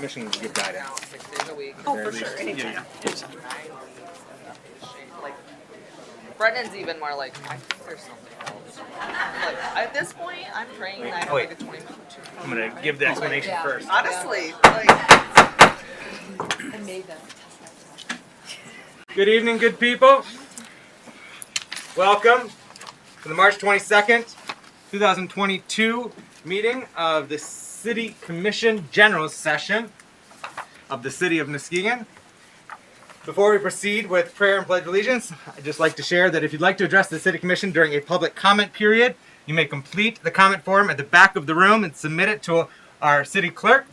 commission give guidance. 6 days a week. Oh, for sure. Anytime. Like, Brendan's even more like, I think there's something else. Like, at this point, I'm praying that I have like a 20 minute. I'm going to give the explanation first. Honestly, like. I made them. Good evening, good people. Welcome to the March 22nd, 2022 meeting of the City Commission General Session of the City of Muskegon. Before we proceed with prayer and pledge allegiance, I'd just like to share that if you'd like to address the City Commission during a public comment period, you may complete the comment form at the back of the room and submit it to our city clerk.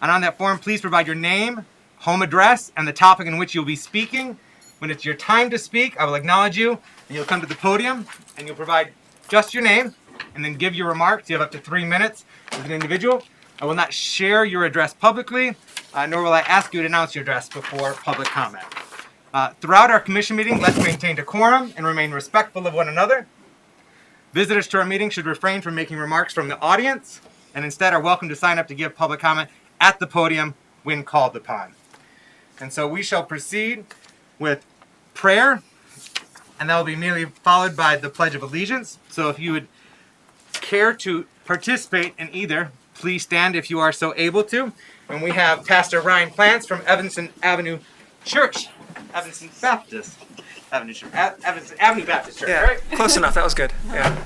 And on that form, please provide your name, home address, and the topic in which you'll be speaking. When it's your time to speak, I will acknowledge you, and you'll come to the podium, and you'll provide just your name, and then give your remarks. You have up to 3 minutes as an individual. I will not share your address publicly, nor will I ask you to announce your address before public comment. Throughout our commission meeting, let's maintain decorum and remain respectful of one another. Visitors to our meeting should refrain from making remarks from the audience, and instead are welcome to sign up to give public comment at the podium when called upon. And so we shall proceed with prayer, and that will be immediately followed by the Pledge of Allegiance. So if you would care to participate in either, please stand if you are so able to. And we have Pastor Ryan Plants from Evanston Avenue Church. Evanston Baptist. Evanston Avenue Baptist Church, Yeah, right? close enough. That was good. Yeah.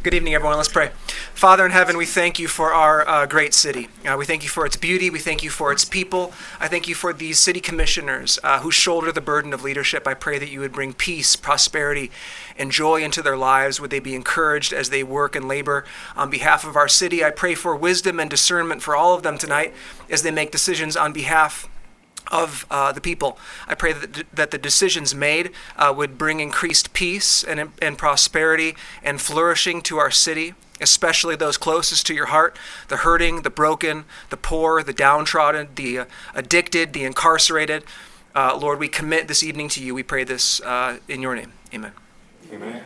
Good evening, everyone. Let's pray. Father in heaven, we thank you for our great city. We thank you for its beauty. We thank you for its people. I thank you for these city commissioners who shoulder the burden of leadership. I pray that you would bring peace, prosperity, and joy into their lives. Would they be encouraged as they work and labor on behalf of our city? I pray for wisdom and discernment for all of them tonight as they make decisions on behalf of the people. I pray that the decisions made would bring increased peace and prosperity and flourishing to our city, especially those closest to your heart, the hurting, the broken, the poor, the downtrodden, the addicted, the incarcerated. Lord, we commit this evening to you. We pray this in your name. Amen. Amen.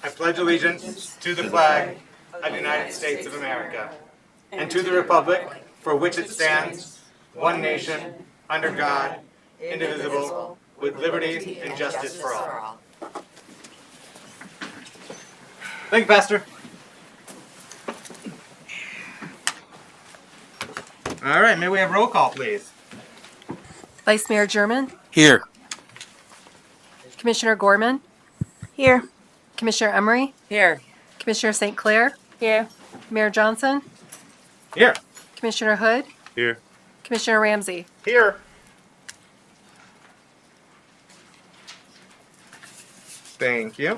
I pledge allegiance to the flag of the United States of America and to the republic for which it stands, one nation, under God, indivisible, with liberty and justice for all. Thank you, Pastor. All right, may we have roll call, please? Vice Mayor German, Here. Commissioner Gorman, Here. Commissioner Emery, Here. Commissioner St. Clair, Here. Mayor Johnson, Here. Commissioner Hood, Here. Commissioner Ramsey. Here. Thank you.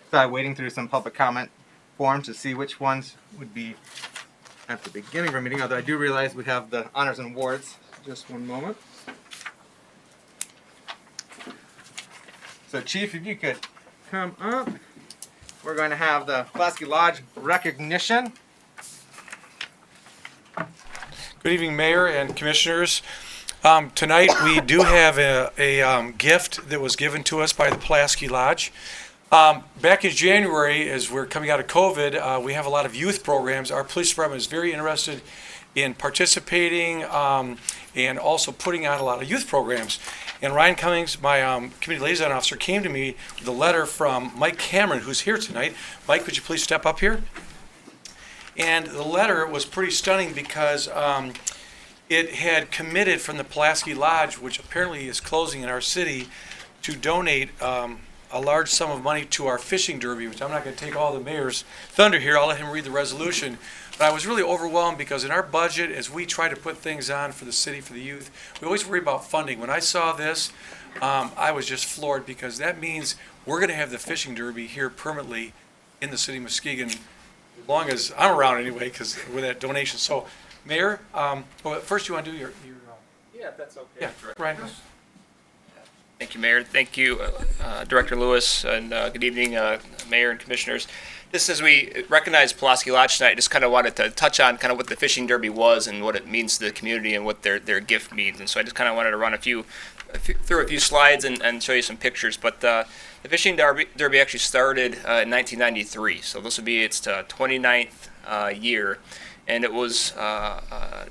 So I'm waiting through some public comment forms to see which ones would be at the beginning of our meeting, although I do realize we have the honors and awards. Just one moment. So Chief, if you could come up. We're going to have the Pulaski Lodge recognition. Good evening, Mayor and Commissioners. Tonight we do have a gift that was given to us by the Pulaski Lodge. Back in January, as we're coming out of COVID, we have a lot of youth programs. Our police department is very interested in participating and also putting on a lot of youth programs. And Ryan Cummings, my community liaison officer, came to me with a letter from Mike Cameron, who's here tonight. Mike, could you please step up here? And the letter was pretty stunning because it had committed from the Pulaski Lodge, which apparently is closing in our city, to donate a large sum of money to our fishing derby, which I'm not going to take all the mayor's thunder here. I'll let him read the resolution. But I was really overwhelmed because in our budget, as we try to put things on for the city, for the youth, we always worry about funding. When I saw this, I was just floored because that means we're going to have the fishing derby here permanently in the city of Muskegon, as long as I'm around anyway, because with that donation. So, Mayor, well, first you want to do your Yeah, if that's okay. yeah, Ryan. Thank you, Mayor. Thank you, Director Lewis, and good evening, Mayor and Commissioners. Just as we recognize Pulaski Lodge tonight, I just kind of wanted to touch on kind of what the fishing derby was and what it means to the community and what their gift means. And so I just kind of wanted to run through a few slides and show you some pictures. But the fishing derby actually started in 1993, so this will be its 29th year. And it was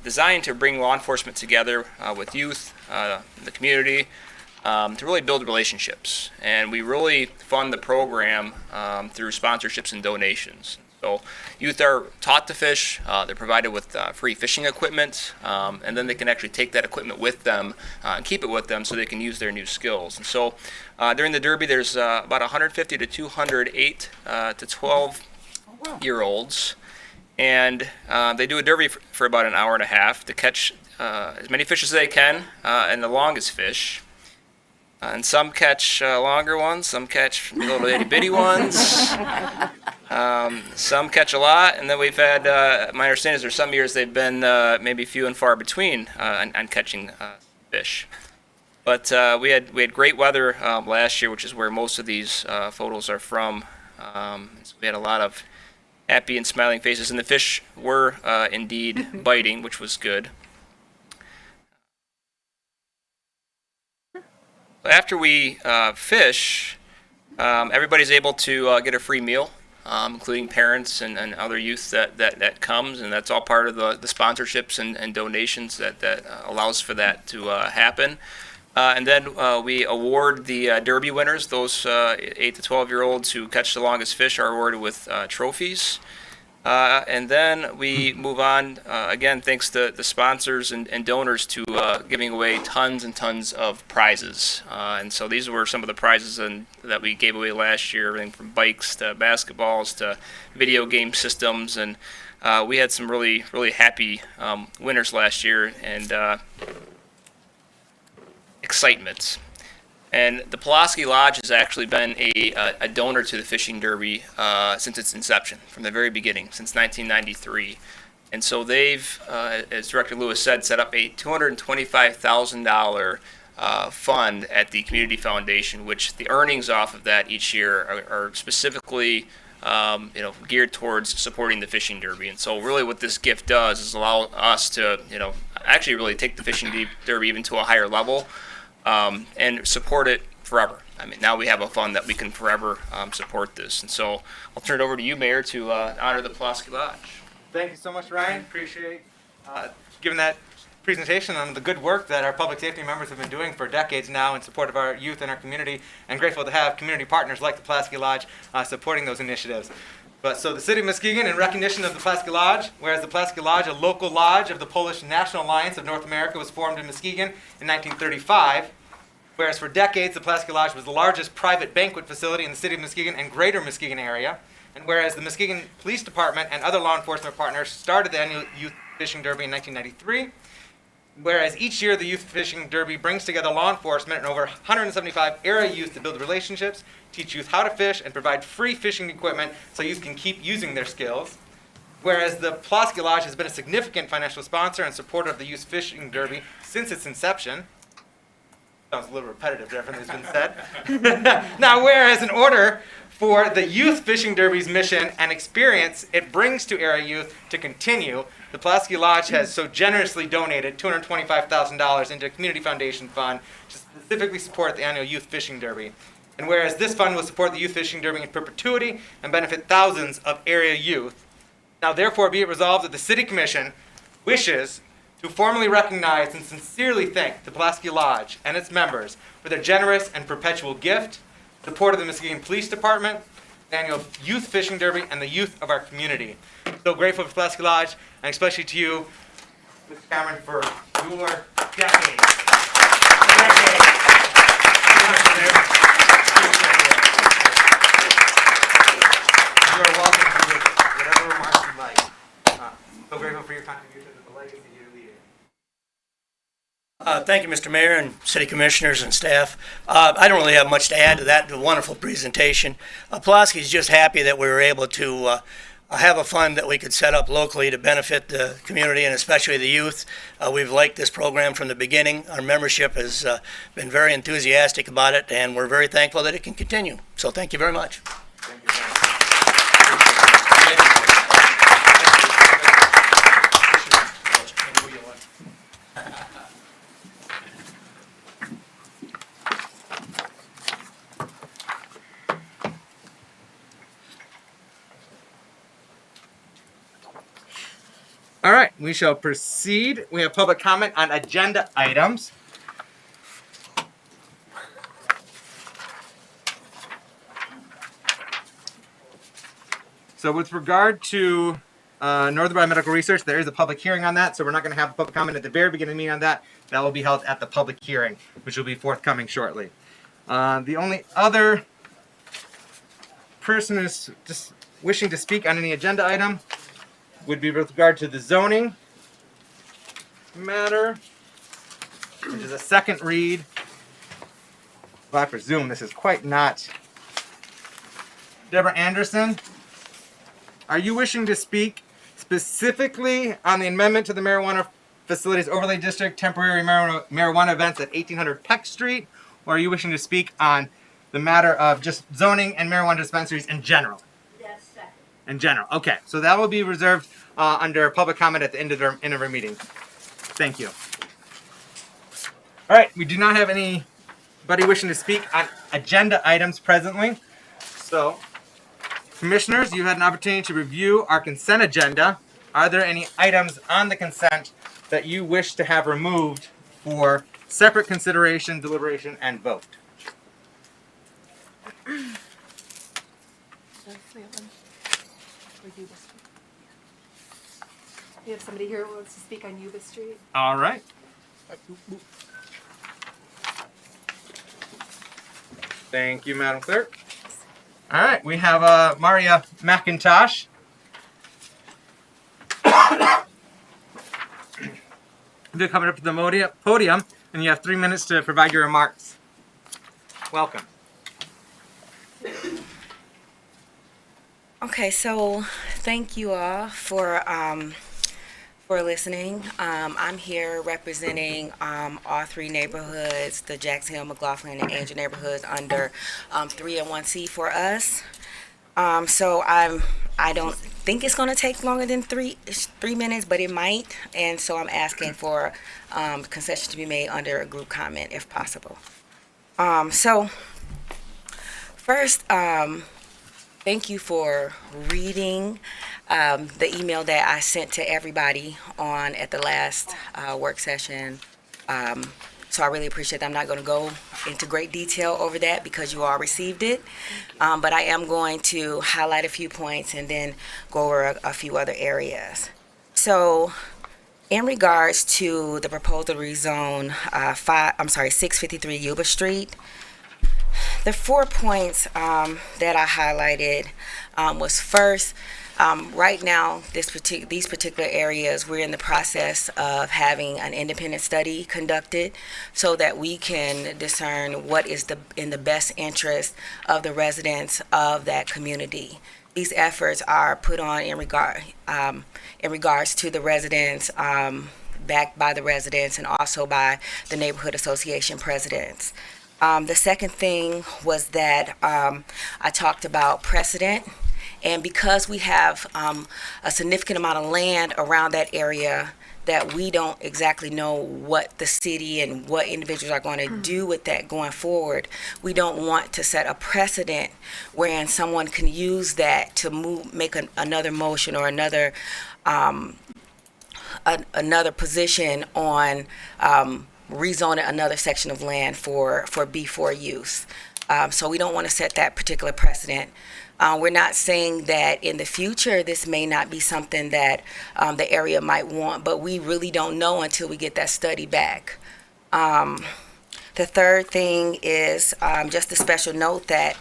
designed to bring law enforcement together with youth, the community, to really build relationships. And we really fund the program through sponsorships and donations. So youth are taught to fish, they're provided with free fishing equipment, and then they can actually take that equipment with them and keep it with them so they can use their new skills. And so during the Derby, there's about 150 to 200 8 to 12-year-olds. And they do a derby for about an hour and a half to catch as many fish as they can and the longest fish. And some catch longer ones, some catch little itty bitty ones. Some catch a lot, and then we've had, my understanding is there's some years they've been maybe few and far between on catching fish. But we had great weather last year, which is where most of these photos are from. So we had a lot of happy and smiling faces, and the fish were indeed biting, which was good. After we fish, everybody's able to get a free meal, including parents and other youth that comes, and that's all part of the sponsorships and donations that allows for that to happen. And then we award the Derby winners, those 8 to 12-year-olds who catch the longest fish are awarded with trophies. And then we move on, again, thanks to the sponsors and donors, to giving away tons and tons of prizes. And so these were some of the prizes that we gave away last year, everything from bikes to basketballs to video game systems. And we had some really, really happy winners last year, and excitement. And the Pulaski Lodge has actually been a donor to the Fishing Derby since its inception, from the very beginning, since 1993. And so they've, as Director Lewis said, set up a $225,000 fund at the Community Foundation, which the earnings off of that each year are specifically geared towards supporting the Fishing Derby. And so really what this gift does is allow us to, actually really take the Fishing Derby even to a higher level. And support it forever. I mean, now we have a fund that we can forever support this. And so I'll turn it over to you, Mayor, to honor the Pulaski Lodge. Thank you so much, Ryan. Appreciate giving that presentation on the good work that our public safety members have been doing for decades now in support of our youth and our community, and grateful to have community partners like the Pulaski Lodge supporting those initiatives. So the City of Muskegon, in recognition of the Pulaski Lodge, whereas the Pulaski Lodge, a local lodge of the Polish National Alliance of North America, was formed in Muskegon in 1935, whereas for decades the Pulaski Lodge was the largest private banquet facility in the City of Muskegon and greater Muskegon area, and whereas the Muskegon Police Department and other law enforcement partners started the annual Youth Fishing Derby in 1993, whereas each year the Youth Fishing Derby brings together law enforcement and over 175 area youth to build relationships, teach youth how to fish, and provide free fishing equipment so youth can keep using their skills. Whereas the Pulaski Lodge has been a significant financial sponsor and supporter of the Youth Fishing Derby since its inception. Sounds a little repetitive to everything that's been said. Now, whereas in order for the Youth Fishing Derby's mission and experience it brings to area youth to continue, the Pulaski Lodge has so generously donated $225,000 into a community foundation fund to specifically support the annual Youth Fishing Derby. And whereas this fund will support the Youth Fishing Derby in perpetuity and benefit thousands of area youth, now therefore be it resolved that the City Commission wishes to formally recognize and sincerely thank the Pulaski Lodge and its members for their generous and perpetual gift, support of the Muskegon Police Department, the annual Youth Fishing Derby, and the youth of our community. So grateful for Pulaski Lodge, and especially to you, Mr. Cameron, for your decades. You are welcome to make whatever remarks you like. So grateful for your contribution to the legacy you're leading. Thank you, Mr. Mayor and City Commissioners and staff. I don't really have much to add to that wonderful presentation. Pulaski is just happy that we were able to have a fund that we could set up locally to benefit the community and especially the youth. We've liked this program from the beginning. Our membership has been very enthusiastic about it, and we're very thankful that it can continue. So thank you very much. All right, we shall proceed. We have public comment on agenda items. So with regard to Northern Biomedical Research, there is a public hearing on that, so we're not going to have a public comment at the very beginning of the meeting on that. That will be held at the public hearing, which will be forthcoming shortly. The only other person who's just wishing to speak on any agenda item would be with regard to the zoning matter, which is a second read. Well, I presume this is quite not. Deborah Anderson, are you wishing to speak specifically on the amendment to the marijuana facilities overlay district, temporary marijuana events at 1800 Peck Street, or are you wishing to speak on the matter of just zoning and marijuana dispensaries in general? That's second. In general, okay. So that will be reserved under public comment at the end of our meeting. Thank you. All right, we do not have anybody wishing to speak on agenda items presently. So, commissioners, you had an opportunity to review our consent agenda. Are there any items on the consent that you wish to have removed for separate consideration, deliberation, and vote? We have somebody here who wants to speak on Yuba Street. All right. Thank you, Madam Clerk. All right, we have Maria McIntosh. You're coming up to the podium, and you have 3 minutes to provide your remarks. Welcome. Okay, so thank you all for listening. I'm here representing all three neighborhoods, the Jackson Hill, McLaughlin, and Angel neighborhoods under 301C for us. So I don't think it's going to take longer than three minutes, but it might, and so I'm asking for concessions to be made under a group comment if possible. So first, thank you for reading the email that I sent to everybody at the last work session. So I really appreciate that. I'm not going to go into great detail over that because you all received it. But I am going to highlight a few points and then go over a few other areas. So in regards to the proposal to rezone 653 Yuba Street, the 4 points that I highlighted was first, right now, these particular areas, we're in the process of having an independent study conducted so that we can discern what is in the best interest of the residents of that community. These efforts are put on in regards to the residents, backed by the residents, and also by the neighborhood association presidents. The second thing was that I talked about precedent. And because we have a significant amount of land around that area that we don't exactly know what the city and what individuals are going to do with that going forward, we don't want to set a precedent wherein someone can use that to make another motion or another position on rezoning another section of land for B4 use. So we don't want to set that particular precedent. We're not saying that in the future this may not be something that the area might want, but we really don't know until we get that study back. The third thing is just a special note that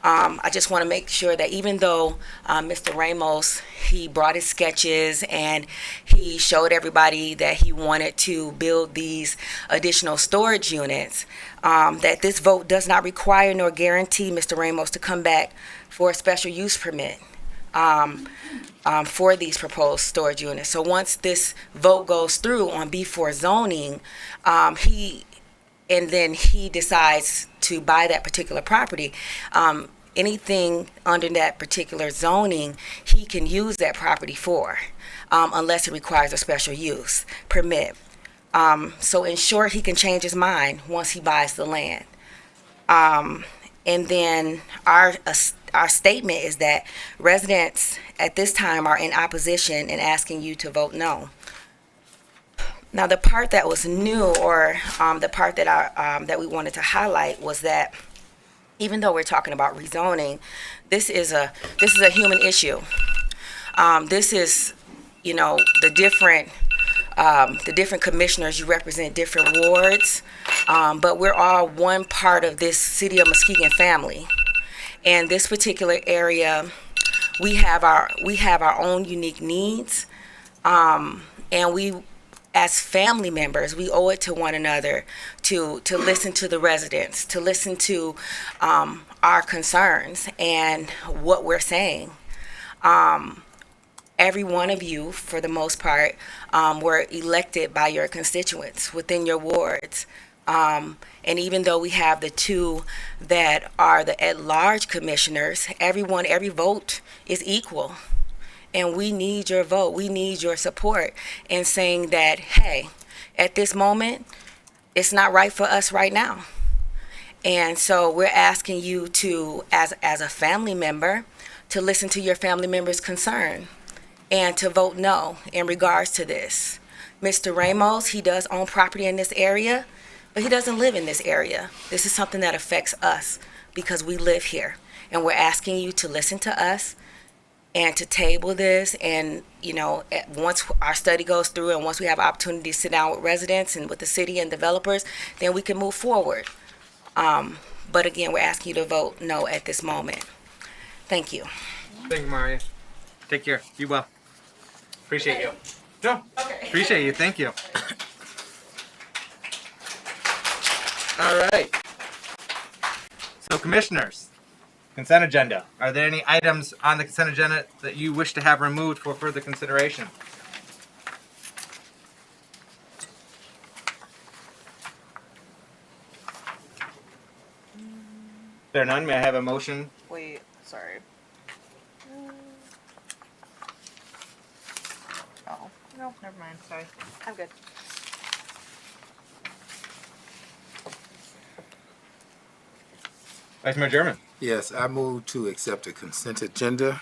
I just want to make sure that even though Mr. Ramos, he brought his sketches and he showed everybody that he wanted to build these additional storage units, that this vote does not require nor guarantee Mr. Ramos to come back for a special use permit. for these proposed storage units. So once this vote goes through on B4 zoning, he decides to buy that particular property. Anything under that particular zoning, he can use that property for, unless it requires a special use permit. So in short, he can change his mind once he buys the land. And then our statement is that residents at this time are in opposition and asking you to vote no. Now, the part that was new, or the part that we wanted to highlight, was that even though we're talking about rezoning, this is a human issue. This is, the different commissioners. You represent different wards, but we're all one part of this City of Muskegon family. And this particular area, we have our own unique needs, and we, as family members, we owe it to one another to listen to the residents, to listen to our concerns and what we're saying. Every one of you, for the most part, were elected by your constituents within your wards. And even though we have the two that are the at-large commissioners, every vote is equal. And we need your vote. We need your support in saying that, hey, at this moment, it's not right for us right now. And so we're asking you to, as a family member, to listen to your family member's concern and to vote no in regards to this. Mr. Ramos, he does own property in this area, but he doesn't live in this area. This is something that affects us because we live here. And we're asking you to listen to us and to table this. And, once our study goes through and once we have opportunity to sit down with residents and with the city and developers, then we can move forward. But again, we're asking you to vote no at this moment. Thank you. Thank you, Maria. Take care. Be well. Appreciate you. No. Okay. Appreciate you. Thank you. All right. So, commissioners, consent agenda. Are there any items on the consent agenda that you wish to have removed for further consideration? If there are none, may I have a motion? Wait, sorry. Oh, no, never mind. Sorry. I'm good. Vice Mayor German. Yes, I move to accept a consent agenda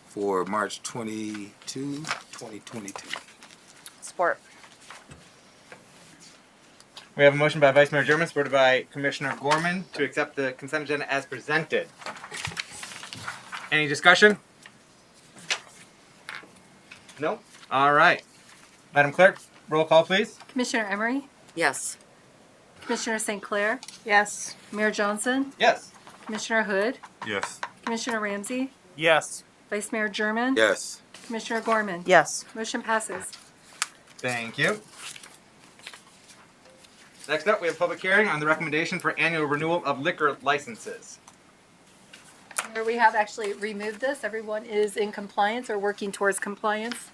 for March 22, 2022. Support. We have a motion by Vice Mayor German, supported by Commissioner Gorman, to accept the consent agenda as presented. Any discussion? No? All right. Madam Clerk, roll call, please. Commissioner Emery, Yes. Commissioner St. Clair, Yes. Mayor Johnson, Yes. Commissioner Hood, Yes. Commissioner Ramsey, Yes. Vice Mayor German, Yes. Commissioner Gorman. Yes. Motion passes. Thank you. Next up, we have public hearing on the recommendation for annual renewal of liquor licenses. Where we have actually removed this, everyone is in compliance or working towards compliance.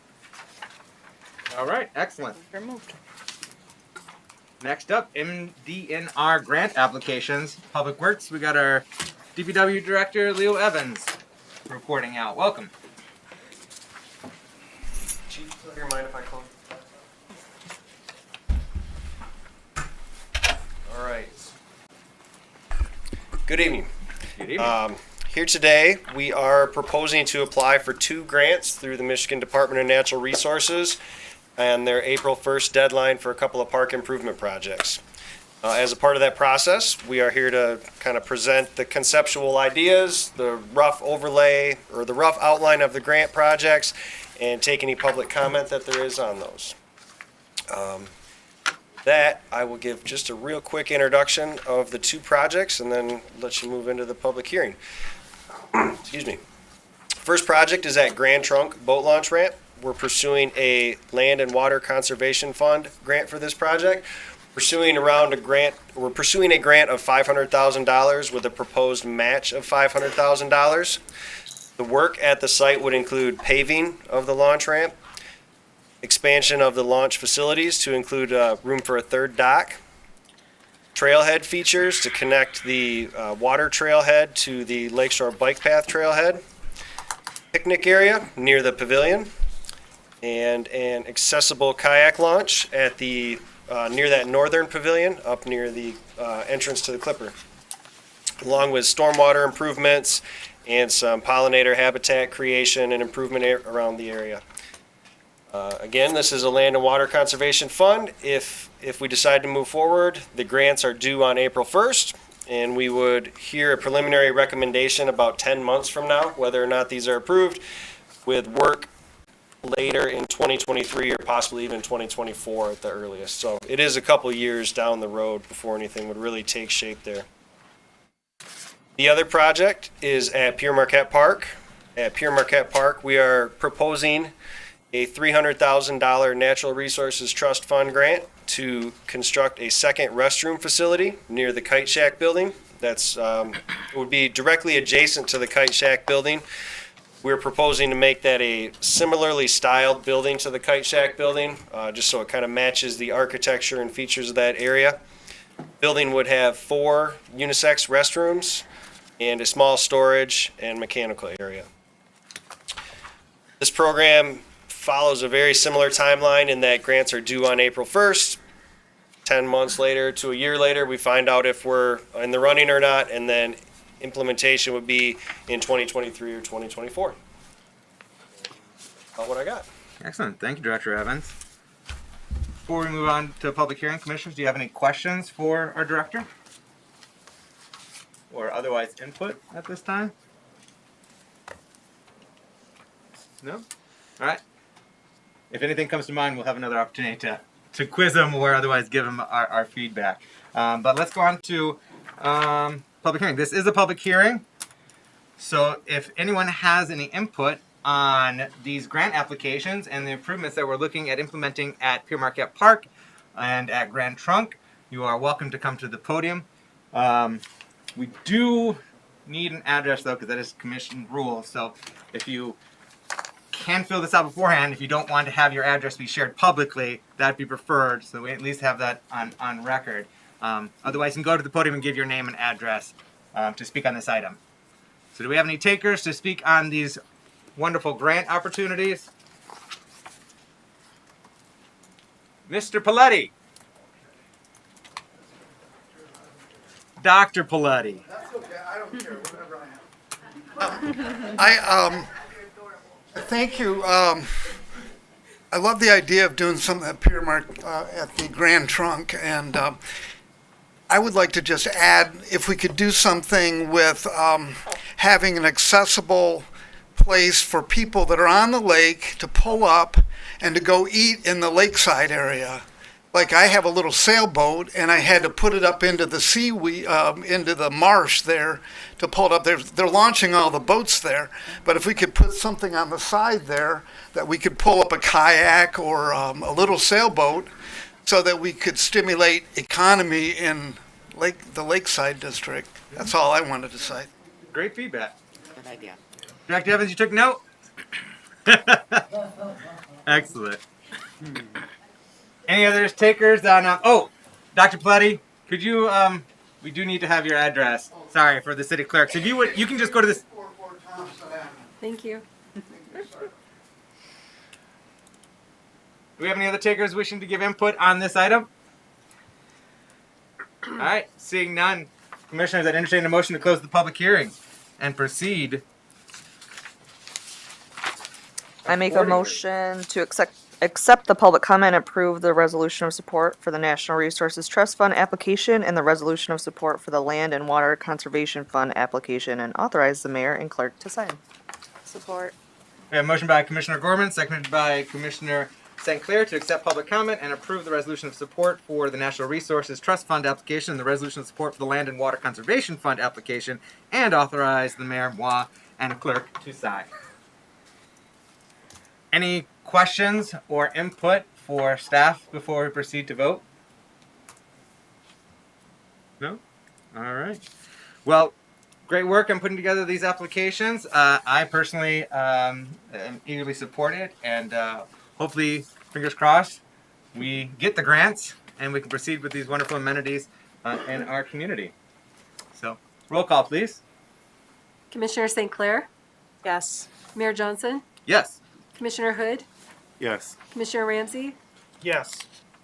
All right, excellent. Removed. Next up, MDNR grant applications, Public Works. We got our DPW Director, Leo Evans, reporting out. Welcome. Chief, do you mind if I close? All right. Good evening. Good evening. Here today, we are proposing to apply for 2 grants through the Michigan Department of Natural Resources and their April 1st deadline for a couple of park improvement projects. As a part of that process, we are here to kind of present the conceptual ideas, the rough overlay or the rough outline of the grant projects, and take any public comment that there is on those. That I will give just a real quick introduction of the 2 projects and then let you move into the public hearing. Excuse me. First project is at Grand Trunk Boat Launch Ramp. We're pursuing a Land and Water Conservation Fund grant for this project. We're pursuing a grant of $500,000 with a proposed match of $500,000. The work at the site would include paving of the launch ramp, expansion of the launch facilities to include room for a third dock, trailhead features to connect the water trailhead to the Lakeshore Bike Path trailhead, picnic area near the pavilion, and an accessible kayak launch at the near that northern pavilion up near the entrance to the Clipper, along with stormwater improvements and some pollinator habitat creation and improvement around the area. Again, this is a land and water conservation fund. If we decide to move forward, the grants are due on April 1st, and we would hear a preliminary recommendation about 10 months from now, whether or not these are approved, with work later in 2023 or possibly even 2024 at the earliest. So it is a couple years down the road before anything would really take shape there. The other project is at Pure Marquette Park. At Pure Marquette Park, we are proposing a $300,000 Natural Resources Trust Fund grant to construct a second restroom facility near the Kite Shack building. That's would be directly adjacent to the Kite Shack building. We're proposing to make that a similarly styled building to the Kite Shack building, just so it kind of matches the architecture and features of that area. Building would have 4 unisex restrooms and a small storage and mechanical area. This program follows a very similar timeline in that grants are due on April 1st. 10 months later to a year later, we find out if we're in the running or not, and then implementation would be in 2023 or 2024. About what I got. Excellent. Thank you, Director Evans. Before we move on to public hearing, commissioners, do you have any questions for our director? Or otherwise input at this time? No? All right. If anything comes to mind, we'll have another opportunity to quiz them or otherwise give them our feedback. But let's go on to public hearing. This is a public hearing. So if anyone has any input on these grant applications and the improvements that we're looking at implementing at Pure Marquette Park and at Grand Trunk, you are welcome to come to the podium. We do need an address though, because that is commission rule. So if you can fill this out beforehand, if you don't want to have your address be shared publicly, that'd be preferred, so we at least have that on record. Otherwise, you can go to the podium and give your name and address to speak on this item. So do we have any takers to speak on these wonderful grant opportunities? Mr. Paletti. Dr. Paletti. That's okay, I don't care, whatever I am. Thank you. I love the idea of doing something at Pure Mark at the Grand Trunk, and I would like to just add, if we could do something with having an accessible place for people that are on the lake to pull up and to go eat in the lakeside area. Like I have a little sailboat, and I had to put it up into the seaweed, into the marsh there to pull it up. They're launching all the boats there, but if we could put something on the side there that we could pull up a kayak or a little sailboat, so that we could stimulate economy in the lakeside district. That's all I wanted to say. Great feedback. Good idea. Dr. Evans, you took note? Excellent. Any others takers on, Dr. Paletti, could you, we do need to have your address. Sorry, for the city clerk. So if you would, you can just go to this. Thank you. Do we have any other takers wishing to give input on this item? All right, seeing none. Commissioners, I'd entertain a motion to close the public hearing and proceed. I make a motion to accept the public comment and approve the resolution of support for the National Resources Trust Fund application and the resolution of support for the Land and Water Conservation Fund application, and authorize the mayor and clerk to sign. Support. We have a motion by Commissioner Gorman, seconded by Commissioner St. Clair to accept public comment and approve the resolution of support for the National Resources Trust Fund application and the resolution of support for the Land and Water Conservation Fund application, and authorize the mayor, moi, and clerk to sign. Any questions or input for staff before we proceed to vote? No? All right. Well, great work on putting together these applications. I personally am eagerly supported, and hopefully, fingers crossed, we get the grants and we can proceed with these wonderful amenities in our community. So, roll call, please. Commissioner St. Clair, Yes. Mayor Johnson, Yes. Commissioner Hood, Yes. Commissioner Ramsey, Yes.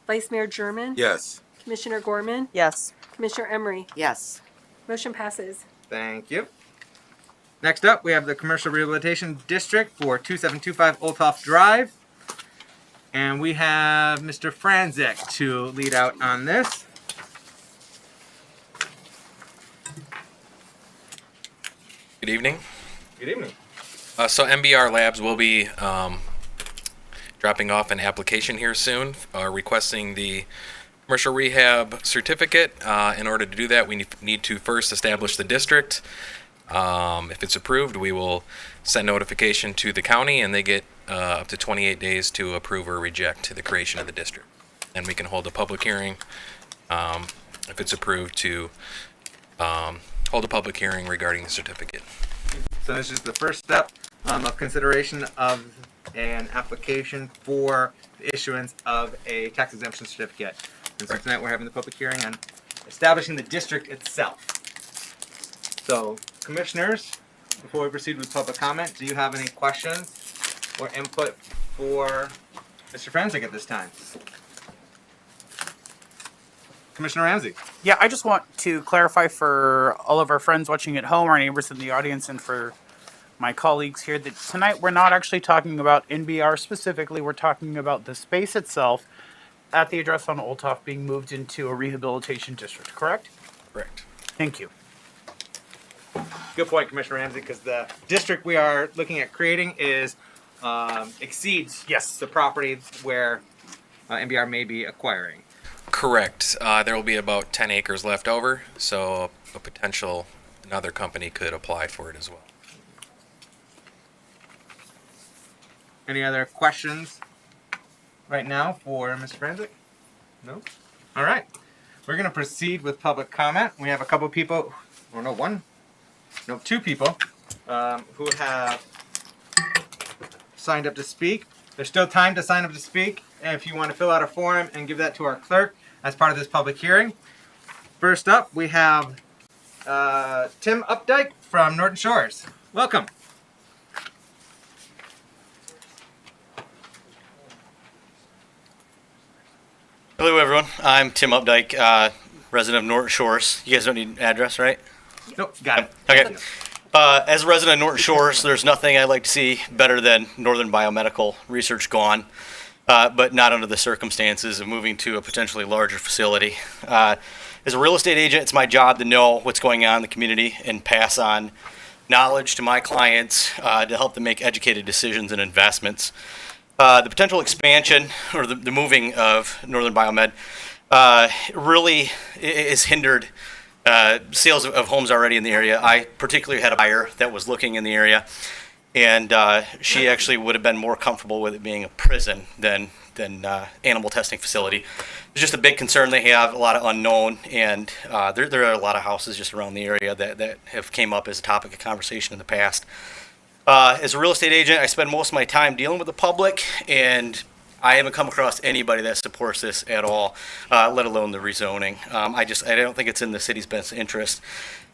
Vice Mayor German, Yes. Commissioner Gorman, Yes. Commissioner Emery. Yes. Motion passes. Thank you. Next up, we have the Commercial Rehabilitation District for 2725 Old Hoff Drive. And we have Mr. Franzik to lead out on this. Good evening. Good evening. So MBR Labs will be dropping off an application here soon, requesting the commercial rehab certificate. In order to do that, we need to first establish the district. If it's approved, we will send notification to the county, and they get up to 28 days to approve or reject the creation of the district. And we can hold a public hearing if it's approved to hold a public hearing regarding the certificate. So this is the first step of consideration of an application for the issuance of a tax exemption certificate. And so tonight we're having the public hearing on establishing the district itself. So, commissioners, before we proceed with public comment, do you have any questions or input for Mr. Franzik at this time? Commissioner Ramsey. Yeah, I just want to clarify for all of our friends watching at home, our neighbors in the audience, and for my colleagues here that tonight we're not actually talking about NBR specifically. We're talking about the space itself at the address on Old Hoff being moved into a rehabilitation district, correct? Correct. Thank you. Good point, Commissioner Ramsey, because the district we are looking at creating is exceeds the property where NBR may be acquiring. Correct. There will be about 10 acres left over, so a potential another company could apply for it as well. Any other questions right now for Mr. Franzik? No? All right. We're going to proceed with public comment. We have a couple people, or two people who have signed up to speak. There's still time to sign up to speak if you want to fill out a form and give that to our clerk as part of this public hearing. First up, we have Tim Updike from Norton Shores. Welcome. Hello, everyone. I'm Tim Updike, resident of Norton Shores. You guys don't need an address, right? Nope, got it. Okay. As a resident of Norton Shores, there's nothing I'd like to see better than Northern Biomedical research gone, but not under the circumstances of moving to a potentially larger facility. As a real estate agent, it's my job to know what's going on in the community and pass on knowledge to my clients to help them make educated decisions and investments. The potential expansion or the moving of Northern Biomed really is hindered sales of homes already in the area. I particularly had a buyer that was looking in the area, and she actually would have been more comfortable with it being a prison than animal testing facility. It's just a big concern they have, a lot of unknown, and there are a lot of houses just around the area that have came up as a topic of conversation in the past. As a real estate agent, I spend most of my time dealing with the public, and I haven't come across anybody that supports this at all, let alone the rezoning. I don't think it's in the city's best interest.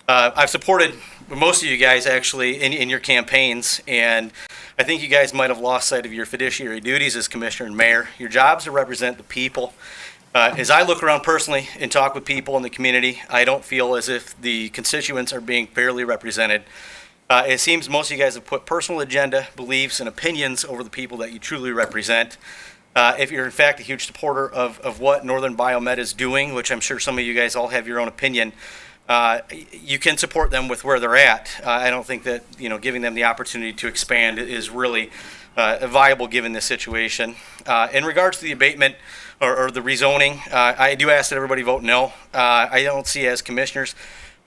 I've supported most of you guys actually in your campaigns, and I think you guys might have lost sight of your fiduciary duties as commissioner and mayor. Your job is to represent the people. As I look around personally and talk with people in the community, I don't feel as if the constituents are being fairly represented. It seems most of you guys have put personal agenda, beliefs, and opinions over the people that you truly represent. If you're in fact a huge supporter of what Northern Biomed is doing, which I'm sure some of you guys all have your own opinion, you can support them with where they're at. I don't think that giving them the opportunity to expand is really viable given this situation. In regards to the abatement or the rezoning, I do ask that everybody vote no. I don't see as commissioners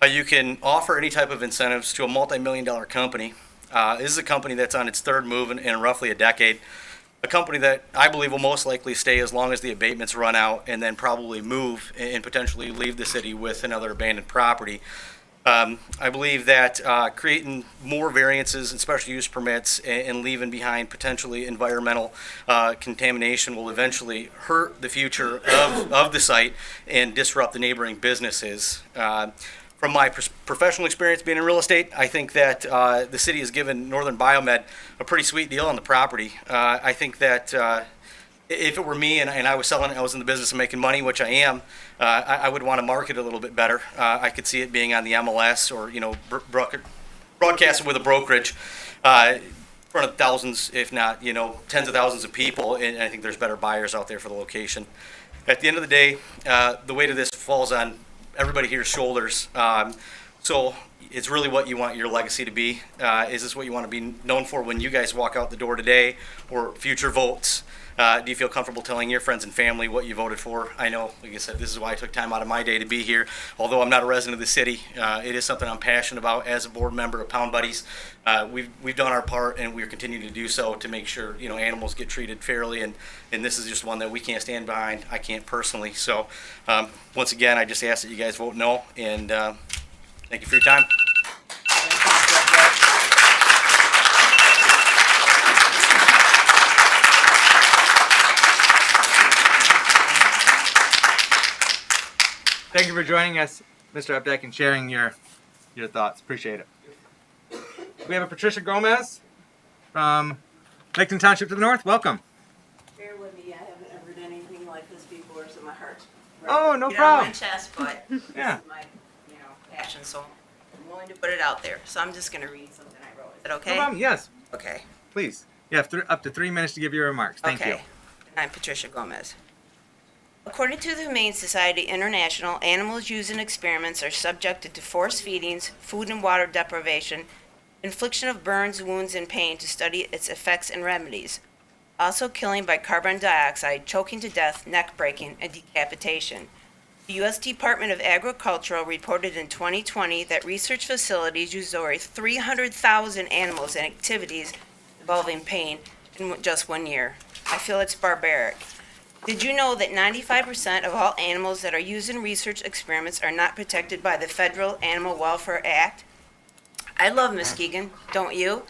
you can offer any type of incentives to a multi-million-dollar company. This is a company that's on its third move in roughly a decade. A company that I believe will most likely stay as long as the abatements run out and then probably move and potentially leave the city with another abandoned property. I believe that creating more variances and special use permits and leaving behind potentially environmental contamination will eventually hurt the future of the site and disrupt the neighboring businesses. From my professional experience being in real estate, I think that the city has given Northern Biomed a pretty sweet deal on the property. I think that if it were me and I was selling it, I was in the business of making money, which I am, I would want to market it a little bit better. I could see it being on the MLS or, broadcasted with a brokerage in front of thousands, if not, tens of thousands of people. And I think there's better buyers out there for the location. At the end of the day, the weight of this falls on everybody here's shoulders. So it's really what you want your legacy to be. Is this what you want to be known for when you guys walk out the door today or future votes? Do you feel comfortable telling your friends and family what you voted for? I know, like I said, this is why I took time out of my day to be here. Although I'm not a resident of the city, it is something I'm passionate about as a board member of Pound Buddies. We've done our part, and we're continuing to do so to make sure animals get treated fairly. And this is just one that we can't stand behind. I can't personally. So once again, I just ask that you guys vote no. And thank you for your time. Thank you for joining us, Mr. Updike, and sharing your thoughts. Appreciate it. We have a Patricia Gomez from Laketon Township to the north. Welcome. Bear with me, I haven't ever done anything like this before, so my heart's Oh, no get problem. on my chest, but Yeah. this is my, passion, so I'm willing to put it out there. So I'm just gonna read something I wrote. Is that okay? No problem. Yes, Okay. please. You have up to 3 minutes to give your remarks. Thank you. Okay. I'm Patricia Gomez. According to the Humane Society International, animals used in experiments are subjected to force feedings, food and water deprivation, infliction of burns, wounds, and pain to study its effects and remedies. Also killing by carbon dioxide, choking to death, neck breaking, and decapitation. The U.S. Department of Agriculture reported in 2020 that research facilities used over 300,000 animals in activities involving pain in just 1 year. I feel it's barbaric. Did you know that 95% of all animals that are used in research experiments are not protected by the Federal Animal Welfare Act? I love Muskegon, don't you?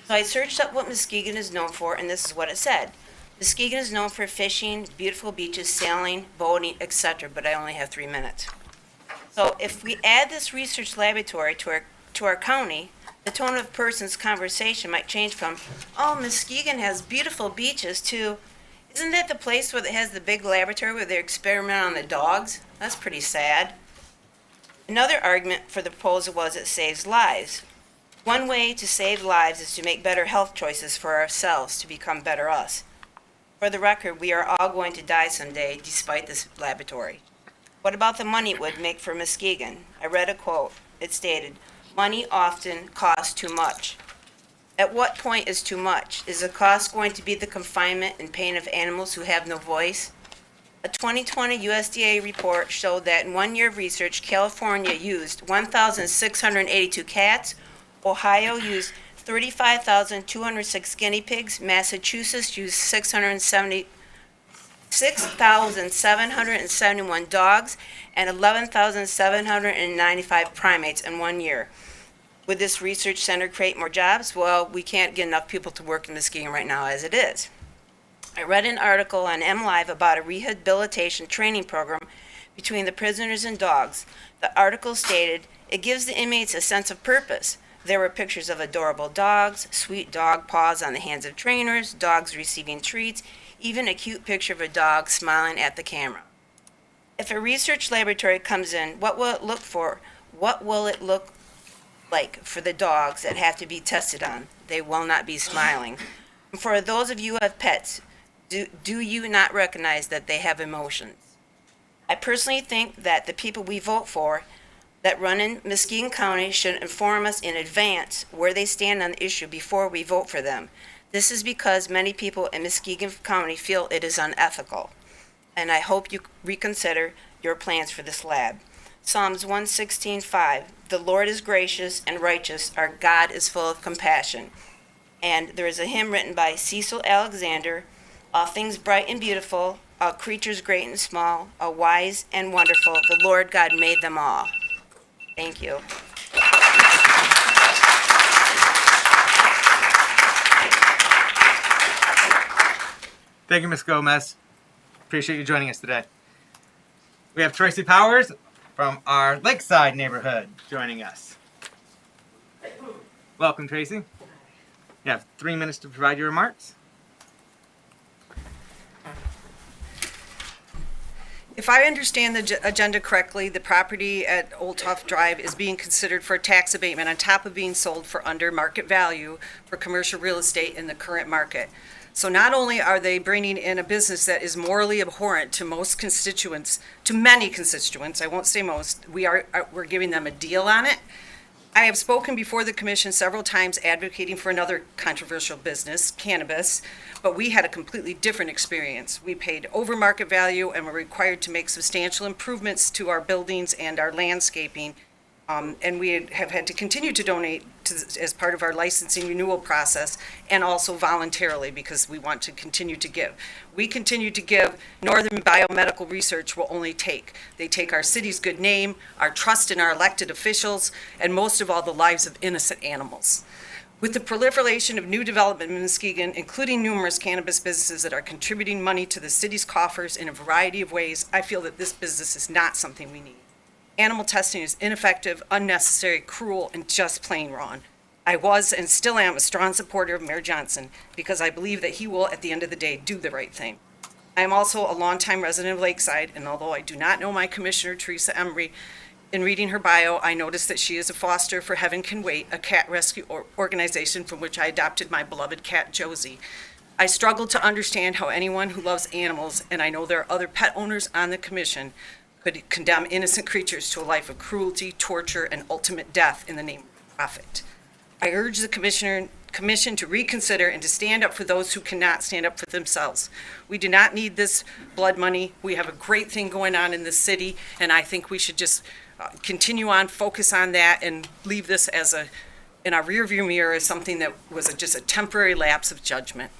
So I searched up what Muskegon is known for, and this is what it said. Muskegon is known for fishing, beautiful beaches, sailing, boating, etc., but I only have 3 minutes. So if we add this research laboratory to our county, the tone of a person's conversation might change from, oh, Muskegon has beautiful beaches, to, isn't that the place where it has the big laboratory where they experiment on the dogs? That's pretty sad. Another argument for the proposal was it saves lives. One way to save lives is to make better health choices for ourselves to become better us. For the record, we are all going to die someday despite this laboratory. What about the money it would make for Muskegon? I read a quote. It stated, money often costs too much. At what point is too much? Is the cost going to be the confinement and pain of animals who have no voice? A 2020 USDA report showed that in 1 year of research, California used 1,682 cats, Ohio used 35,206 guinea pigs, Massachusetts used 6,771 dogs, and 11,795 primates in 1 year. Would this research center create more jobs? Well, we can't get enough people to work in Muskegon right now as it is. I read an article on MLive about a rehabilitation training program between the prisoners and dogs. The article stated, it gives the inmates a sense of purpose. There were pictures of adorable dogs, sweet dog paws on the hands of trainers, dogs receiving treats, even a cute picture of a dog smiling at the camera. If a research laboratory comes in, what will it look for? What will it look like for the dogs that have to be tested on? They will not be smiling. For those of you who have pets, do you not recognize that they have emotions? I personally think that the people we vote for that run in Muskegon County should inform us in advance where they stand on the issue before we vote for them. This is because many people in Muskegon County feel it is unethical. And I hope you reconsider your plans for this lab. Psalms 116:5, the Lord is gracious and righteous, our God is full of compassion. And there is a hymn written by Cecil Alexander, all things bright and beautiful, all creatures great and small, all wise and wonderful, the Lord God made them all. Thank you. Thank you, Ms. Gomez. Appreciate you joining us today. We have Tracy Powers from our Lakeside neighborhood joining us. Welcome, Tracy. You have 3 minutes to provide your remarks. If I understand the agenda correctly, the property at Old Tough Drive is being considered for a tax abatement on top of being sold for under market value for commercial real estate in the current market. So not only are they bringing in a business that is morally abhorrent to most constituents, to many constituents, I won't say most, we're giving them a deal on it. I have spoken before the commission several times advocating for another controversial business, cannabis, but we had a completely different experience. We paid over market value and were required to make substantial improvements to our buildings and our landscaping. And we have had to continue to donate as part of our licensing renewal process, and also voluntarily because we want to continue to give. We continue to give. Northern Biomedical Research will only take. They take our city's good name, our trust in our elected officials, and most of all, the lives of innocent animals. With the proliferation of new development in Muskegon, including numerous cannabis businesses that are contributing money to the city's coffers in a variety of ways, I feel that this business is not something we need. Animal testing is ineffective, unnecessary, cruel, and just plain wrong. I was and still am a strong supporter of Mayor Johnson because I believe that he will, at the end of the day, do the right thing. I am also a longtime resident of Lakeside, and although I do not know my commissioner, Teresa Embry, in reading her bio, I noticed that she is a foster for Heaven Can Wait, a cat rescue organization from which I adopted my beloved cat, Josie. I struggle to understand how anyone who loves animals, and I know there are other pet owners on the commission, could condemn innocent creatures to a life of cruelty, torture, and ultimate death in the name of profit. I urge the commission to reconsider and to stand up for those who cannot stand up for themselves. We do not need this blood money. We have a great thing going on in the city, and I think we should just continue on, focus on that, and leave this as in our rearview mirror as something that was just a temporary lapse of judgment.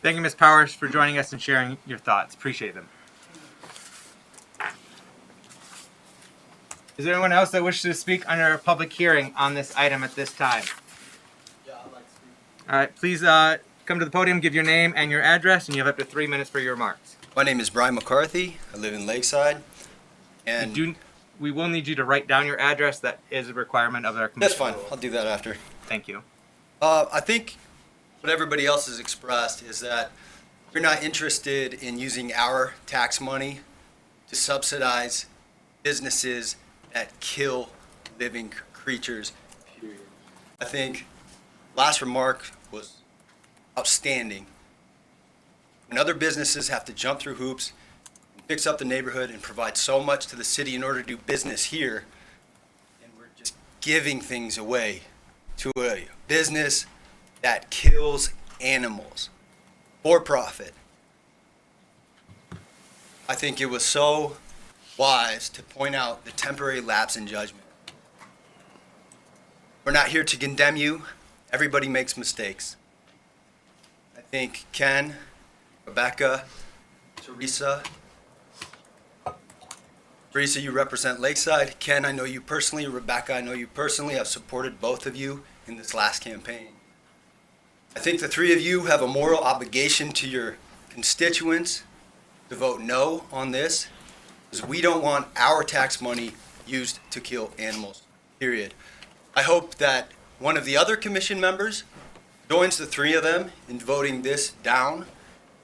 Thank you, Ms. Powers, for joining us and sharing your thoughts. Appreciate them. Is there anyone else that wishes to speak under a public hearing on this item at this time? Yeah, I'd like to speak. All right, please come to the podium, give your name and your address, and you have up to 3 minutes for your remarks. My name is Brian McCarthy. I live in Lakeside. And we will need you to write down your address. That is a requirement of our commission. That's fine. I'll do that after. Thank you. I think what everybody else has expressed is that we're not interested in using our tax money to subsidize businesses that kill living creatures, period. I think last remark was outstanding. When other businesses have to jump through hoops and fix up the neighborhood and provide so much to the city in order to do business here, and we're just giving things away to a business that kills animals for profit. I think it was so wise to point out the temporary lapse in judgment. We're not here to condemn you. Everybody makes mistakes. I think Ken, Rebecca, Teresa, you represent Lakeside. Ken, I know you personally. Rebecca, I know you personally. I've supported both of you in this last campaign. I think the three of you have a moral obligation to your constituents to vote no on this, because we don't want our tax money used to kill animals, period. I hope that one of the other commission members joins the three of them in voting this down.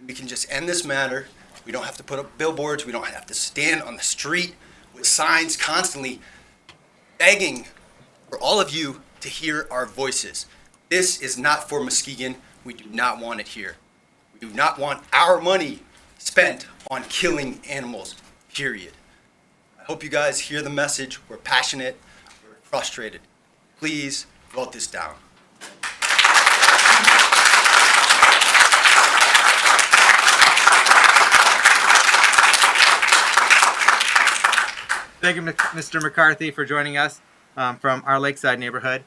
We can just end this matter. We don't have to put up billboards. We don't have to stand on the street with signs constantly begging for all of you to hear our voices. This is not for Muskegon. We do not want it here. We do not want our money spent on killing animals, period. I hope you guys hear the message. We're passionate. We're frustrated. Please vote this down. Thank you, Mr. McCarthy, for joining us from our Lakeside neighborhood.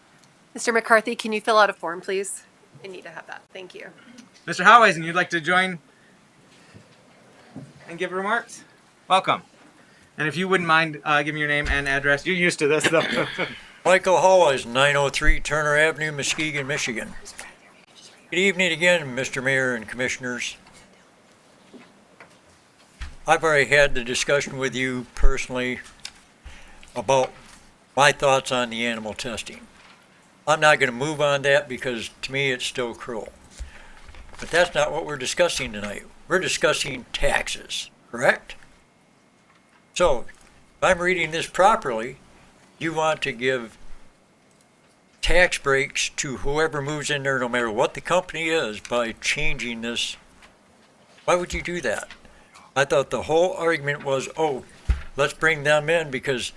Mr. McCarthy, can you fill out a form, please? I need to have that. Thank you. Mr. Howeisen, you'd like to join and give remarks? Welcome. And if you wouldn't mind giving your name and address, you're used to this though. Michael Hawes, 903 Turner Avenue, Muskegon, Michigan. Good evening again, Mr. Mayor and Commissioners. I've already had the discussion with you personally about my thoughts on the animal testing. I'm not going to move on that because to me it's still cruel. But that's not what we're discussing tonight. We're discussing taxes, correct? So, if I'm reading this properly, you want to give tax breaks to whoever moves in there, no matter what the company is, by changing this. Why would you do that? I thought the whole argument was, oh, let's bring them in because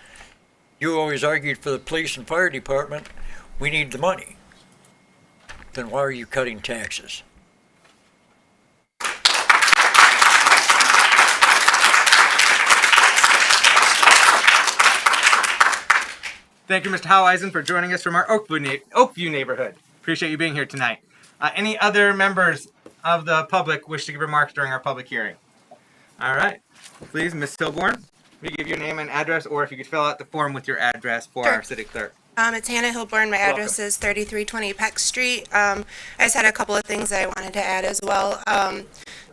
you always argued for the police and fire department, we need the money. Then why are you cutting taxes? Thank you, Mr. Howeisen, for joining us from our Oakview neighborhood. Appreciate you being here tonight. Any other members of the public wish to give remarks during our public hearing? All right. Please, Ms. Hilborn, will you give your name and address, or if you could fill out the form with your address for our city clerk. It's Hannah Hilborn. My address is 3320 Peck Street. I just had a couple of things that I wanted to add as well.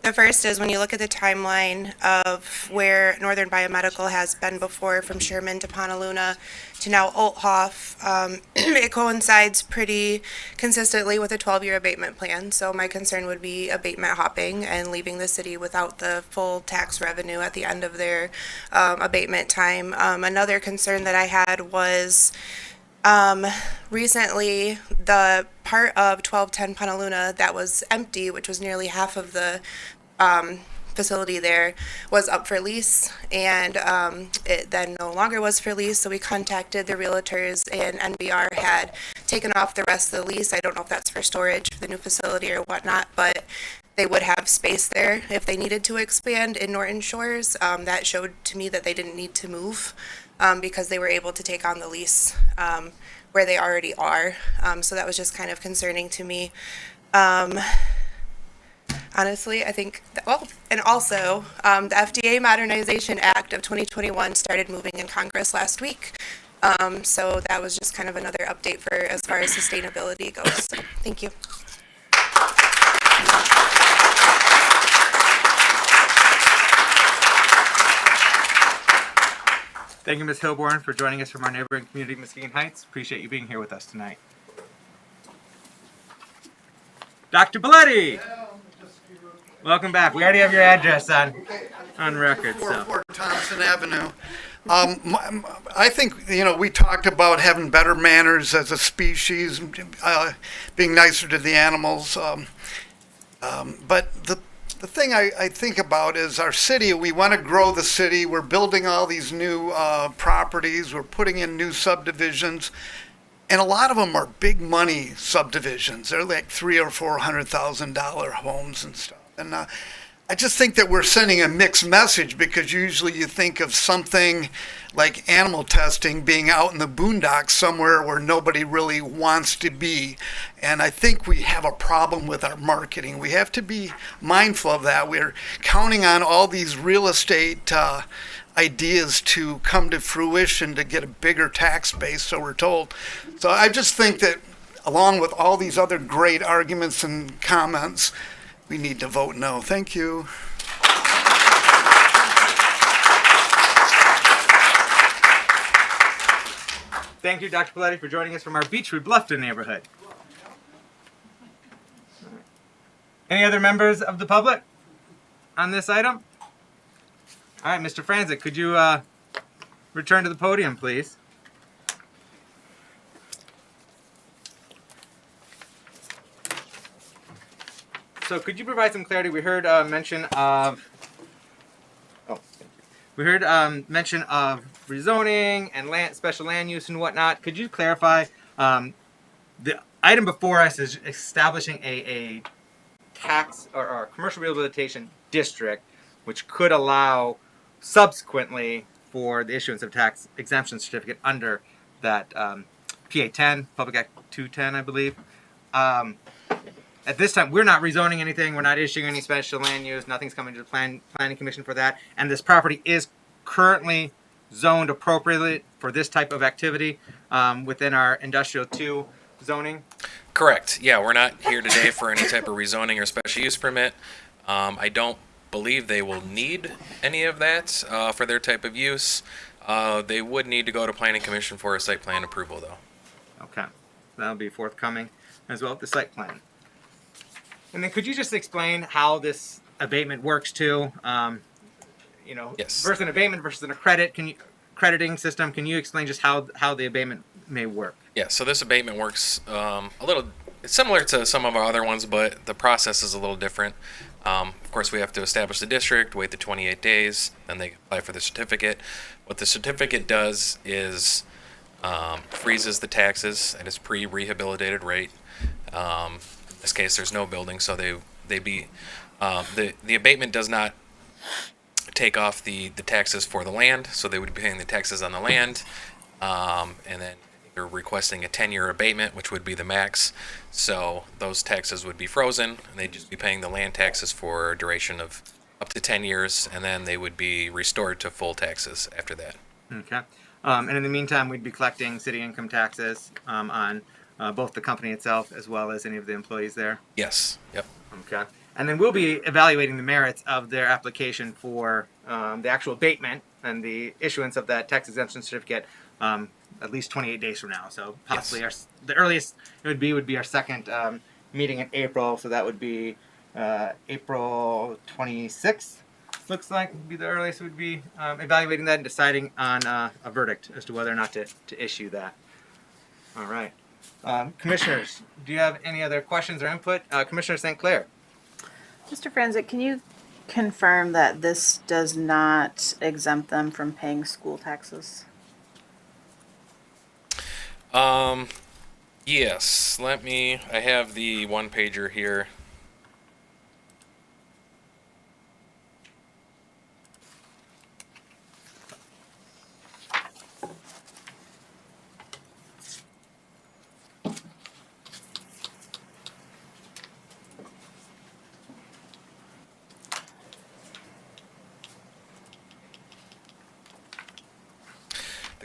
The first is when you look at the timeline of where Northern Biomedical has been before, from Sherman to Ponaluna to now Althoff, it coincides pretty consistently with a 12-year abatement plan. So my concern would be abatement hopping and leaving the city without the full tax revenue at the end of their abatement time. Another concern that I had was recently the part of 1210 Ponaluna that was empty, which was nearly half of the facility there, was up for lease, and it then no longer was for lease. So we contacted the realtors, and NBR had taken off the rest of the lease. I don't know if that's for storage for the new facility or whatnot, but they would have space there if they needed to expand in Norton Shores. That showed to me that they didn't need to move because they were able to take on the lease where they already are. So that was just kind of concerning to me. Honestly, I think, and also the FDA Modernization Act of 2021 started moving in Congress last week. So that was just kind of another update for as far as sustainability goes. So, thank you. Thank you, Ms. Hilborn, for joining us from our neighboring community, Muskegon Heights. Appreciate you being here with us tonight. Dr. Belletti! Welcome back. We already have your address on record. 404 Thompson Avenue. I think, we talked about having better manners as a species, being nicer to the animals. But the thing I think about is our city. We want to grow the city. We're building all these new properties. We're putting in new subdivisions. And a lot of them are big money subdivisions. They're like $300,000 or $400,000 homes and stuff. And I just think that we're sending a mixed message, because usually you think of something like animal testing being out in the boondocks somewhere where nobody really wants to be. And I think we have a problem with our marketing. We have to be mindful of that. We're counting on all these real estate ideas to come to fruition to get a bigger tax base, so we're told. So I just think that along with all these other great arguments and comments, we need to vote no. Thank you. Thank you, Dr. Belletti, for joining us from our Beechwood Bluffton neighborhood. Any other members of the public on this item? All right, Mr. Franzik, could you return to the podium, please? So could you provide some clarity? We heard mention of mention of rezoning and special land use and whatnot. Could you clarify? The item before us is establishing a tax or commercial rehabilitation district, which could allow subsequently for the issuance of tax exemption certificate under that PA 10, Public Act 210, I believe. At this time, we're not rezoning anything. We're not issuing any special land use. Nothing's coming to the planning commission for that. And this property is currently zoned appropriately for this type of activity within our industrial 2 zoning. Correct. Yeah, we're not here today for any type of rezoning or special use permit. I don't believe they will need any of that for their type of use. They would need to go to planning commission for a site plan approval, though. Okay, that'll be forthcoming as well with the site plan. And then could you just explain how this abatement works too? Yes. Versus an abatement versus an crediting system. Can you explain just how the abatement may work? Yeah, so this abatement works it's similar to some of our other ones, but the process is a little different. Of course, we have to establish the district, wait the 28 days, then they apply for the certificate. What the certificate does is freezes the taxes at its pre-rehabilitated rate. In this case, there's no building, so the abatement does not take off the taxes for the land, so they would be paying the taxes on the land, and then they're requesting a 10-year abatement, which would be the max. So those taxes would be frozen, and they'd just be paying the land taxes for a duration of up to 10 years, and then they would be restored to full taxes after that. Okay. And in the meantime, we'd be collecting city income taxes on both the company itself as well as any of the employees there. Yes. Yep. Okay. And then we'll be evaluating the merits of their application for the actual abatement and the issuance of that tax exemption certificate at least 28 days from now. So possibly the earliest it would be our second meeting in April. So that would be April 26th. Looks like would be the earliest we'd be evaluating that and deciding on a verdict as to whether or not to issue that. All right. Commissioners, do you have any other questions or input? Commissioner St. Clair. Mr. Franzik, can you confirm that this does not exempt them from paying school taxes? Yes. I have the one pager here.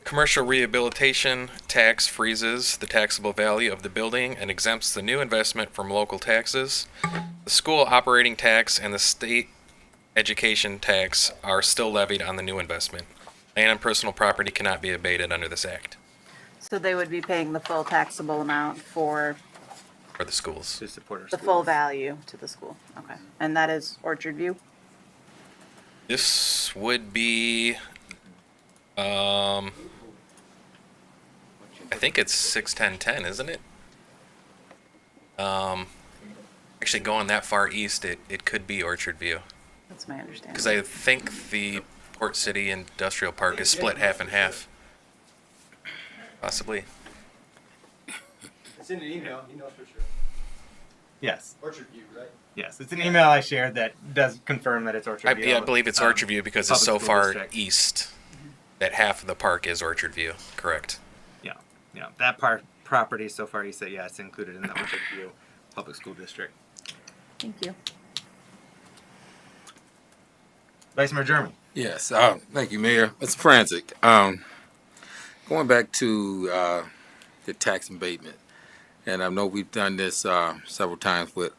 Commercial rehabilitation tax freezes the taxable value of the building and exempts the new investment from local taxes. The school operating tax and the state education tax are still levied on the new investment. Land and personal property cannot be abated under this act. So they would be paying the full taxable amount for the schools. To support our the full value to the school. Okay. And that is Orchard View? This would be, I think it's 61010, isn't it? Actually, going that far east, it could be Orchard View. That's my understanding. Because I think the Port City Industrial Park is split half and half. Possibly. It's in the email. He knows for sure. Yes. Orchard View, right? Yes, it's an email I shared that does confirm that it's Orchard View. I believe it's Orchard View because it's so Public School far District. east that half of the park is Orchard View. Correct. Yeah, that property so far, you say, yeah, it's included in the Orchard View Public School District. Thank you. Vice Mayor German. Yes, thank you, Mayor. Mr. Franzik, going back to the tax abatement, and I know we've done this several times with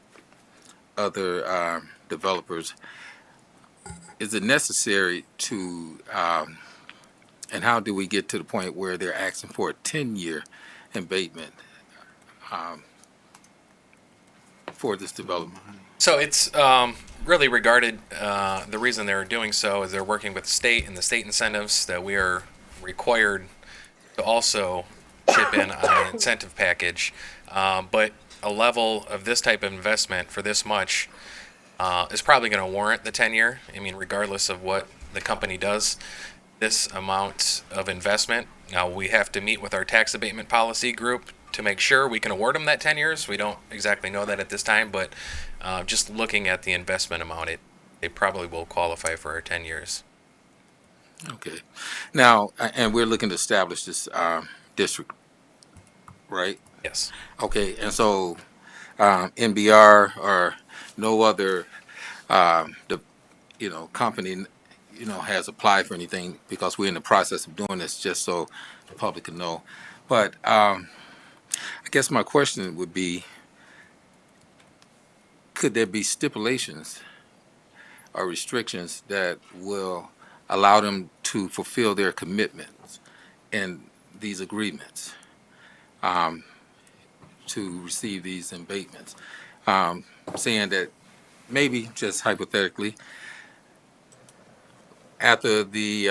other developers. Is it necessary to and how do we get to the point where they're asking for a 10-year abatement for this development? So it's really regarded, the reason they're doing so is they're working with the state and the state incentives that we are required to also chip in on an incentive package. But a level of this type of investment for this much is probably going to warrant the 10-year. I mean, regardless of what the company does, this amount of investment. Now, we have to meet with our tax abatement policy group to make sure we can award them that 10 years. We don't exactly know that at this time, but just looking at the investment amount, it probably will qualify for our 10 years. Okay. Now, and we're looking to establish this district right? Yes. Okay, and so NBR or no other the company has applied for anything, because we're in the process of doing this, just so the public can know. But I guess my question would be, could there be stipulations or restrictions that will allow them to fulfill their commitments in these agreements to receive these abatements? Saying that maybe, just hypothetically, after the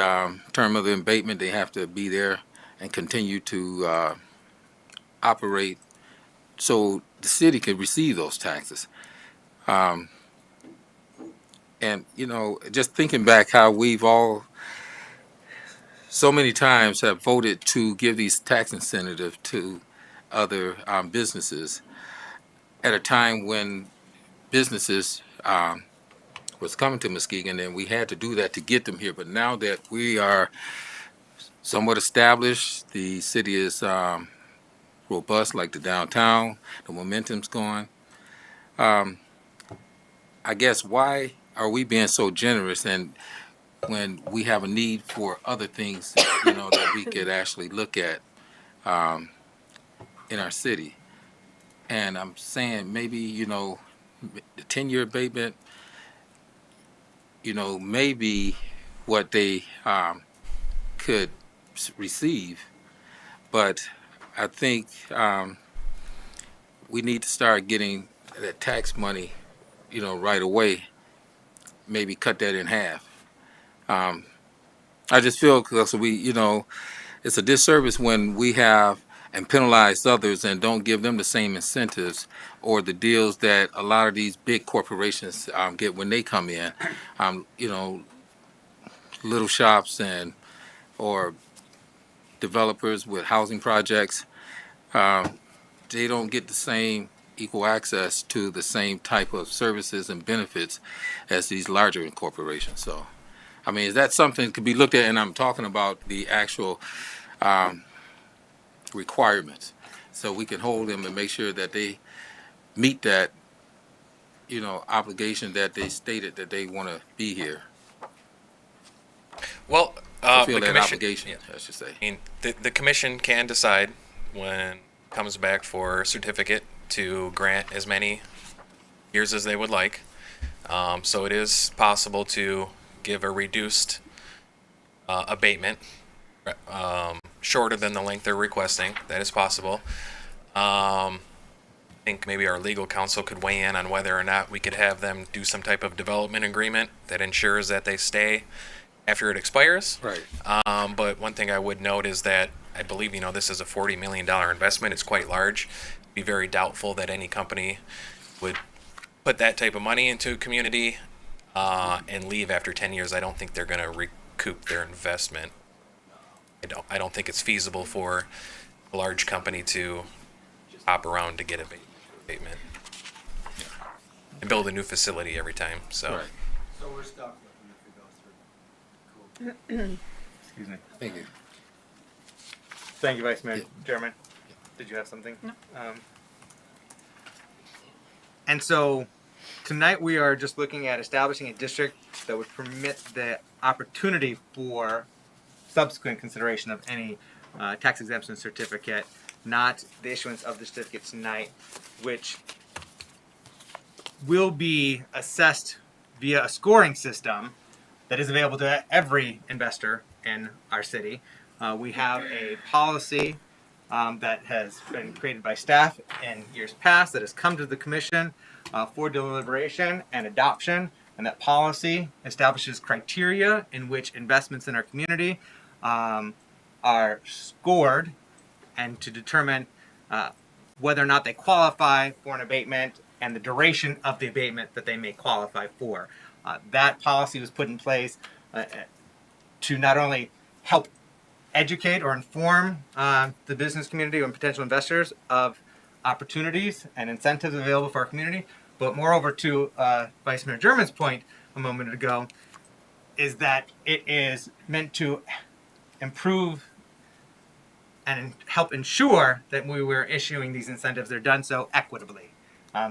term of the abatement, they have to be there and continue to operate so the city can receive those taxes. And, just thinking back how we've all so many times have voted to give these tax incentives to other businesses at a time when businesses was coming to Muskegon, and we had to do that to get them here. But now that we are somewhat established, the city is robust, like the downtown, the momentum's going. I guess, why are we being so generous, and when we have a need for other things, that we could actually look at in our city? And I'm saying maybe, the 10-year abatement, maybe what they could receive, but I think we need to start getting that tax money, right away. Maybe cut that in half. I just feel, because it's a disservice when we have and penalize others and don't give them the same incentives or the deals that a lot of these big corporations get when they come in. Little shops or developers with housing projects, they don't get the same equal access to the same type of services and benefits as these larger corporations. So, I mean, is that something that could be looked at? And I'm talking about the actual requirements, so we can hold them and make sure that they meet that, obligation that they stated that they want to be here. Well, Fulfill the that commission, obligation, I should say. I mean, the commission can decide when it comes back for a certificate to grant as many years as they would like. So it is possible to give a reduced abatement, shorter than the length they're requesting. That is possible. I think maybe our legal counsel could weigh in on whether or not we could have them do some type of development agreement that ensures that they stay after it expires. Right. But one thing I would note is that I believe, this is a $40 million investment. It's quite large. Be very doubtful that any company would put that type of money into a community and leave after 10 years. I don't think they're going to recoup their investment. I don't think it's feasible for a large company to hop around to get a abatement and build a new facility every time. So. Right. So we're stuck with them if we go through. Cool. Excuse me. Thank you. Thank you, Vice Mayor. Chairman, did you have something? No. And so tonight we are just looking at establishing a district that would permit the opportunity for subsequent consideration of any tax exemption certificate, not the issuance of the certificate tonight, which will be assessed via a scoring system that is available to every investor in our city. We have a policy that has been created by staff in years past that has come to the commission for deliberation and adoption, and that policy establishes criteria in which investments in our community are scored, and to determine whether or not they qualify for an abatement and the duration of the abatement that they may qualify for. That policy was put in place to not only help educate or inform the business community and potential investors of opportunities and incentives available for our community, but moreover, to Vice Mayor German's point a moment ago, is that it is meant to improve and help ensure that when we're issuing these incentives, they're done so equitably.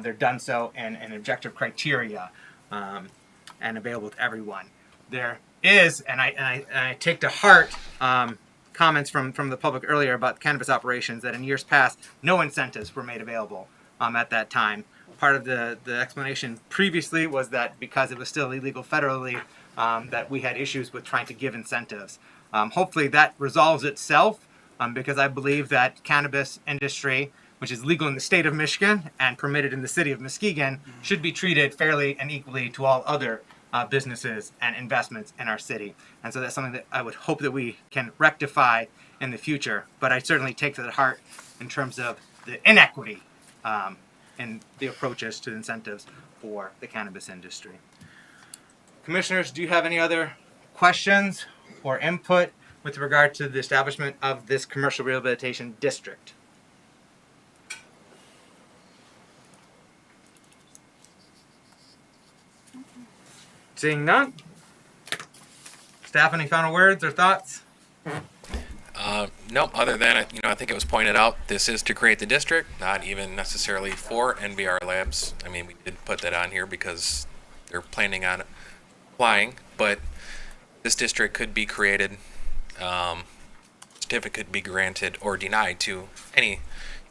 They're done so in objective criteria and available to everyone. There is, and I take to heart comments from the public earlier about cannabis operations, that in years past, no incentives were made available at that time. Part of the explanation previously was that because it was still illegal federally, that we had issues with trying to give incentives. Hopefully that resolves itself, because I believe that cannabis industry, which is legal in the state of Michigan and permitted in the city of Muskegon, should be treated fairly and equally to all other businesses and investments in our city. And so that's something that I would hope that we can rectify in the future. But I certainly take to the heart in terms of the inequity in the approaches to incentives for the cannabis industry. Commissioners, do you have any other questions or input with regard to the establishment of this commercial rehabilitation district? Seeing none. Staff, any final words or thoughts? No, other than, I think it was pointed out, this is to create the district, not even necessarily for NBR Labs. I mean, we did put that on here because they're planning on applying, but this district could be created, certificate be granted or denied to any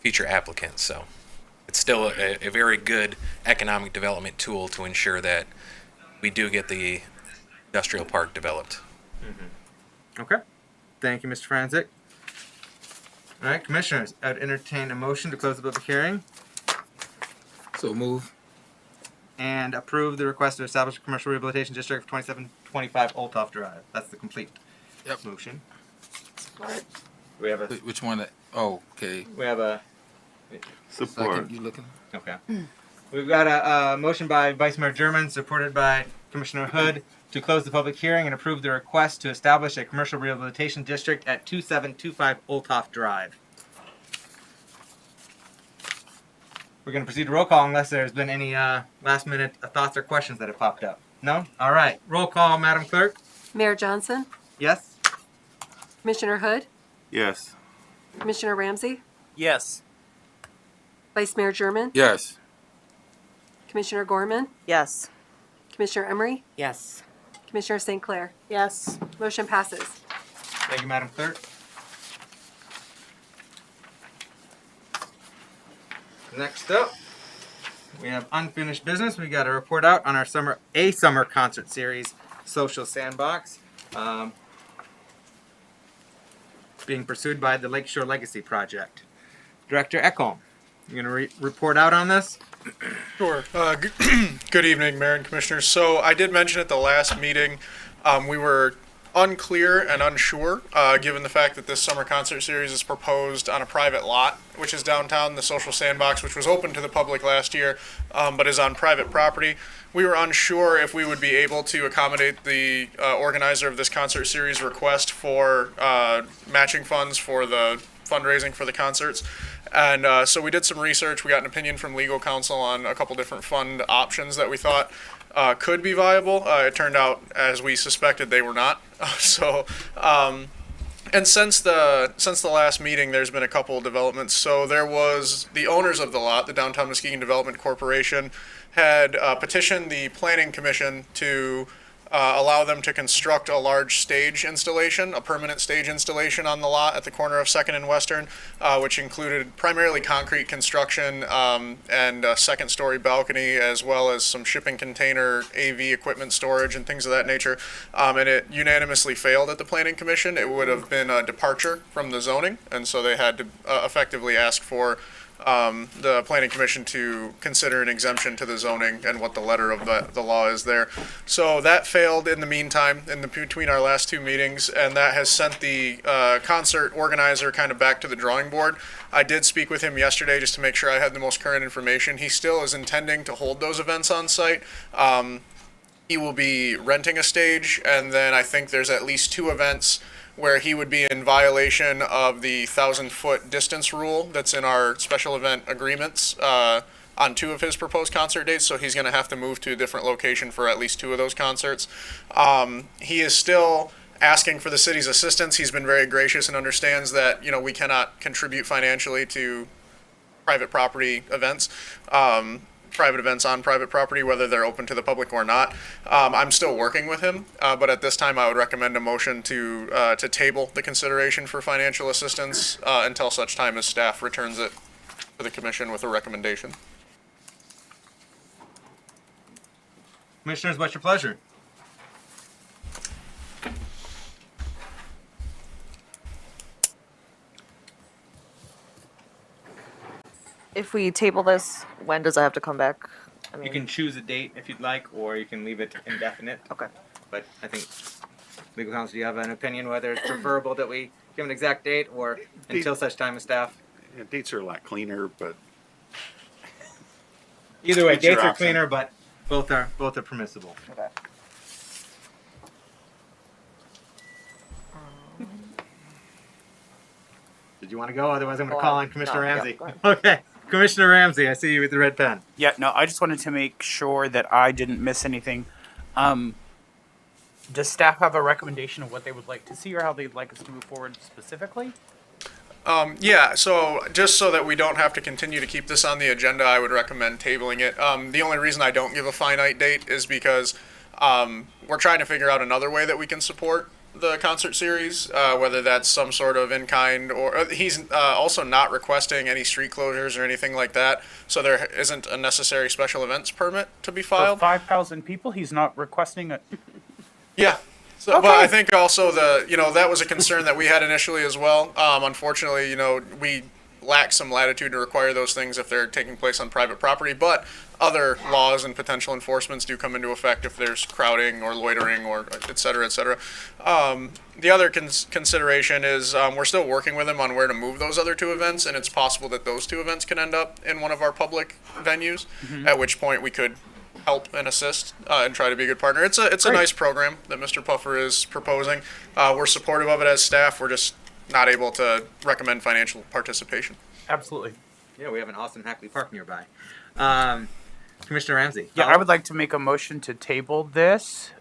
future applicant. So it's still a very good economic development tool to ensure that we do get the industrial park developed. Okay. Thank you, Mr. Franzik. All right, Commissioners, I'd entertain a motion to close the public hearing. So move. And approve the request to establish a commercial rehabilitation district for 2725 Old Toft Drive. That's the complete motion. We have a. Which one? Oh, okay. We have a. Support. Second, you looking? Okay. We've got a motion by Vice Mayor German, supported by Commissioner Hood, to close the public hearing and approve the request to establish a commercial rehabilitation district at 2725 Old Toft Drive. We're going to proceed to roll call unless there's been any last minute thoughts or questions that have popped up. No? All right. Roll call, Madam Clerk. Mayor Johnson, Yes? Commissioner Hood, Yes. Commissioner Ramsey, Yes. Vice Mayor German, Yes. Commissioner Gorman, Yes. Commissioner Emery, Yes. Commissioner St. Clair. Yes. Motion passes. Thank you, Madam Clerk. Next up, we have unfinished business. We got to report out on our summer concert series, Social Sandbox, being pursued by the Lakeshore Legacy Project. Director Ekholm, you're going to report out on this? Sure. Good evening, Mayor and Commissioners. So I did mention at the last meeting we were unclear and unsure, given the fact that this summer concert series is proposed on a private lot, which is downtown, the Social Sandbox, which was open to the public last year, but is on private property. We were unsure if we would be able to accommodate the organizer of this concert series request for matching funds for the fundraising for the concerts. And so we did some research. We got an opinion from legal counsel on a couple different fund options that we thought could be viable. It turned out, as we suspected, they were not. And since the last meeting, there's been a couple of developments. So there was the owners of the lot, the Downtown Muskegon Development Corporation, had petitioned the Planning Commission to allow them to construct a large stage installation, a permanent stage installation on the lot at the corner of 2nd and Western, which included primarily concrete construction and a second-story balcony, as well as some shipping container, AV equipment storage, and things of that nature. And it unanimously failed at the Planning Commission. It would have been a departure from the zoning, and so they had to effectively ask for the Planning Commission to consider an exemption to the zoning and what the letter of the law is there. So that failed in the meantime, between our last two meetings, and that has sent the concert organizer kind of back to the drawing board. I did speak with him yesterday just to make sure I had the most current information. He still is intending to hold those events on site. He will be renting a stage, and then I think there's at least two events where he would be in violation of the 1,000-foot distance rule that's in our special event agreements on two of his proposed concert dates, so he's going to have to move to a different location for at least two of those concerts. He is still asking for the city's assistance. He's been very gracious and understands that, we cannot contribute financially to private property events, private events on private property, whether they're open to the public or not. I'm still working with him, but at this time I would recommend a motion to table the consideration for financial assistance until such time as staff returns it to the commission with a recommendation. Commissioners, what's your pleasure? If we table this, when does it have to come back? I mean, You can choose a date if you'd like, or you can leave it indefinite. Okay. But I think, legal counsel, do you have an opinion whether it's preferable that we give an exact date or until such time as staff? Yeah, dates are a lot cleaner, but Either way, It's your dates are option. cleaner, but both are permissible. Okay. Did you want to go? Otherwise, I'm going Go to call on. on Commissioner No, yeah, Ramsey. go ahead. Okay, Commissioner Ramsey, I see you with the red pen. Yeah, no, I just wanted to make sure that I didn't miss anything. Does staff have a recommendation of what they would like to see or how they'd like us to move forward specifically? Yeah, so just so that we don't have to continue to keep this on the agenda, I would recommend tabling it. The only reason I don't give a finite date is because we're trying to figure out another way that we can support the concert series, whether that's some sort of in-kind or he's also not requesting any street closures or anything like that, so there isn't a necessary special events permit to be For filed. 5,000 people, he's not requesting a. Yeah. So, but I think also that was a concern that we had initially as well. Unfortunately, we lack some latitude to require those things if they're taking place on private property, but other laws and potential enforcements do come into effect if there's crowding or loitering or et cetera, et cetera. The other consideration is we're still working with them on where to move those other two events, and it's possible that those two events can end up in one of our public venues, at which point we could help and assist and try to be a good partner. It's a Great. nice program that Mr. Puffer is proposing. We're supportive of it as staff. We're just not able to recommend financial participation. Absolutely. Yeah, we have an awesome Hackley Park nearby. Commissioner Ramsey. Yeah, I would like to make a motion to table this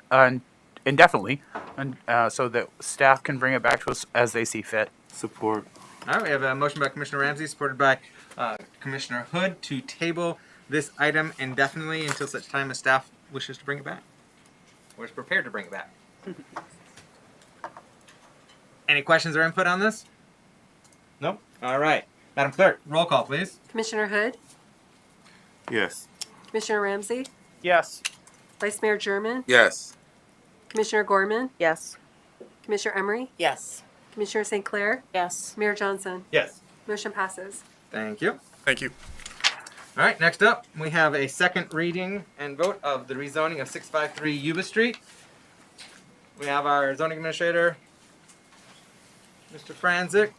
indefinitely, and so that staff can bring it back to us as they see fit. Support. All right, we have a motion by Commissioner Ramsey, supported by Commissioner Hood, to table this item indefinitely until such time as staff wishes to bring it back, or is prepared to bring it back. Any questions or input on this? Nope. All right. Madam Clerk, roll call, please. Commissioner Hood, Yes. Commissioner Ramsey, Yes. Vice Mayor German, Yes. Commissioner Gorman, Yes. Commissioner Emery, Yes. Commissioner St. Clair, Yes. Mayor Johnson. Yes. Motion passes. Thank you. Thank you. All right, next up, we have a second reading and vote of the rezoning of 653 Yuba Street. We have our zoning administrator, Mr. Franzik,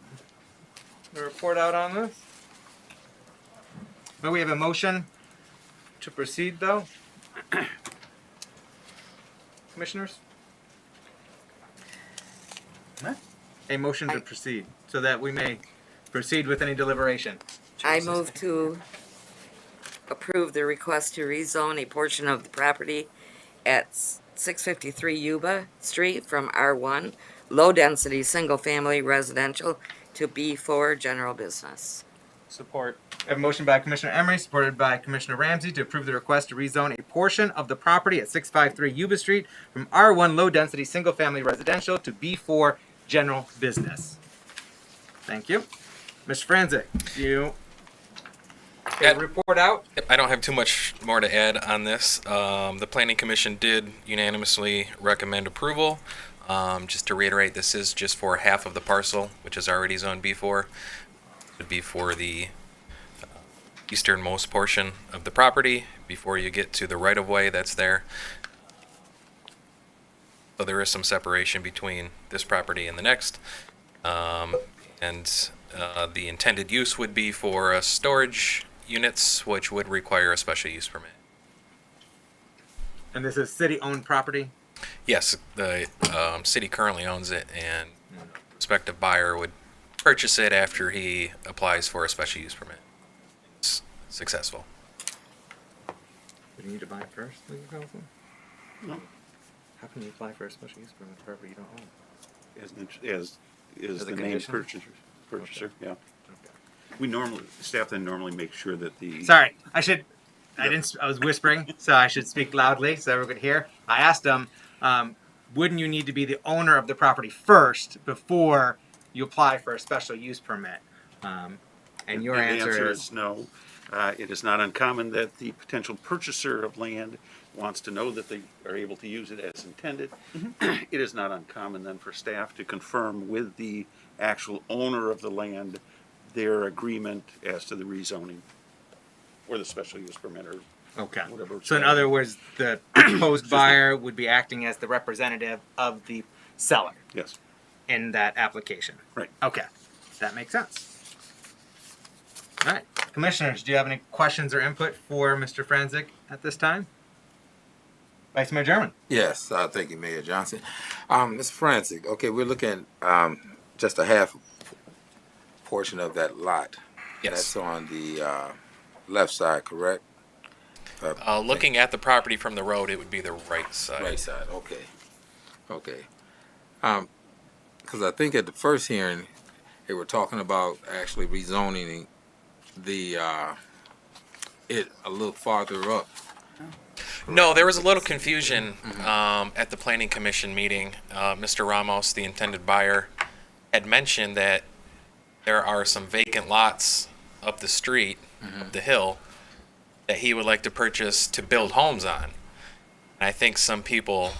to report out on this. But we have a motion to proceed, though. Commissioners? Huh? A motion to proceed, so that we may proceed with any deliberation. I move to approve the request to rezone a portion of the property at 653 Yuba Street from R1, low-density, single-family residential, to B4, general business. Support. I have a motion by Commissioner Emery, supported by Commissioner Ramsey, to approve the request to rezone a portion of the property at 653 Yuba Street from R1 low-density single-family residential to B4 general business. Thank you. Mr. Franzik, you report out? Yep, I don't have too much more to add on this. The Planning Commission did unanimously recommend approval. Just to reiterate, this is just for half of the parcel, which is already Zone B4. It would be for the easternmost portion of the property before you get to the right-of-way that's there. So there is some separation between this property and the next. The intended use would be for storage units, which would require a special use permit. And this is city-owned property? Yes, the city currently owns it, and the prospective buyer would purchase it after he applies for a special use permit. It's successful. Do you need to buy it first, legal counsel? No. How can you apply for a special use permit for property you don't own? as is As a the named condition? purchaser, yeah. We normally, staff then normally make sure that the. Sorry, I was whispering, so I should speak loudly so everyone could hear. I asked them, wouldn't you need to be the owner of the property first before you apply for a special use permit? And your the answer is no. It is not uncommon that the potential purchaser of land wants to know that they are able to use it as intended. It is not uncommon then for staff to confirm with the actual owner of the land their agreement as to the rezoning or the special use permit or okay. whatever. So in other words, the proposed buyer would be acting as the representative of the seller. Yes. In that application. Right. Okay, that makes sense. All right, commissioners, do you have any questions or input for Mr. Franzik at this time? Vice Mayor German. Yes, thank you, Mayor Johnson. Mr. Francis, okay, we're looking just a half portion of that lot. Yes. That's on the left side, correct? Looking at the property from the road, it would be the right side. Right side, okay. Okay. Because I think at the first hearing, they were talking about actually rezoning the it a little farther up. No, there was a little confusion at the Planning Commission meeting. Mr. Ramos, the intended buyer, had mentioned that there are some vacant lots up the street, the hill, that he would like to purchase to build homes on. And I think some people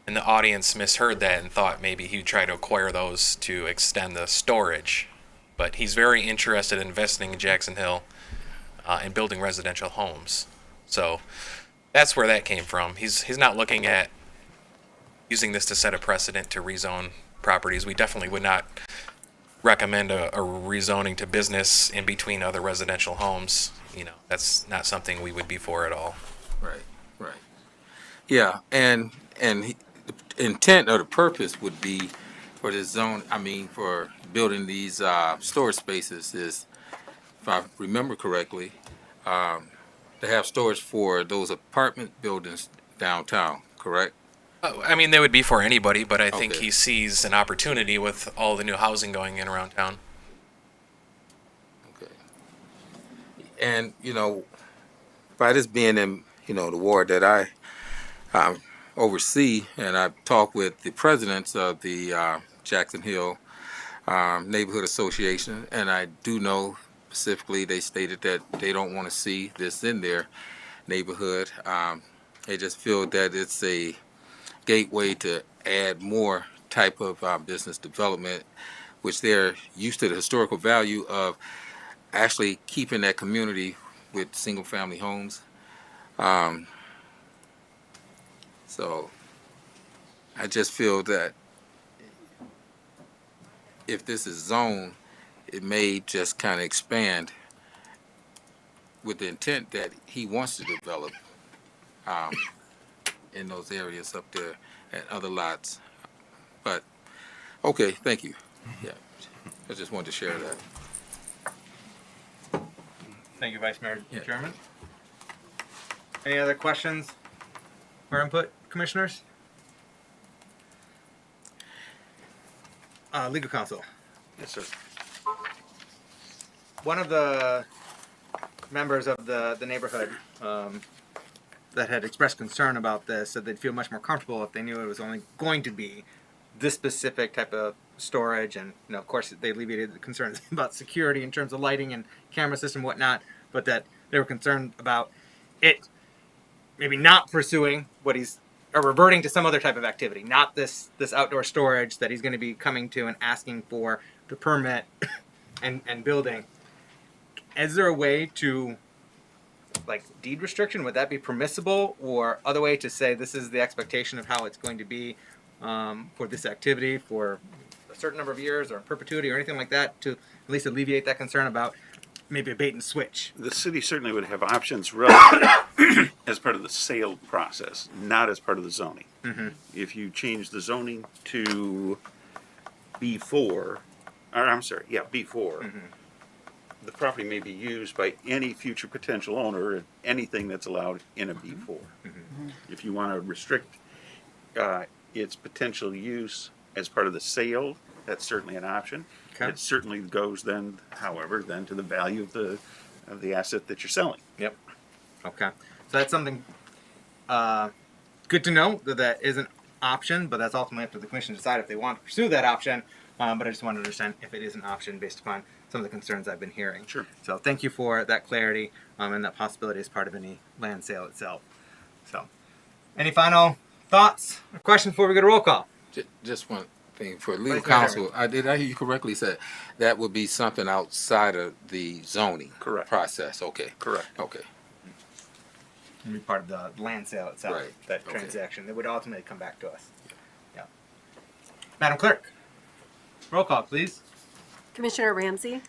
in the audience misheard that and thought maybe he'd try to acquire those to extend the storage. But he's very interested in investing in Jackson Hill and building residential homes. So that's where that came from. He's not looking at using this to set a precedent to rezone properties. We definitely would not recommend a rezoning to business in between other residential homes. You know, that's not something we would be for at all. Right, right. Yeah, and the intent or the purpose would be for this zone, for building these storage spaces is, if I remember correctly, to have storage for those apartment buildings downtown, correct? They would be for anybody, but I think Okay. he sees an opportunity with all the new housing going in around town. Okay. And, by this being in, the ward that I oversee, and I've talked with the presidents of the Jackson Hill Neighborhood Association, and I do know specifically they stated that they don't want to see this in their neighborhood. They just feel that it's a gateway to add more type of business development, which they're used to the historical value of actually keeping that community with single-family homes. So I just feel that if this is zoned, it may just kind of expand with the intent that he wants to develop in those areas up there and other lots. But, okay, thank you. Yeah, I just wanted to share that. Thank you, Vice Mayor German. Any other questions or input, commissioners? Legal counsel. Yes, sir. One of the members of the neighborhood that had expressed concern about this said they'd feel much more comfortable if they knew it was only going to be this specific type of storage, and of course they alleviated the concerns about security in terms of lighting and camera system and whatnot, but that they were concerned about it maybe not pursuing what he's or reverting to some other type of activity, not this outdoor storage that he's going to be coming to and asking for the permit and building. Is there a way to, like, deed restriction? Would that be permissible, or other way to say this is the expectation of how it's going to be for this activity for a certain number of years or perpetuity or anything like that, to at least alleviate that concern about maybe a bait and switch? The city certainly would have options relative as part of the sale process, not as part of the zoning. Mm-hmm. If you change the zoning to B4, B4, the property may be used by any future potential owner and anything that's allowed in a B4. If you want to restrict its potential use as part of the sale, that's certainly an option. Okay. It certainly goes then, however, then to the value of the asset that you're selling. Yep. Okay. So that's something good to know that that is an option, but that's ultimately up to the commission to decide if they want to pursue that option. But I just wanted to understand if it is an option based upon some of the concerns I've been hearing. Sure. So thank you for that clarity and that possibility as part of any land sale itself. So, any final thoughts or questions before we go to roll call? Just one thing for legal Vice Mayor counsel. Did I hear you correctly? Said that would be something outside of the zoning process. Okay. Correct. Okay. It'd be part of the land sale itself. Right. That Okay. transaction. It would ultimately come back to us. Yeah. Madam Clerk, roll call, please. Commissioner Ramsey,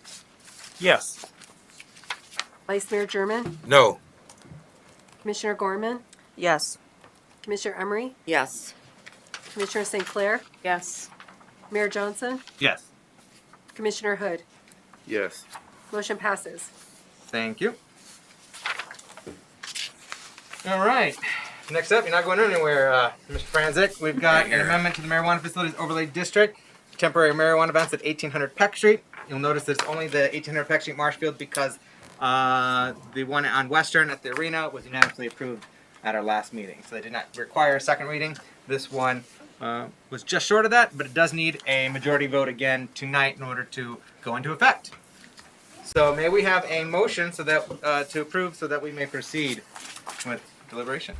Yes. Vice Mayor German, No. Commissioner Gorman, Yes. Commissioner Emery, Yes. Commissioner St. Clair, Yes. Mayor Johnson, Yes. Commissioner Hood. Yes. Motion passes. Thank you. All right. Next up, you're not going anywhere, Mr. Franzik. We've got an amendment to the Marijuana Facilities Overlay District, temporary marijuana events at 1800 Peck Street. You'll notice that it's only the 1800 Peck Street Marshfield because the one on Western at the arena was unanimously approved at our last meeting. So they did not require a second reading. This one was just short of that, but it does need a majority vote again tonight in order to go into effect. So may we have a motion so that to approve so that we may proceed with deliberation?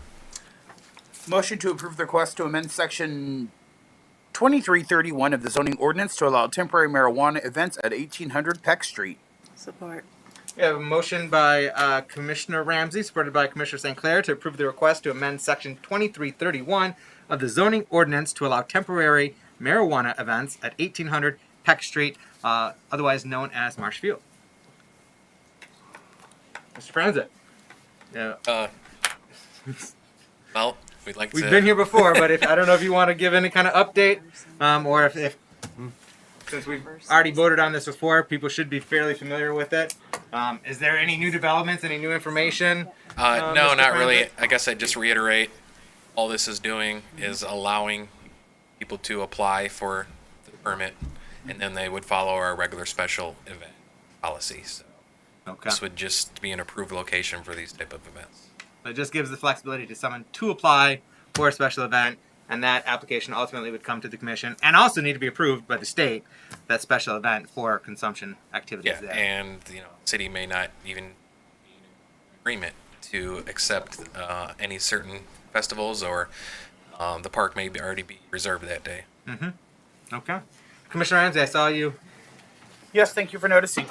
Motion to approve the request to amend section 2331 of the zoning ordinance to allow temporary marijuana events at 1800 Peck Street. Support. We have a motion by Commissioner Ramsey, supported by Commissioner St. Clair, to approve the request to amend section 2331 of the zoning ordinance to allow temporary marijuana events at 1800 Peck Street, otherwise known as Marshfield. Mr. Franzik. Yeah. Well, we'd like to. We've been here before, but if I don't know if you want to give any kind of update, or if since we've already voted on this before, people should be fairly familiar with it. Is there any new developments, any new information? No, Mr. not really. Franzik? I guess I'd just reiterate, all this is doing is allowing people to apply for the permit, and then they would follow our regular special event policy. So Okay. this would just be an approved location for these type of events. So it just gives the flexibility to someone to apply for a special event, and that application ultimately would come to the commission and also need to be approved by the state, that special event for consumption activities Yeah, there. and city may not even be in agreement to accept any certain festivals, or the park may already be reserved that day. Mm-hmm. Okay. Commissioner Ramsey, I saw you. Yes, thank you for noticing.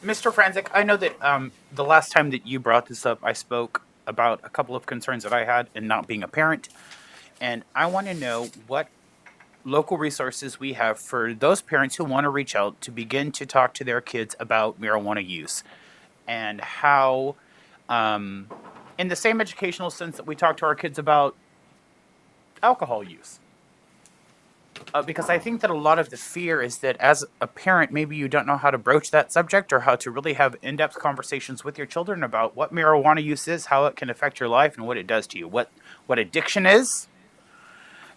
Mr. Franzik, I know that the last time that you brought this up, I spoke about a couple of concerns that I had in not being a parent. And I want to know what local resources we have for those parents who want to reach out to begin to talk to their kids about marijuana use. And how, in the same educational sense that we talk to our kids about alcohol use. Because I think that a lot of the fear is that as a parent, maybe you don't know how to broach that subject or how to really have in-depth conversations with your children about what marijuana use is, how it can affect your life, and what it does to you, what addiction is,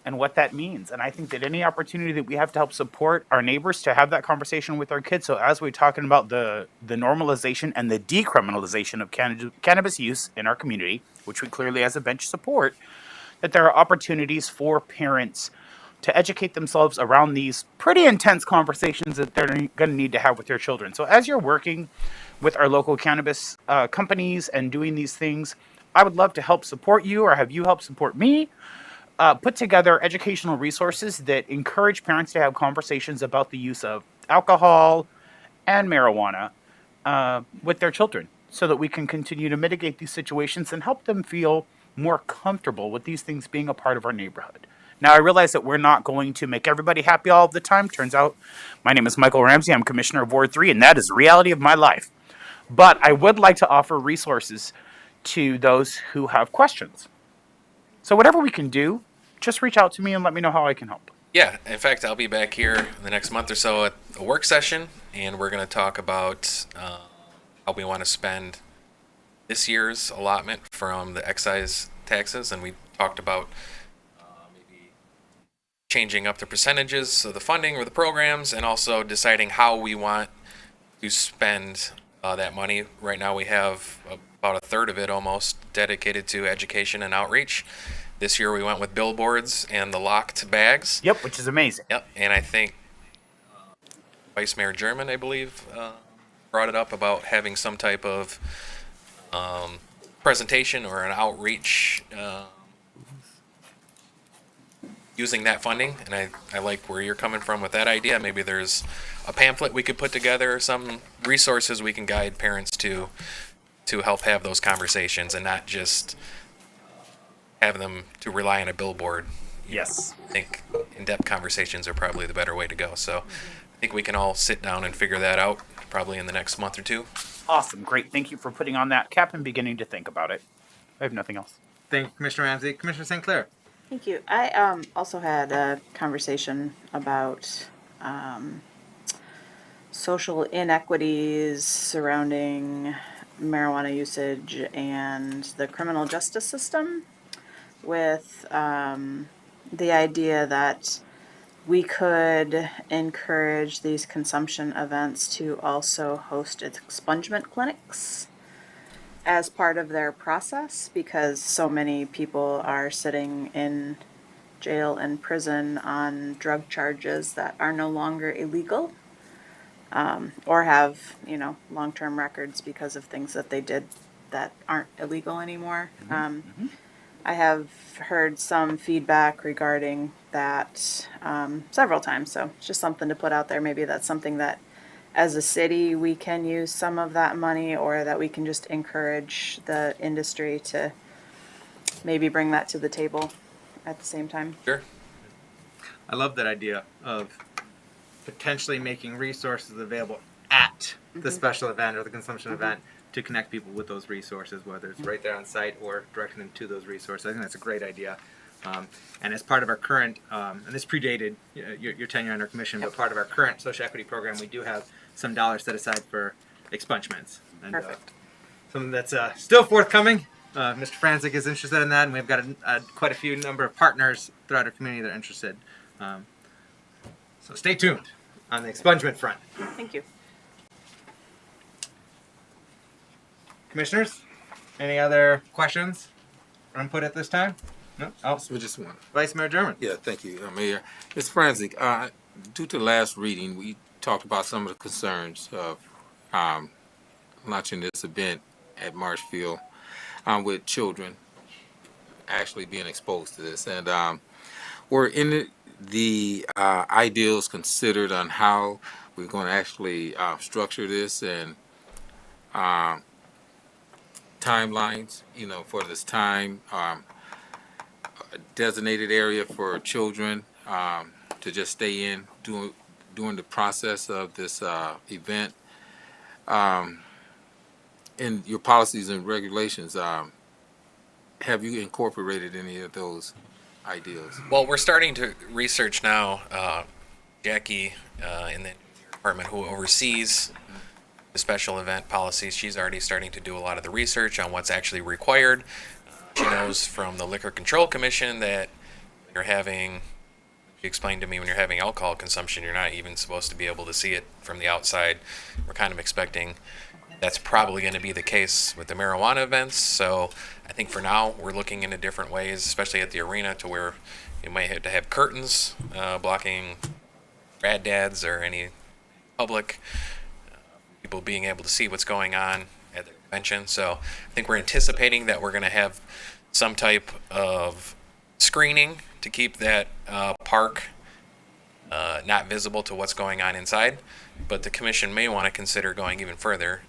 and what that means. And I think that any opportunity that we have to help support our neighbors to have that conversation with our kids. So as we're talking about the normalization and the decriminalization of cannabis use in our community, which we clearly as a bench support, that there are opportunities for parents to educate themselves around these pretty intense conversations that they're going to need to have with their children. So as you're working with our local cannabis companies and doing these things, I would love to help support you or have you help support me. Put together educational resources that encourage parents to have conversations about the use of alcohol and marijuana with their children so that we can continue to mitigate these situations and help them feel more comfortable with these things being a part of our neighborhood. Now, I realize that we're not going to make everybody happy all the time. Turns out, my name is Michael Ramsey. I'm Commissioner of Ward 3, and that is the reality of my life. But I would like to offer resources to those who have questions. So whatever we can do, just reach out to me and let me know how I can help. Yeah, in fact, I'll be back here in the next month or so at a work session, and we're going to talk about how we want to spend this year's allotment from the excise taxes, and we talked about changing up the percentages of the funding or the programs, and also deciding how we want to spend that money. Right now we have about a third of it almost dedicated to education and outreach. This year we went with billboards and the locked bags. Yep, which is amazing. Yep, and I think Vice Mayor German, I believe, brought it up about having some type of presentation or an outreach using that funding. And I like where you're coming from with that idea. Maybe there's a pamphlet we could put together, some resources we can guide parents to help have those conversations and not just have them to rely on a billboard. Yes. I think in-depth conversations are probably the better way to go. So I think we can all sit down and figure that out probably in the next month or two. Awesome. Great. Thank you for putting on that cap and beginning to think about it. I have nothing else. Thank you, Commissioner Ramsey. Commissioner St. Clair. Thank you. I also had a conversation about social inequities surrounding marijuana usage and the criminal justice system, with the idea that we could encourage these consumption events to also host expungement clinics as part of their process, because so many people are sitting in jail and prison on drug charges that are no longer illegal, or have, long-term records because of things that they did that aren't illegal anymore. I have heard some feedback regarding that several times, so it's just something to put out there. Maybe that's something that as a city we can use some of that money, or that we can just encourage the industry to maybe bring that to the table at the same time. Sure. I love that idea of potentially making resources available at the special event or the consumption event to connect people with those resources, whether it's right there on site or directing them to those resources. I think that's a great idea. And as part of our current, and this predated your tenure on our commission, but part of our current social equity program, we do have some dollars set aside for expungements. And, Perfect. Something that's still forthcoming. Mr. Franzik is interested in that, and we've got quite a few number of partners throughout our community that are interested. So stay tuned on the expungement front. Thank you. Commissioners, any other questions or input at this time? No? Oh, Just one. Vice Mayor German. Yeah, thank you, Mayor. Ms. Franzik, due to the last reading, we talked about some of the concerns of launching this event at Marshfield with children actually being exposed to this. And were in the ideals considered on how we're going to actually structure this and timelines, for this time, a designated area for children to just stay in during the process of this event. In your policies and regulations, have you incorporated any of those ideas? Well, we're starting to research now. Jackie in the department who oversees the special event policies, she's already starting to do a lot of the research on what's actually required. She knows from the Liquor Control Commission that she explained to me, when you're having alcohol consumption, you're not even supposed to be able to see it from the outside. We're kind of expecting that's probably going to be the case with the marijuana events. So I think for now we're looking into different ways, especially at the arena, to where you might have to have curtains blocking rad dads or any public people being able to see what's going on at the convention. So I think we're anticipating that we're going to have some type of screening to keep that park not visible to what's going on inside. But the commission may want to consider going even further,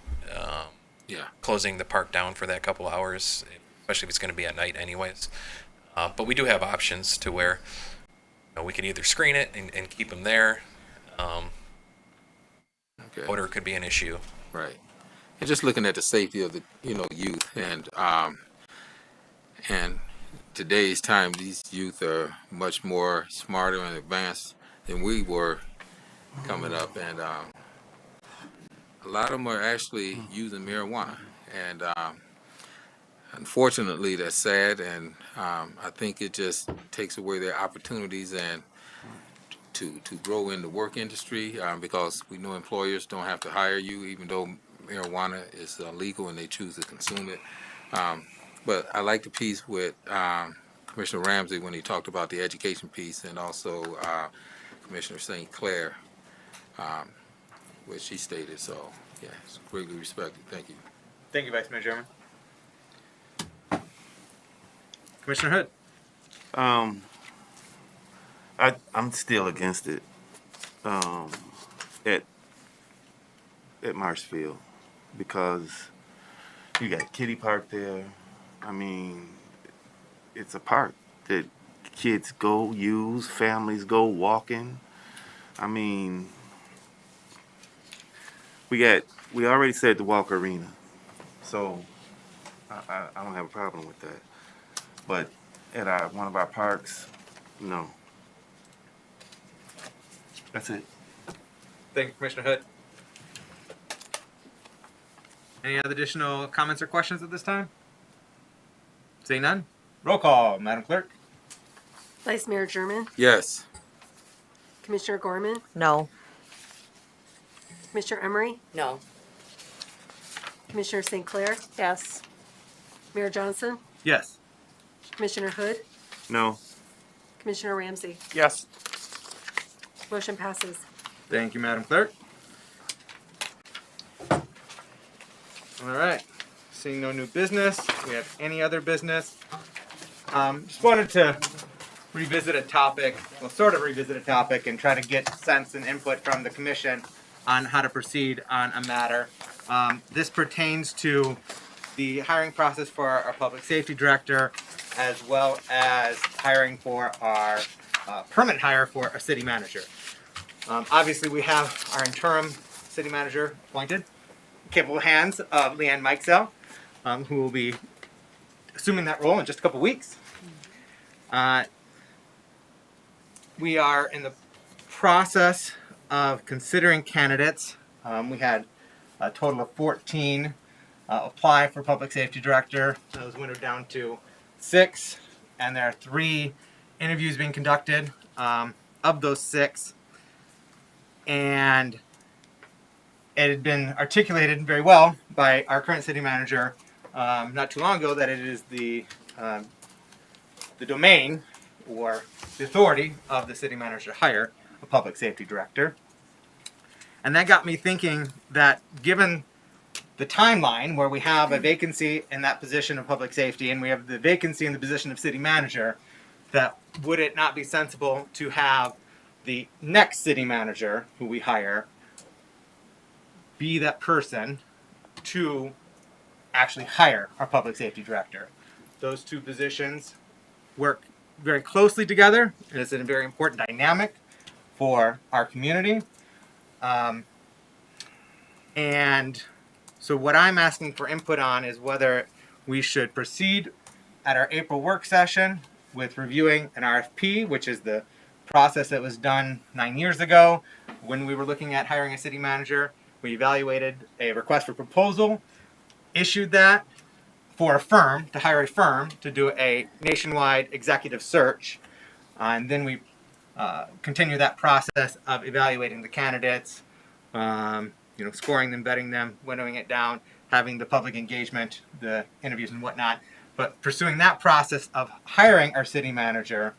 closing the park down for that couple hours, especially if it's going to be at night anyways. But we do have options to where we can either screen it and keep them there. Odor could be an issue. Right. And just looking at the safety of the youth, and today's time, these youth are much more smarter and advanced than we were coming up, and a lot of them are actually using marijuana, and unfortunately that's sad, and I think it just takes away their opportunities, and to grow in the work industry, because we know employers don't have to hire you even though marijuana is legal and they choose to consume it. But I like the piece with Commissioner Ramsey when he talked about the education piece, and also Commissioner St. Clair, what she stated. So, yeah, it's greatly respected. Thank you. Thank you, Vice Mayor German. Commissioner Hood. I'm still against it. At Marshfield, because you got Kitty Park there. I mean, it's a park that kids go use, families go walking. I mean, we already said the Walker Arena, so I don't have a problem with that. But at one of our parks, no. That's it. Thank you, Commissioner Hood. Any other additional comments or questions at this time? Seeing none, roll call, Madam Clerk. Vice Mayor German, Yes. Commissioner Gorman, No. Commissioner Emery, No. Commissioner St. Clair. Yes. Mayor Johnson, Yes. Commissioner Hood, No. Commissioner Ramsey. Yes. Motion passes. Thank you, Madam Clerk. All right. Seeing no new business, we have any other business? Just wanted to revisit a topic, well, sort of revisit a topic, and try to get sense and input from the commission on how to proceed on a matter. This pertains to the hiring process for our public safety director, as well as hiring for our permanent hire for a city manager. Obviously, we have our interim city manager appointed, capable hands of Leanne Mikesell, who will be assuming that role in just a couple weeks. We are in the process of considering candidates. We had a total of 14 apply for public safety director. That was wintered down to 6, and there are 3 interviews being conducted of those 6. And it had been articulated very well by our current city manager not too long ago that it is the domain or the authority of the city manager to hire a public safety director. And that got me thinking that given the timeline where we have a vacancy in that position of public safety and we have the vacancy in the position of city manager, that would it not be sensible to have the next city manager who we hire be that person to actually hire our public safety director. Those two positions work very closely together, and it's a very important dynamic for our community. And so what I'm asking for input on is whether we should proceed at our April work session with reviewing an RFP, which is the process that was done 9 years ago when we were looking at hiring a city manager. We evaluated a request for proposal, issued that for a firm, to hire a firm to do a nationwide executive search, and then we continue that process of evaluating the candidates, scoring them, vetting them, winnowing it down, having the public engagement, the interviews and whatnot, but pursuing that process of hiring our city manager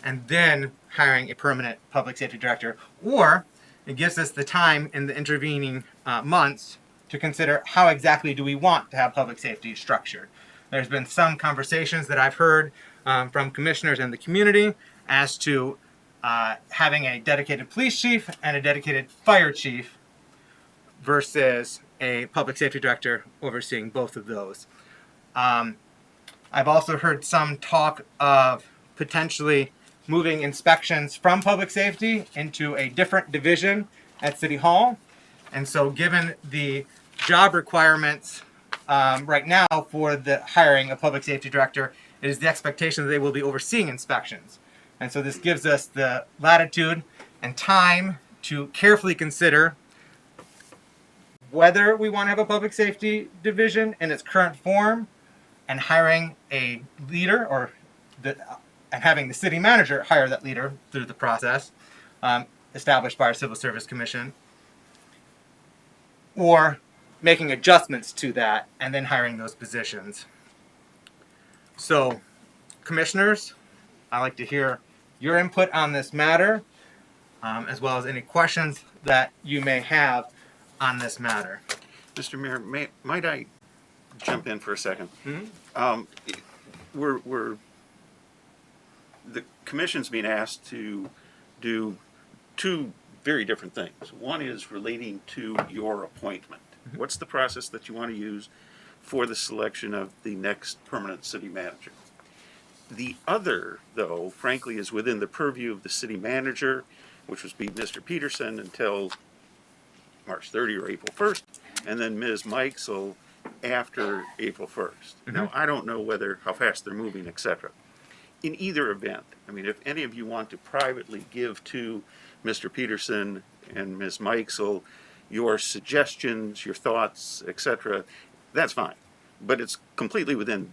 and then hiring a permanent public safety director, or it gives us the time in the intervening months to consider how exactly do we want to have public safety structured. There's been some conversations that I've heard from commissioners and the community as to having a dedicated police chief and a dedicated fire chief versus a public safety director overseeing both of those. I've also heard some talk of potentially moving inspections from public safety into a different division at City Hall. And so given the job requirements right now for the hiring of public safety director, it is the expectation that they will be overseeing inspections. And so this gives us the latitude and time to carefully consider whether we want to have a public safety division in its current form and hiring a leader and having the city manager hire that leader through the process, established by our Civil Service Commission, or making adjustments to that and then hiring those positions. So, commissioners, I'd like to hear your input on this matter, as well as any questions that you may have on this matter. Mr. Mayor, might I jump in for a second? The commission's being asked to do two very different things. One is relating to your appointment. What's the process that you want to use for the selection of the next permanent city manager? The other, though, frankly, is within the purview of the city manager, which was be Mr. Peterson until March 30 or April 1st, and then Ms. Mikesel after April 1st. Now, I don't know how fast they're moving, etc. In either event, I mean, if any of you want to privately give to Mr. Peterson and Ms. Mikesel your suggestions, your thoughts, etc., that's fine. But it's completely within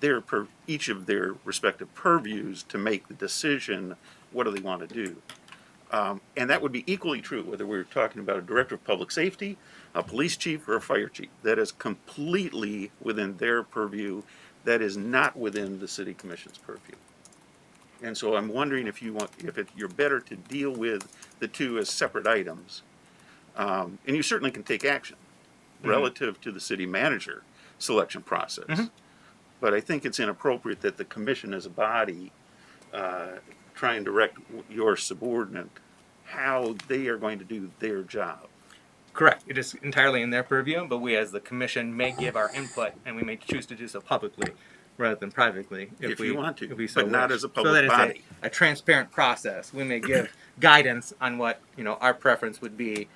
each of their respective purviews to make the decision, what do they want to do? And that would be equally true whether we're talking about a director of public safety, a police chief, or a fire chief. That is completely within their purview. That is not within the city commission's purview. And so I'm wondering if you're better to deal with the two as separate items. And you certainly can take action relative to the city manager selection process. But I think it's inappropriate that the commission as a body try and direct your subordinate how they are going to do their job. Correct. It is entirely in their purview, but we as the commission may give our input, and we may choose to do so publicly rather than privately if you want to, if we so but not wish. as a public so that body. It's a transparent process. We may give guidance on what our preference would be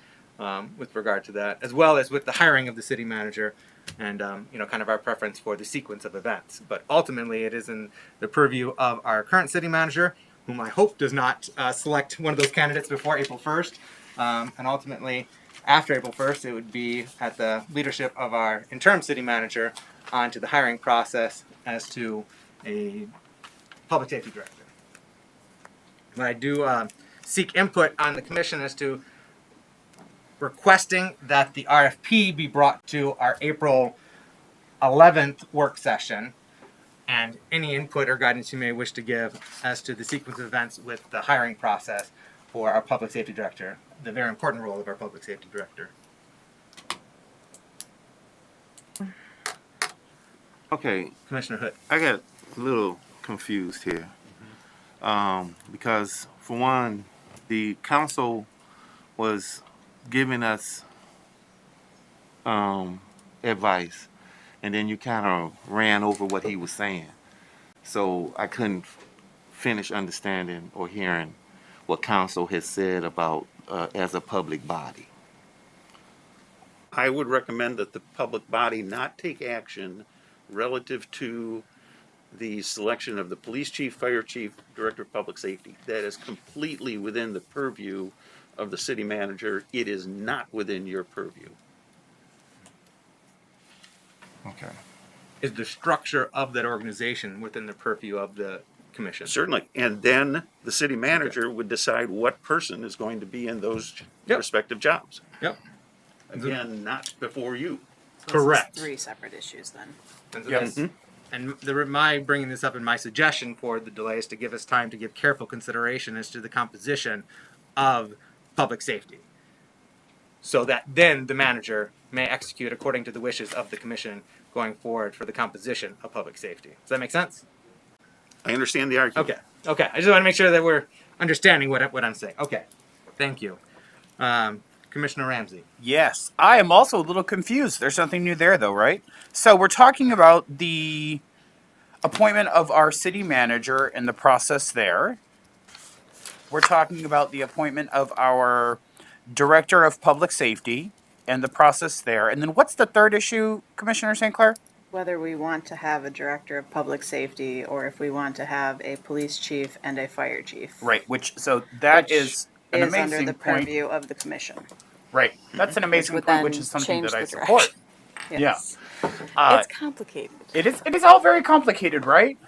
with regard to that, as well as with the hiring of the city manager, and kind of our preference for the sequence of events. But ultimately, it is in the purview of our current city manager, whom I hope does not select one of those candidates before April 1st, and ultimately, after April 1st, it would be at the leadership of our interim city manager onto the hiring process as to a public safety director. But I do seek input on the commission as to requesting that the RFP be brought to our April 11th work session, and any input or guidance you may wish to give as to the sequence of events with the hiring process for our public safety director, the very important role of our public safety director. Okay, Commissioner Hood. I got a little confused here. Because for one, the council was giving us advice, and then you kind of ran over what he was saying. So I couldn't finish understanding or hearing what council has said about as a public body. I would recommend that the public body not take action relative to the selection of the police chief, fire chief, director of public safety. That is completely within the purview of the city manager. It is not within your purview. Okay. Is the structure of that organization within the purview of the commission? Certainly. And then the city manager would decide what person is going to be in those respective jobs. Yep. Again, not before you. Correct. 3 separate issues then. Yes. And my bringing this up and my suggestion for the delay is to give us time to give careful consideration as to the composition of public safety, so that then the manager may execute according to the wishes of the commission going forward for the composition of public safety. Does that make sense? I understand the argument. Okay. I just want to make sure that we're understanding what I'm saying. Okay. Thank you. Commissioner Ramsey. Yes, I am also a little confused. There's something new there, though, right? So we're talking about the appointment of our city manager and the process there. We're talking about the appointment of our director of public safety and the process there. And then what's the third issue, Commissioner St. Clair? Whether we want to have a director of public safety or if we want to have a police chief and a fire chief. Right, that is an is amazing under the point. purview of the commission. Right, that's an amazing Which would point, then which is something change that I the support. direction. Yes. Yeah. It's complicated. It is all very complicated, right?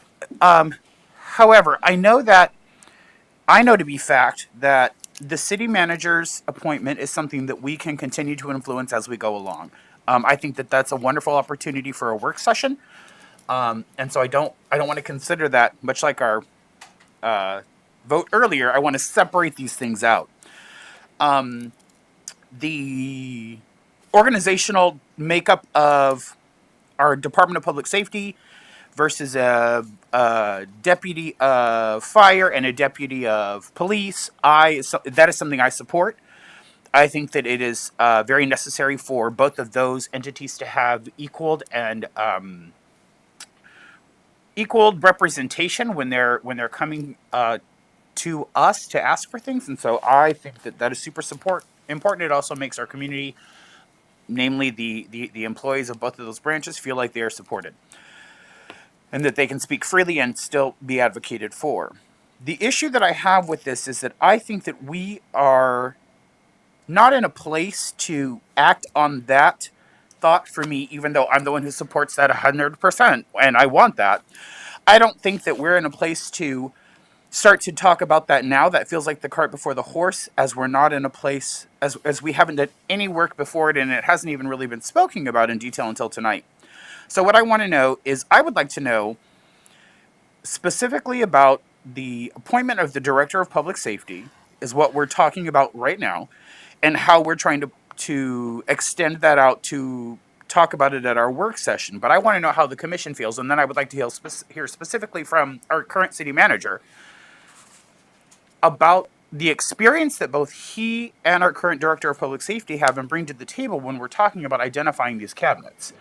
However, I know to be fact that the city manager's appointment is something that we can continue to influence as we go along. I think that that's a wonderful opportunity for a work session. And so I don't want to consider that, much like our vote earlier, I want to separate these things out. The organizational makeup of our Department of Public Safety versus a deputy of fire and a deputy of police, that is something I support. I think that it is very necessary for both of those entities to have equaled representation when they're coming to us to ask for things, and so I think that is super important. It also makes our community, namely the employees of both of those branches, feel like they are supported and that they can speak freely and still be advocated for. The issue that I have with this is that I think that we are not in a place to act on that thought for me, even though I'm the one who supports that 100%, and I want that. I don't think that we're in a place to start to talk about that now. That feels like the cart before the horse, as we're not in a place, as we haven't done any work before it, and it hasn't even really been spoken about in detail until tonight. So what I want to know is, I would like to know specifically about the appointment of the Director of Public Safety, is what we're talking about right now, and how we're trying to extend that out to talk about it at our work session. But I want to know how the commission feels, and then I would like to hear specifically from our current city manager about the experience that both he and our current Director of Public Safety have and bring to the table when we're talking about identifying these cabinets.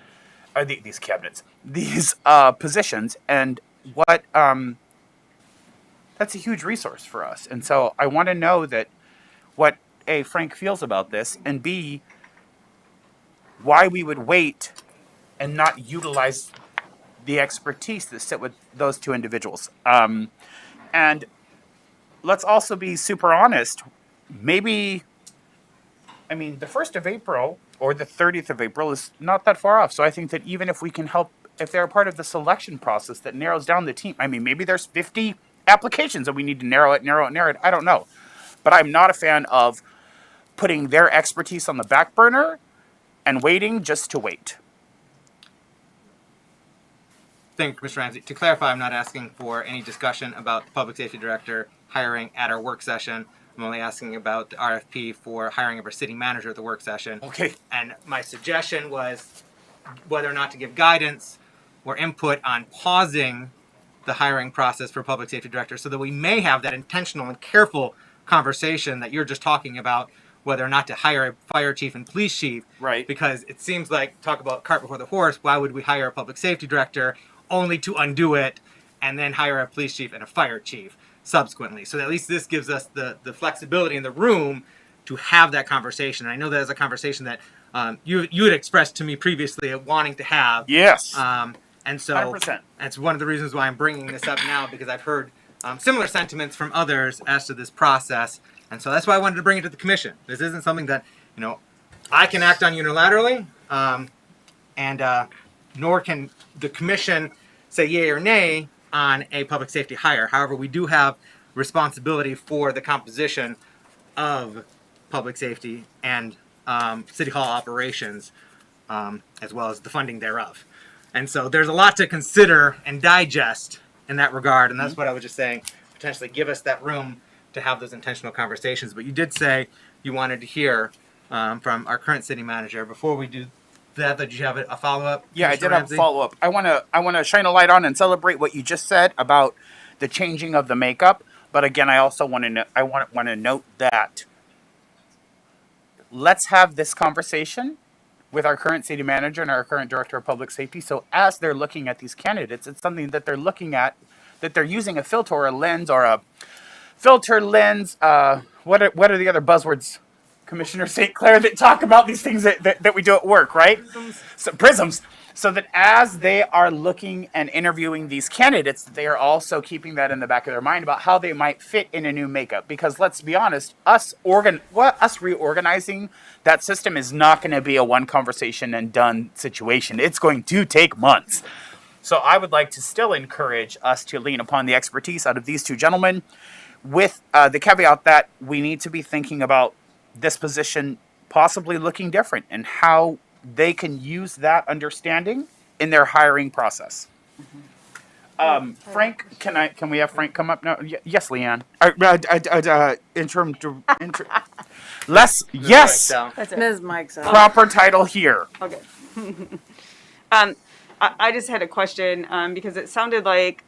These positions, and what that's a huge resource for us. And so I want to know that what A, Frank feels about this, and B, why we would wait and not utilize the expertise that sit with those two individuals. And let's also be super honest. Maybe, the 1st of April or the 30th of April is not that far off. So I think that even if we can help, if they're a part of the selection process that narrows down the team, maybe there's 50 applications and we need to narrow it. I don't know. But I'm not a fan of putting their expertise on the back burner and waiting just to wait. Thank you, Commissioner Ramsey. To clarify, I'm not asking for any discussion about the Public Safety Director hiring at our work session. I'm only asking about the RFP for hiring of our city manager at the work session. Okay. And my suggestion was whether or not to give guidance or input on pausing the hiring process for Public Safety Director so that we may have that intentional and careful conversation that you're just talking about, whether or not to hire a fire chief and police chief. Right. Because it seems like, talk about cart before the horse, why would we hire a Public Safety Director only to undo it and then hire a police chief and a fire chief subsequently? So at least this gives us the flexibility in the room to have that conversation. And I know that is a conversation that you had expressed to me previously of wanting to have. Yes. And so 100%. That's one of the reasons why I'm bringing this up now, because I've heard similar sentiments from others as to this process. And so that's why I wanted to bring it to the commission. This isn't something that, I can act on unilaterally, and nor can the commission say yay or nay on a public safety hire. However, we do have responsibility for the composition of public safety and city hall operations, as well as the funding thereof. And so there's a lot to consider and digest in that regard, and that's what I was just saying, potentially give us that room to have those intentional conversations. But you did say you wanted to hear from our current city manager. Before we do that, did you have a follow-up? Yeah, I did have a follow-up. I want to shine a light on and celebrate what you just said about the changing of the makeup. But again, I also want to note that let's have this conversation with our current city manager and our current director of public safety. So as they're looking at these candidates, it's something that they're looking at, that they're using a filter or a lens or a filter lens. What are the other buzzwords, Commissioner St. Clair, that talk about these things that we do at work, right? Prisms. So that as they are looking and interviewing these candidates, they are also keeping that in the back of their mind about how they might fit in a new makeup. Because let's be honest, us reorganizing that system is not going to be a one conversation and done situation. It's going to take months. So I would like to still encourage us to lean upon the expertise out of these two gentlemen. with the caveat that we need to be thinking about this position possibly looking different and how they can use that understanding in their hiring process. Frank, can we have Frank come up now? Yes, Leanne. Yes. Ms. Mike's up. Proper title here. Okay. I just had a question because it sounded like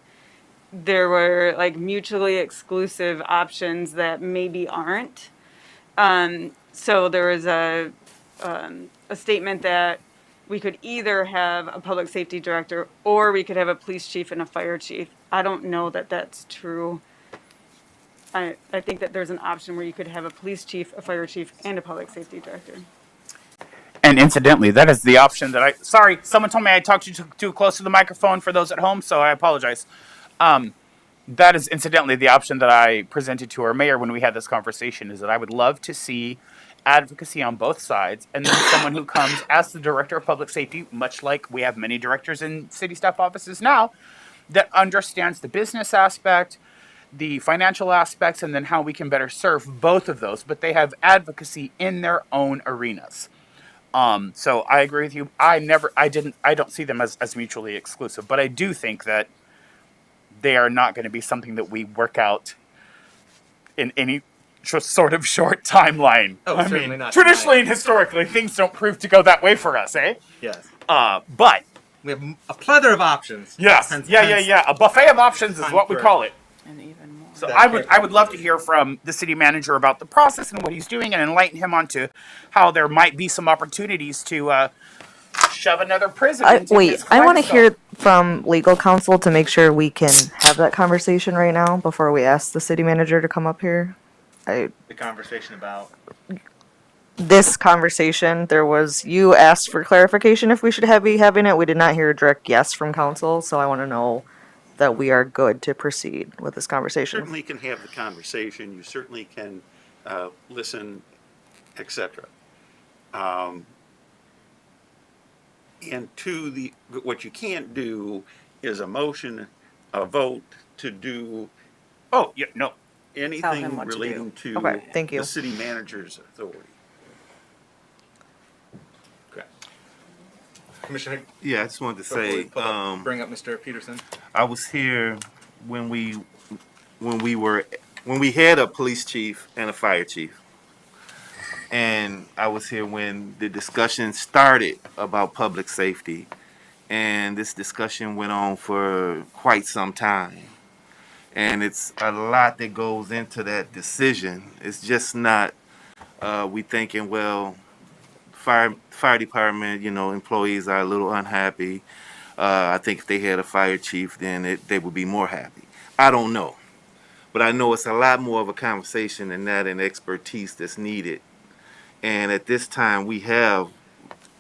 there were like mutually exclusive options that maybe aren't. So there was a statement that we could either have a public safety director or we could have a police chief and a fire chief. I don't know that that's true. I think that there's an option where you could have a police chief, a fire chief, and a public safety director. And incidentally, that is the option that sorry, someone told me I talked too close to the microphone for those at home, so I apologize. That is incidentally the option that I presented to our mayor when we had this conversation, is that I would love to see advocacy on both sides, and then someone who comes as the director of public safety, much like we have many directors in city staff offices now, that understands the business aspect, the financial aspects, and then how we can better serve both of those, but they have advocacy in their own arenas. So I agree with you. I don't see them as mutually exclusive, but I do think that they are not going to be something that we work out in any sort of short timeline. Oh, certainly not traditionally and historically, things don't prove to go that way for us, eh? Yes. But we have a plethora of options. Yes. Yeah. A buffet of options is what we call it. And even more. So I would love to hear from the city manager about the process and what he's doing, and enlighten him onto how there might be some opportunities to shove another prison into his I want to kaleidoscope. hear from legal counsel to make sure we can have that conversation right now before we ask the city manager to come up here. The conversation about This conversation, you asked for clarification if we should be having it. We did not hear a direct yes from council, so I want to know that we are good to proceed with this conversation. Certainly can have the conversation, you certainly can listen, etc. And what you can't do is a motion, a vote to do anything what to relating to Okay, thank you. the city manager's authority. Commissioner. Yeah, I just wanted to say, Bring up Mr. Peterson. I was here when we had a police chief and a fire chief. And I was here when the discussion started about public safety. And this discussion went on for quite some time. And it's a lot that goes into that decision. It's just not we thinking, well, fire department, employees are a little unhappy. I think if they had a fire chief, then they would be more happy. I don't know. But I know it's a lot more of a conversation than that, and expertise that's needed. And at this time, we have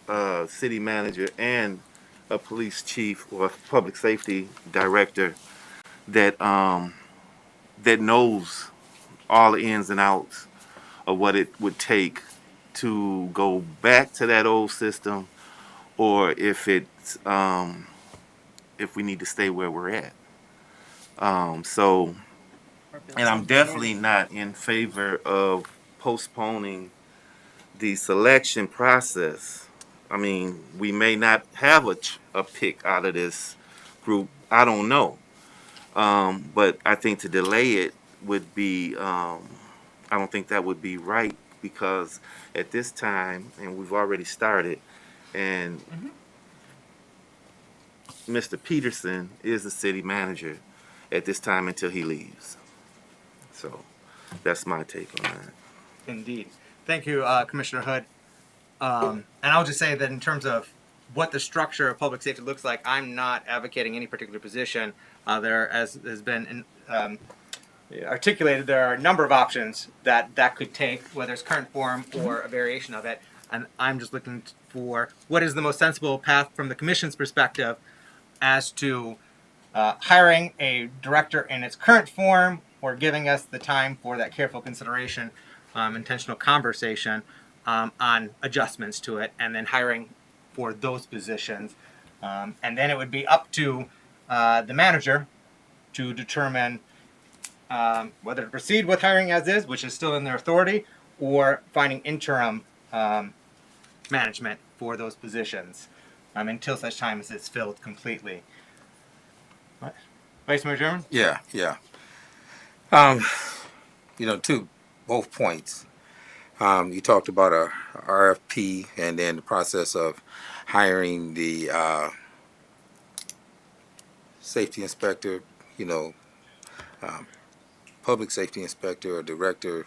a city manager and a police chief or a public safety director that knows all the ins and outs of what it would take to go back to that old system, or if we need to stay where we're at. And I'm definitely not in favor of postponing the selection process. I mean, we may not have a pick out of this group. I don't know. But I think to delay it would be, I don't think that would be right, because at this time, and we've already started, and Mr. Peterson is the city manager at this time until he leaves. So that's my take on that. Indeed. Thank you, Commissioner Hood. And I'll just say that in terms of what the structure of public safety looks like, I'm not advocating any particular position. There, as has been articulated, there are a number of options that could take, whether it's current form or a variation of it. And I'm just looking for what is the most sensible path from the commission's perspective as to hiring a director in its current form, or giving us the time for that careful consideration, intentional conversation on adjustments to it, and then hiring for those positions. And then it would be up to the manager to determine whether to proceed with hiring as is, which is still in their authority, or finding interim management for those positions until such time as it's filled completely. What? Vice Mayor German? Yeah. To both points. You talked about a RFP and then the process of hiring the safety inspector, public safety inspector or director,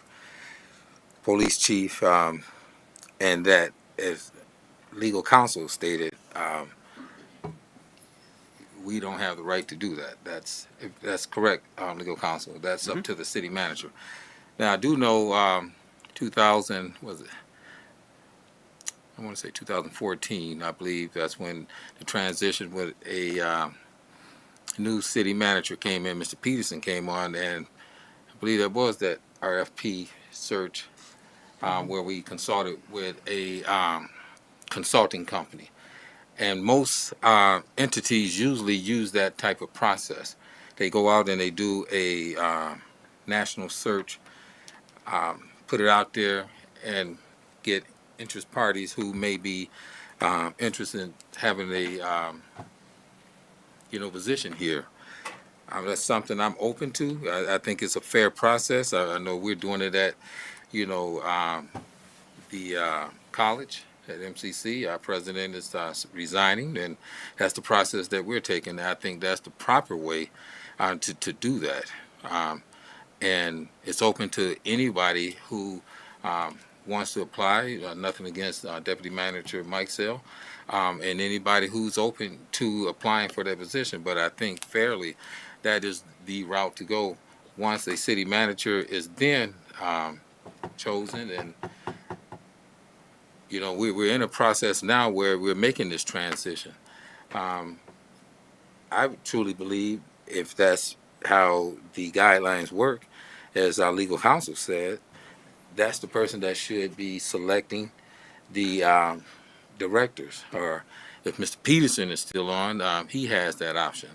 police chief, and that, as legal counsel stated, we don't have the right to do that. That's correct, legal counsel. That's up to the city manager. Now, I do know 2000, was it? I want to say 2014, I believe that's when the transition with a new city manager came in. Mr. Peterson came on, and I believe there was that RFP search where we consulted with a consulting company. And most entities usually use that type of process. They go out and they do a national search, put it out there, and get interest parties who may be interested in having a position here. That's something I'm open to. I think it's a fair process. I know we're doing it at the college at MCC. Our president is resigning, and that's the process that we're taking. I think that's the proper way to do that. And it's open to anybody who wants to apply. Nothing against Deputy Manager Mike Sell, and anybody who's open to applying for that position. But I think fairly, that is the route to go. Once a city manager is then chosen, and we're in a process now where we're making this transition. I truly believe if that's how the guidelines work, as our legal counsel said, that's the person that should be selecting the directors. Or if Mr. Peterson is still on, he has that option.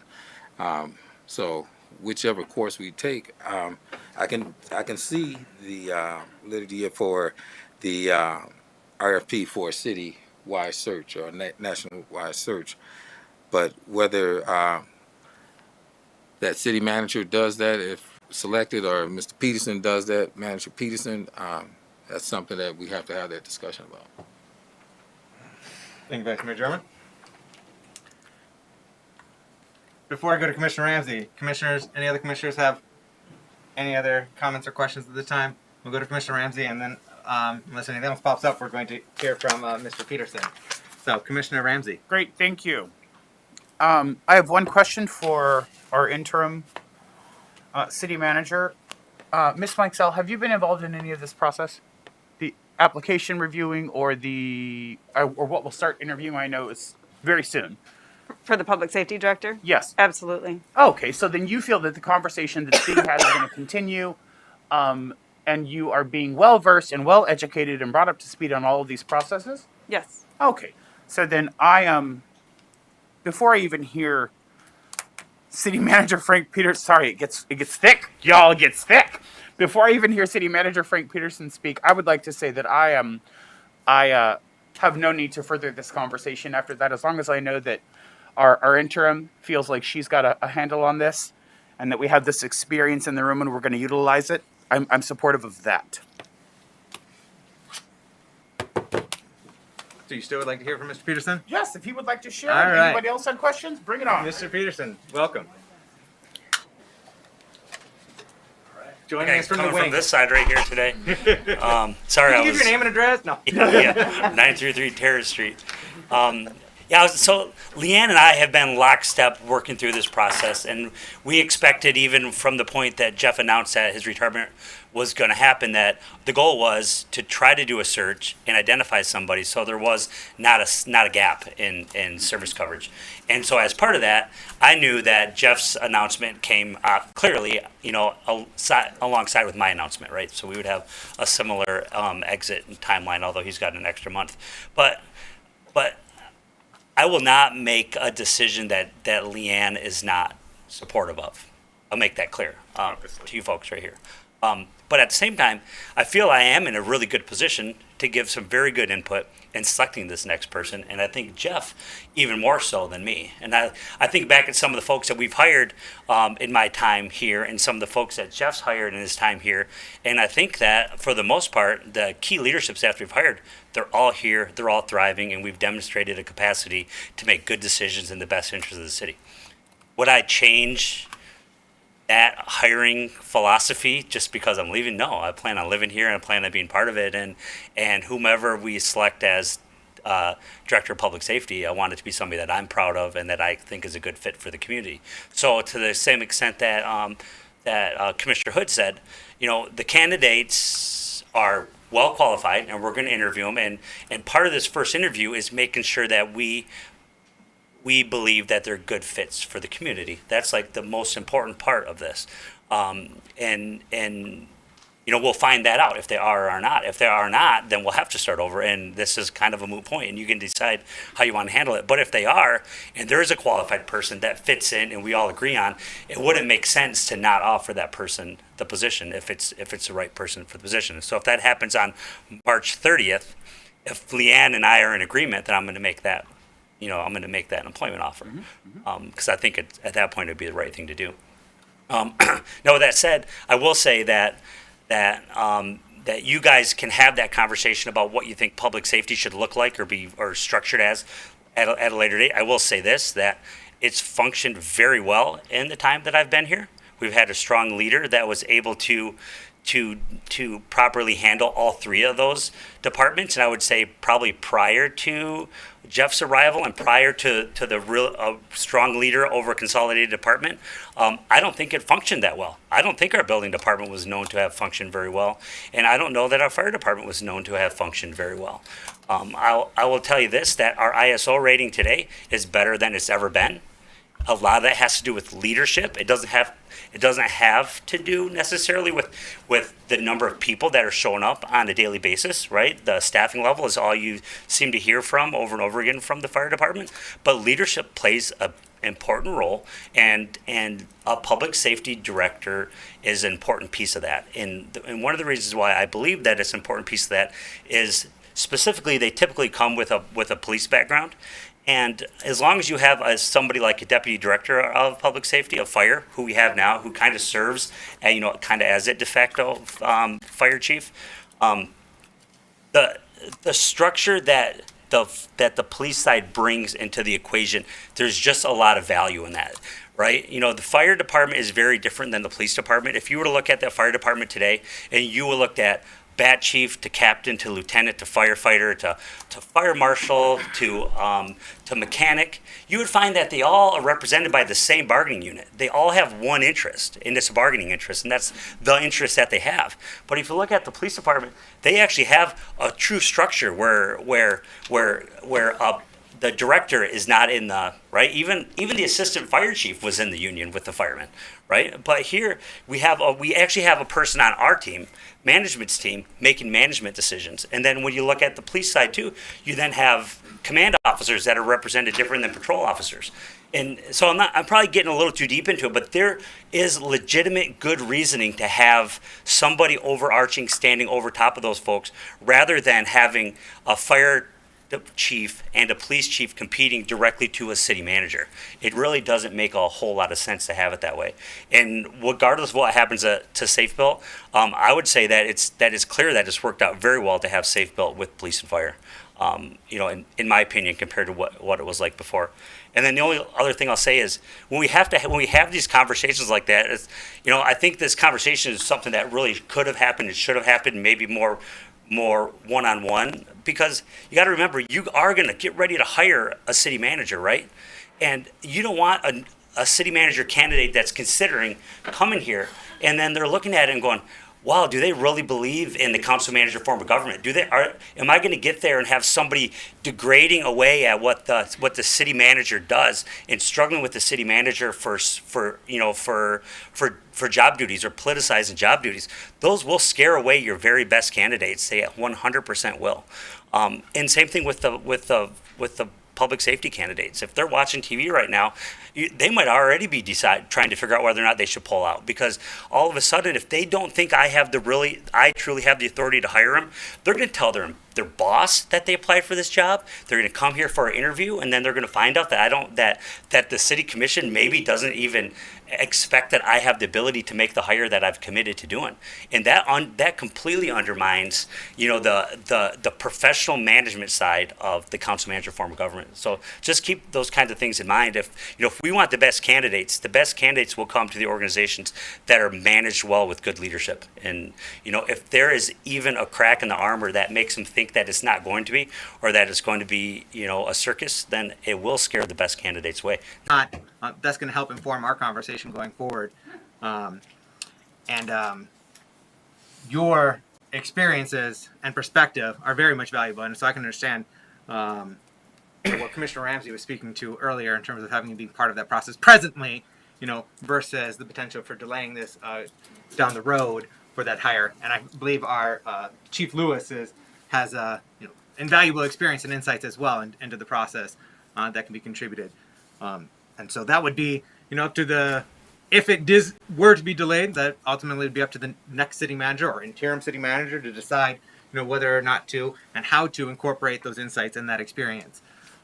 So whichever course we take, I can see the validity for the RFP for a city-wide search or national-wide search. But whether that city manager does that, if selected, or Mr. Peterson does that, Manager Peterson, that's something that we have to have that discussion about. Thank you, Vice Mayor German. Before I go to Commissioner Ramsey, commissioners, any other commissioners have any other comments or questions at this time? We'll go to Commissioner Ramsey, and then unless anything else pops up, we're going to hear from Mr. Peterson. So, Commissioner Ramsey. Great, thank you. I have one question for our interim city manager. Ms. Mikesell, have you been involved in any of this process? The application reviewing or or what we'll start interviewing, I know is very soon. For the public safety director? Yes. Absolutely. Okay, so then you feel that the conversation that the city has is going to continue, and you are being well-versed and well-educated and brought up to speed on all of these processes? Yes. Okay, so then before I even hear City Manager Frank Peters, sorry, it gets thick, y'all, it gets thick. Before I even hear City Manager Frank Peterson speak, I would like to say that I have no need to further this conversation after that, as long as I know that our interim feels like she's got a handle on this, and that we have this experience in the room and we're going to utilize it. I'm supportive of that. So you still would like to hear from Mr. Peterson? Yes, if he would like to share. All right. Anybody else have questions? Bring it on. Mr. Peterson, welcome. Joining us from the coming wing. from this side right here today. Sorry, Can you give your name and address? No. Yeah, 933 Terrace Street. So Leanne and I have been lockstep working through this process, and we expected, even from the point that Jeff announced that his retirement was going to happen, that the goal was to try to do a search and identify somebody, so there was not a gap in service coverage. And so as part of that, I knew that Jeff's announcement came clearly, alongside with my announcement, right? So we would have a similar exit timeline, although he's got an extra month. But I will not make a decision that Leanne is not supportive of. I'll make that clear. to you folks right here. But at the same time, I feel I am in a really good position to give some very good input in selecting this next person, and I think Jeff even more so than me. And I think back at some of the folks that we've hired in my time here, and some of the folks that Jeff's hired in his time here, and I think that for the most part, the key leadership staff we've hired, they're all here, they're all thriving, and we've demonstrated a capacity to make good decisions in the best interest of the city. Would I change that hiring philosophy just because I'm leaving? No, I plan on living here and I plan on being part of it. And whomever we select as Director of Public Safety, I want it to be somebody that I'm proud of and that I think is a good fit for the community. So to the same extent that Commissioner Hood said, the candidates are well qualified and we're going to interview them. And part of this first interview is making sure that we believe that they're good fits for the community. That's like the most important part of this. And we'll find that out if they are or are not. If they are not, then we'll have to start over. And this is kind of a moot point, and you can decide how you want to handle it. But if they are, and there is a qualified person that fits in and we all agree on, it wouldn't make sense to not offer that person the position if it's the right person for the position. So if that happens on March 30th, if Leanne and I are in agreement, then I'm going to make that I'm going to make that an employment offer, because I think at that point it'd be the right thing to do. Now, with that said, I will say that you guys can have that conversation about what you think public safety should look like or structured as at a later date. I will say this, that it's functioned very well in the time that I've been here. We've had a strong leader that was able to properly handle all three of those departments, and I would say probably prior to Jeff's arrival and prior to the real strong leader over a consolidated department, I don't think it functioned that well. I don't think our building department was known to have functioned very well, and I don't know that our fire department was known to have functioned very well. I will tell you this, that our ISO rating today is better than it's ever been. A lot of that has to do with leadership. It doesn't have to do necessarily with the number of people that are showing up on a daily basis, right? The staffing level is all you seem to hear from over and over again from the fire department. But leadership plays an important role, and a public safety director is an important piece of that. And one of the reasons why I believe that it's an important piece of that is specifically they typically come with a police background. And as long as you have somebody like a deputy director of public safety, of fire, who we have now, who kind of serves, kind of as a de facto fire chief, the structure that the police side brings into the equation, there's just a lot of value in that, right? The fire department is very different than the police department. If you were to look at the fire department today, and you will look at bat chief to captain to lieutenant to firefighter to fire marshal to mechanic, you would find that they all are represented by the same bargaining unit. They all have one interest, and it's a bargaining interest, and that's the interest that they have. But if you look at the police department, they actually have a true structure where the director is not in the right. Even the assistant fire chief was in the union with the firemen, right? But here we actually have a person on our team, management's team, making management decisions. And then when you look at the police side too, you then have command officers that are represented different than patrol officers. And so I'm probably getting a little too deep into it, but there is legitimate good reasoning to have somebody overarching standing over top of those folks rather than having a fire chief and a police chief competing directly to a city manager. It really doesn't make a whole lot of sense to have it that way. And regardless of what happens to Safe Built, I would say that it's clear that it's worked out very well to have Safe Built with police and fire. In my opinion, compared to what it was like before. And then the only other thing I'll say is when we have these conversations like that, I think this conversation is something that really could have happened. It should have happened maybe more one-on-one, because you got to remember, you are going to get ready to hire a city manager, right? And you don't want a city manager candidate that's considering coming here, and then they're looking at it and going, wow, do they really believe in the council manager form of government? Am I going to get there and have somebody degrading away at what the city manager does and struggling with the city manager for job duties or politicizing job duties? Those will scare away your very best candidates. They 100% will. And same thing with the public safety candidates. If they're watching TV right now, they might already be trying to figure out whether or not they should pull out, because all of a sudden, if they don't think I truly have the authority to hire them, they're going to tell their boss that they applied for this job. They're going to come here for an interview, and then they're going to find out that that the city commission maybe doesn't even expect that I have the ability to make the hire that I've committed to doing, and that completely undermines, the professional management side of the council manager form of government. So just keep those kinds of things in mind. If we want the best candidates will come to the organizations that are managed well with good leadership. And if there is even a crack in the armor that makes them think that it's not going to be, or that it's going to be a circus, then it will scare the best candidates away. That's going to help inform our conversation going forward. Your experiences and perspective are very much valuable, and so I can understand what Commissioner Ramsey was speaking to earlier in terms of having you be part of that process presently, versus the potential for delaying this down the road for that hire. And I believe our Chief Lewis has invaluable experience and insights as well into the process that can be contributed. And so that would be, up to if it were to be delayed, that ultimately would be up to the next city manager or interim city manager to decide, whether or not to and how to incorporate those insights and that experience.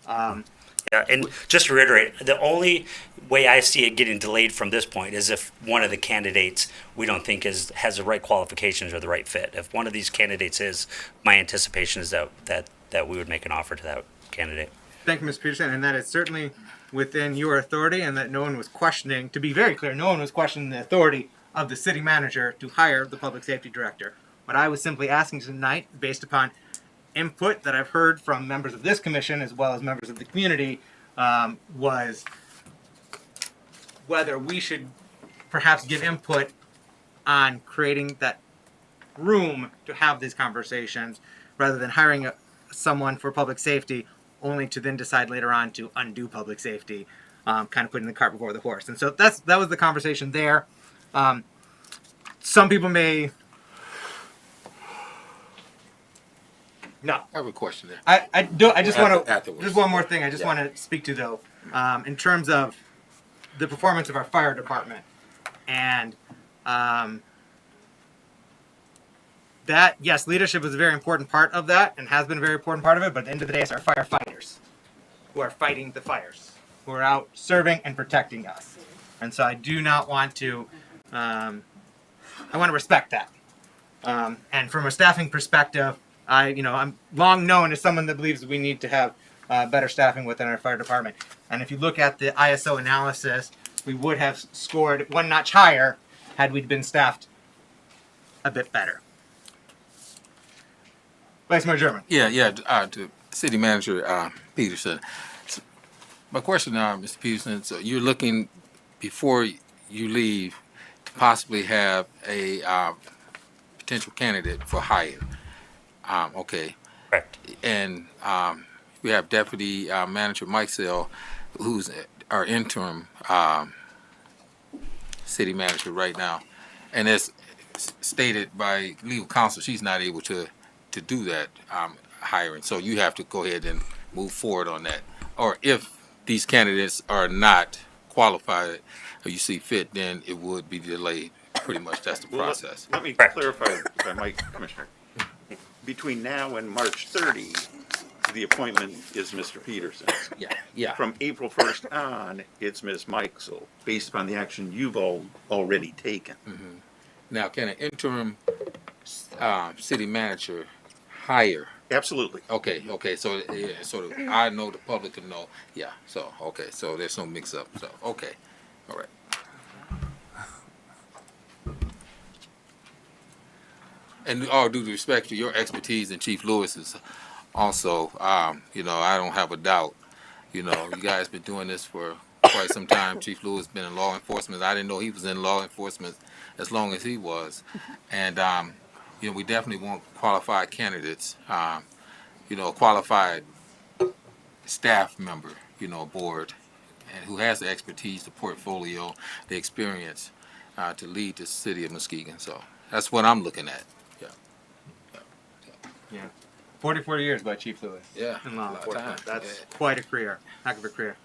Yeah, and just to reiterate, the only way I see it getting delayed from this point is if one of the candidates we don't think has the right qualifications or the right fit. If one of these candidates is, my anticipation is that we would make an offer to that candidate. Thank you, Mr. Peterson, and that is certainly within your authority, and that no one was questioning, to be very clear, no one was questioning the authority of the city manager to hire the public safety director. What I was simply asking tonight, based upon input that I've heard from members of this commission as well as members of the community, was whether we should perhaps give input on creating that room to have these conversations rather than hiring someone for public safety only to then decide later on to undo public safety, kind of putting the cart before the horse. And so that was the conversation there. Some people may... No. I have a question there. I just want to... Afterwards. There's one more thing I just want to speak to, though, in terms of the performance of our fire department. And that, yes, leadership is a very important part of that and has been a very important part of it, but at the end of the day, it's our firefighters who are fighting the fires, who are out serving and protecting us. And so I do not want to, I want to respect that. And from a staffing perspective, I'm long known as someone that believes we need to have better staffing within our fire department. And if you look at the ISO analysis, we would have scored one notch higher had we been staffed a bit better. Vice Mayor German. Yeah, to City Manager Peterson. My question now, Mr. Peterson, so you're looking, before you leave, to possibly have a potential candidate for hire. Okay. Correct. And we have Deputy Manager Mike Sell, who's our interim city manager right now. And as stated by legal counsel, she's not able to do that hiring. So you have to go ahead and move forward on that. Or if these candidates are not qualified or you see fit, then it would be delayed. Pretty much that's the process. Let me clarify, if I might, Commissioner. Between now and March 30, the appointment is Mr. Peterson. Yeah. From April 1st on, it's Ms. Mikesell, based upon the action you've already taken. Mm-hmm. Now, can an interim city manager hire? Absolutely. Okay. So, I know the public can know. Yeah. So, okay. So there's no mix-up. So, okay. All right. And all due respect to your expertise, and Chief Lewis is also, I don't have a doubt. You guys been doing this for quite some time. Chief Lewis been in law enforcement. I didn't know he was in law enforcement as long as he was. And, we definitely want qualified candidates, a qualified staff member, board, and who has the expertise, the portfolio, the experience to lead the city of Muskegon. So that's what I'm looking at. Yeah. 44 years by Chief Lewis. Yeah, In law a lot of enforcement. time. That's quite a career. Heck of a career.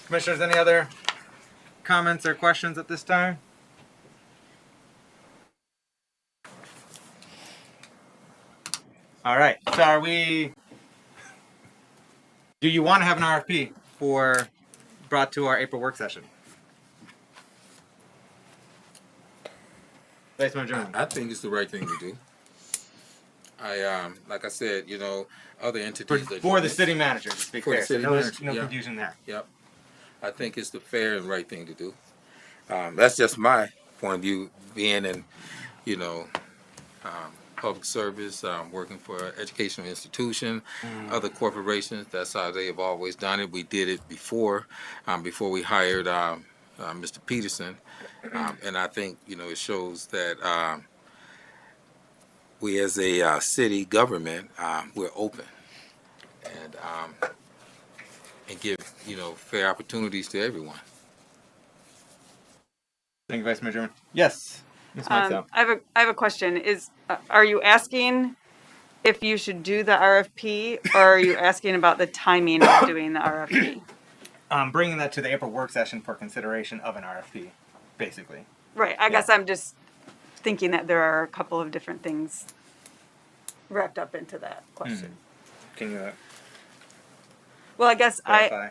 Commissioners, any other comments or questions at this time? All right. So are we? Do you want to have an RFP brought to our April work session? Vice Mayor Jones. I think it's the right thing to do. Like I said, other entities For the city manager, to be For the clear. So city no manager, yeah. confusion there. Yep. I think it's the fair and right thing to do. That's just my point of view, being in, public service, working for an educational institution, other corporations. That's how they have always done it. We did it before we hired Mr. Peterson, and I think it shows that we as a city government we're open and give fair opportunities to everyone. Thank you, Vice Mayor German. Yes, Ms. Meitzau. I have a question. Are you asking if you should do the RFP, or are you asking about the timing of doing the RFP? Bringing that to the April work session for consideration of an RFP, basically. Right. I guess I'm just thinking that there are a couple of different things wrapped up into that question. Can you? Well, I guess clarify?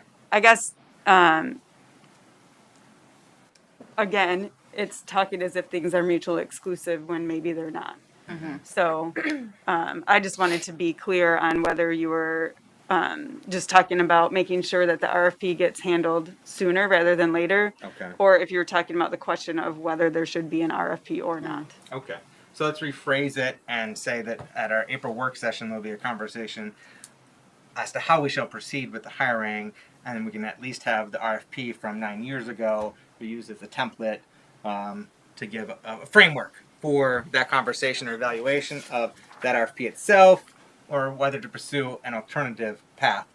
Again, it's talking as if things are mutually exclusive when maybe they're not. So I just wanted to be clear on whether you were just talking about making sure that the RFP gets handled sooner rather than later, Okay. or if you're talking about the question of whether there should be an RFP or not. Okay. So let's rephrase it and say that at our April work session, there'll be a conversation as to how we shall proceed with the hiring, and then we can at least have the RFP from 9 years ago we use as a template to give a framework for that conversation or evaluation of that RFP itself, or whether to pursue an alternative path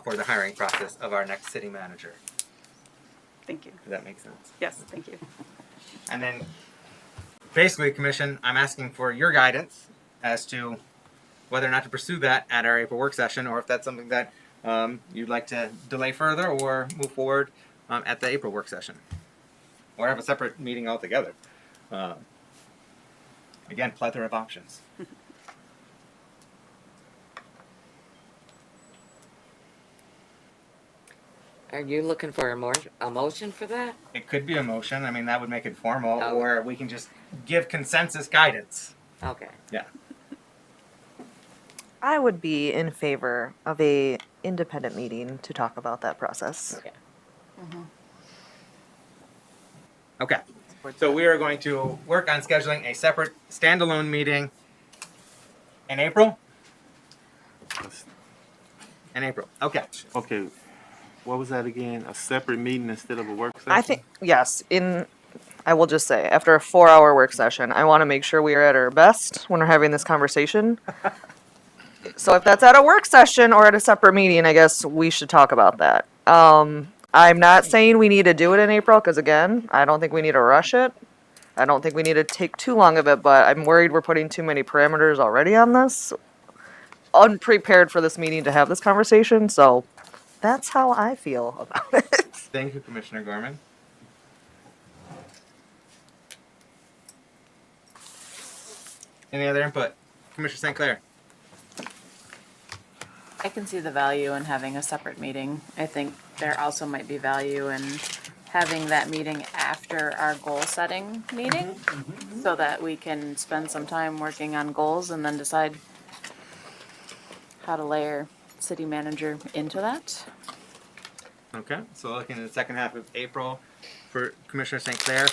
for the hiring process of our next city manager. Thank you. Does that make sense? Yes, thank you. And then, basically, Commission, I'm asking for your guidance as to whether or not to pursue that at our April work session, or if that's something that you'd like to delay further or move forward at the April work session, or have a separate meeting altogether. Again, plethora of options. Are you looking for a motion for that? It could be a motion. I mean, that would make it formal, Oh. or we can just give consensus guidance. Okay. Yeah. I would be in favor of a independent meeting to talk about that process. Okay. Okay. So we are going to work on scheduling a separate standalone meeting in April. In April. Okay. Okay. What was that again? A separate meeting instead of a work session? I think, yes, I will just say, after a 4-hour work session, I want to make sure we are at our best when we're having this conversation. So if that's at a work session or at a separate meeting, I guess we should talk about that. I'm not saying we need to do it in April, because again, I don't think we need to rush it. I don't think we need to take too long of it, but I'm worried we're putting too many parameters already on this. Unprepared for this meeting to have this conversation, so that's how I feel about it. Thank you, Commissioner Gorman. Any other input? Commissioner St. Clair. I can see the value in having a separate meeting. I think there also might be value in having that meeting after our goal setting meeting, so that we can spend some time working on goals and then decide how to layer city manager into that. Okay, so looking at the second half of April for Commissioner St. Clair.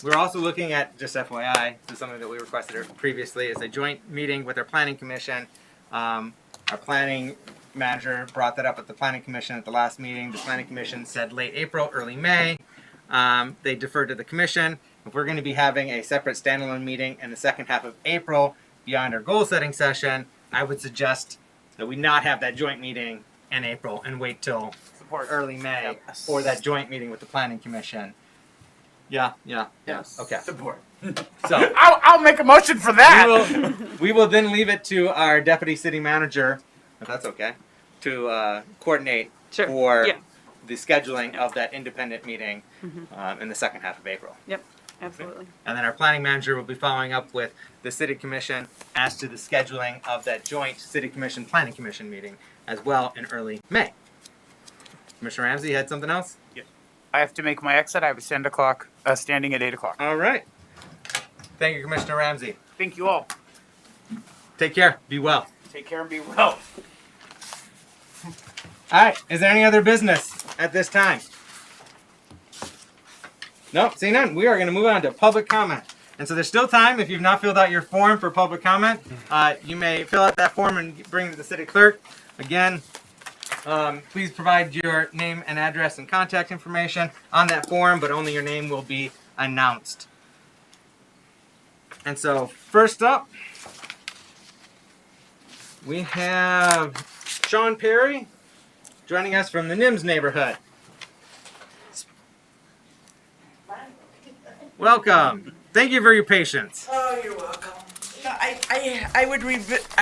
We're also looking at, just FYI, this is something that we requested previously, is a joint meeting with our planning commission. Our planning manager brought that up at the planning commission at the last meeting. The planning commission said late April, early May. They deferred to the commission. If we're going to be having a separate standalone meeting in the second half of April beyond our goal setting session, I would suggest that we not have that joint meeting in April and wait till early May for that joint meeting with the planning commission. Yeah. Yes. Okay. Support. So I'll make a motion for that. we will then leave it to our deputy city manager, if that's okay, to coordinate for Yeah. the scheduling of that independent meeting in the second half of April. Yep, absolutely. And then our planning manager will be following up with the city commission as to the scheduling of that joint city commission planning commission meeting as well in early May. Commissioner Ramsey, you had something else? I have to make my exit. I have a standing at 8 o'clock. All right. Thank you, Commissioner Ramsey. Thank you all. Take care. Be well. Take care and be well. All right. Is there any other business at this time? Nope. See none. We are going to move on to public comment. And so there's still time. If you've not filled out your form for public comment, you may fill out that form and bring it to the city clerk. Again, please provide your name and address and contact information on that form, but only your name will be announced. And so first up, we have Sean Perry joining us from the Nims neighborhood. Welcome. Thank you for your patience. Oh, you're welcome. I would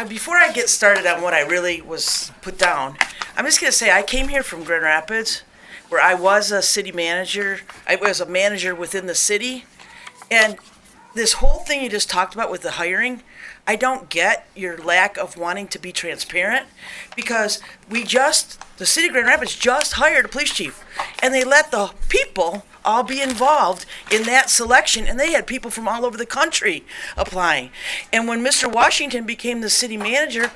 before I get started on what I really was put down, I'm just going to say I came here from Grand Rapids, where I was a city manager. I was a manager within the city. And this whole thing you just talked about with the hiring, I don't get your lack of wanting to be transparent, because the city of Grand Rapids just hired a police chief, and they let the people all be involved in that selection, and they had people from all over the country applying. And when Mr. Washington became the city manager,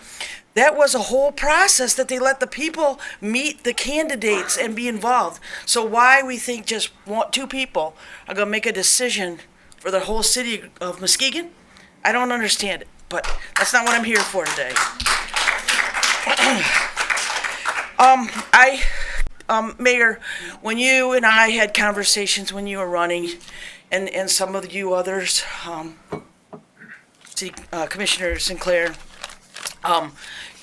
that was a whole process that they let the people meet the candidates and be involved. So why we think just two people are going to make a decision for the whole city of Muskegon, I don't understand it, but that's not what I'm here for today. Mayor, when you and I had conversations when you were running, and some of you others, Commissioner Sinclair,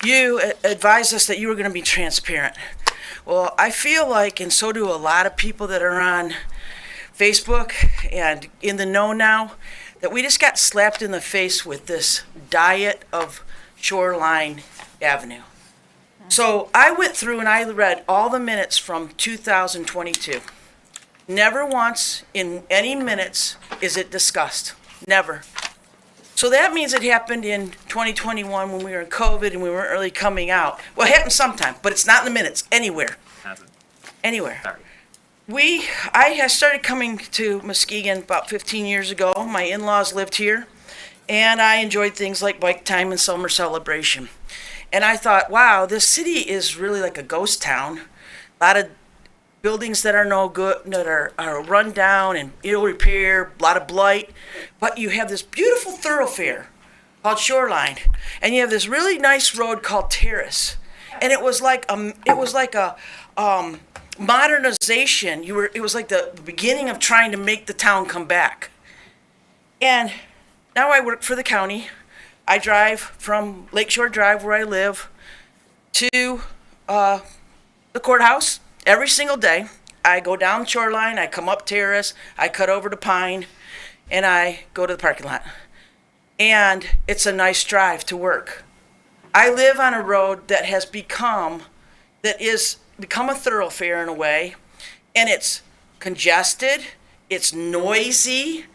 you advised us that you were going to be transparent. Well, I feel like, and so do a lot of people that are on Facebook and in the know now, that we just got slapped in the face with this diet of Shoreline Avenue. So I went through and I read all the minutes from 2022. Never once in any minutes is it discussed. Never. So that means it happened in 2021 when we were in COVID and we weren't really coming out. Well, it happened sometime, but it's not in the minutes anywhere. Anywhere. Sorry. I started coming to Muskegon about 15 years ago. My in-laws lived here, and I enjoyed things like bike time and summer celebration. And I thought, wow, this city is really like a ghost town. A lot of buildings that are no good, that are run down and ill repair, a lot of blight. But you have this beautiful thoroughfare called Shoreline, and you have this really nice road called Terrace. And it was like a modernization. It was like the beginning of trying to make the town come back. And now I work for the county. I drive from Lakeshore Drive, where I live, to the courthouse every single day. I go down Shoreline, I come up Terrace, I cut over to Pine, and I go to the parking lot. And it's a nice drive to work. I live on a road that has become a thoroughfare in a way, and it's congested, it's noisy,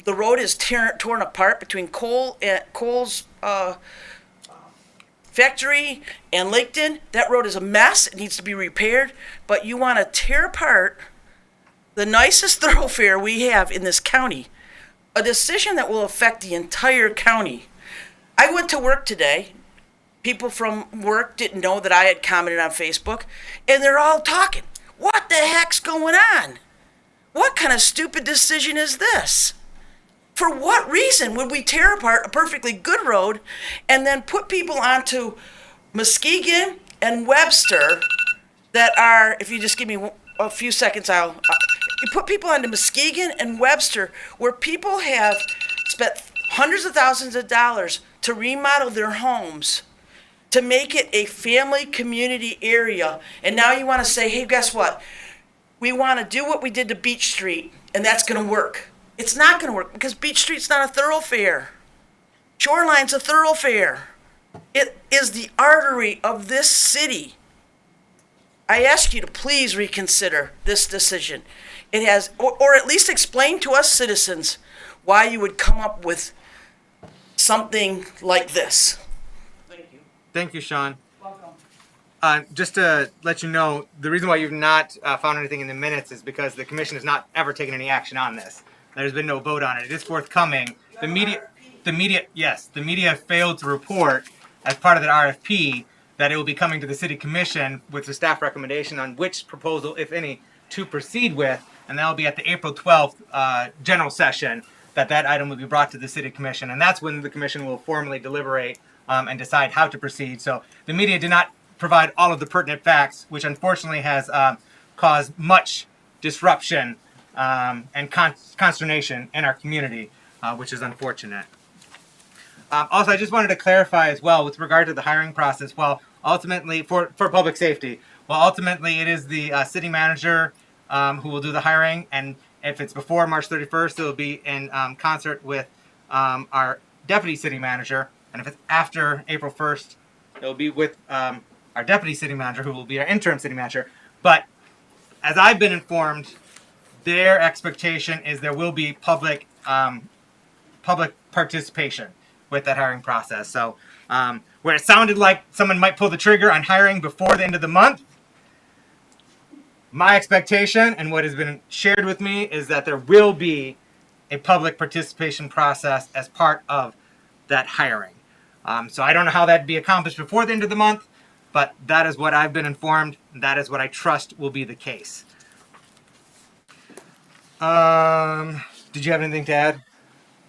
the road is torn apart between Cole's factory and Laketon. That road is a mess. It needs to be repaired. But you want to tear apart the nicest thoroughfare we have in this county, a decision that will affect the entire county. I went to work today. People from work didn't know that I had commented on Facebook, and they're all talking. What the heck's going on? What kind of stupid decision is this? For what reason would we tear apart a perfectly good road and then put people onto Muskegon and Webster that are, if you just give me a few seconds, you put people onto Muskegon and Webster where people have spent hundreds of thousands of dollars to remodel their homes, to make it a family community area. And now you want to say, hey, guess what? We want to do what we did to Beach Street, and that's going to work. It's not gonna work because Beach Street's not a thoroughfare. Shoreline's a thoroughfare. It is the artery of this city. I ask you to please reconsider this decision. It has, or at least explain to us citizens why you would come up with something like this. Thank you, Sean. Just to let you know, the reason why you've not found anything in the minutes is because the commission has not ever taken any action on this. There's been no vote on it. It is forthcoming. The media failed to report as part of the RFP that it will be coming to the city commission with the staff recommendation on which proposal, if any, to proceed with, and that will be at the April 12th general session that item will be brought to the city commission, and that's when the commission will formally deliberate and decide how to proceed. So the media did not provide all of the pertinent facts, which unfortunately has caused much disruption and consternation in our community, which is unfortunate. Also, I just wanted to clarify as well with regard to the hiring process. Well, ultimately, for public safety, ultimately it is the city manager who will do the hiring, and if it's before March 31st, it will be in concert with our deputy city manager, and if it's after April 1st, it will be with our deputy city manager, who will be our interim city manager. But as I've been informed, their expectation is there will be public participation with that hiring process. So where it sounded like someone might pull the trigger on hiring before the end of the month, my expectation and what has been shared with me is that there will be a public participation process as part of that hiring. So I don't know how that'd be accomplished before the end of the month, but that is what I've been informed. And that is what I trust will be the case. Did you have anything to add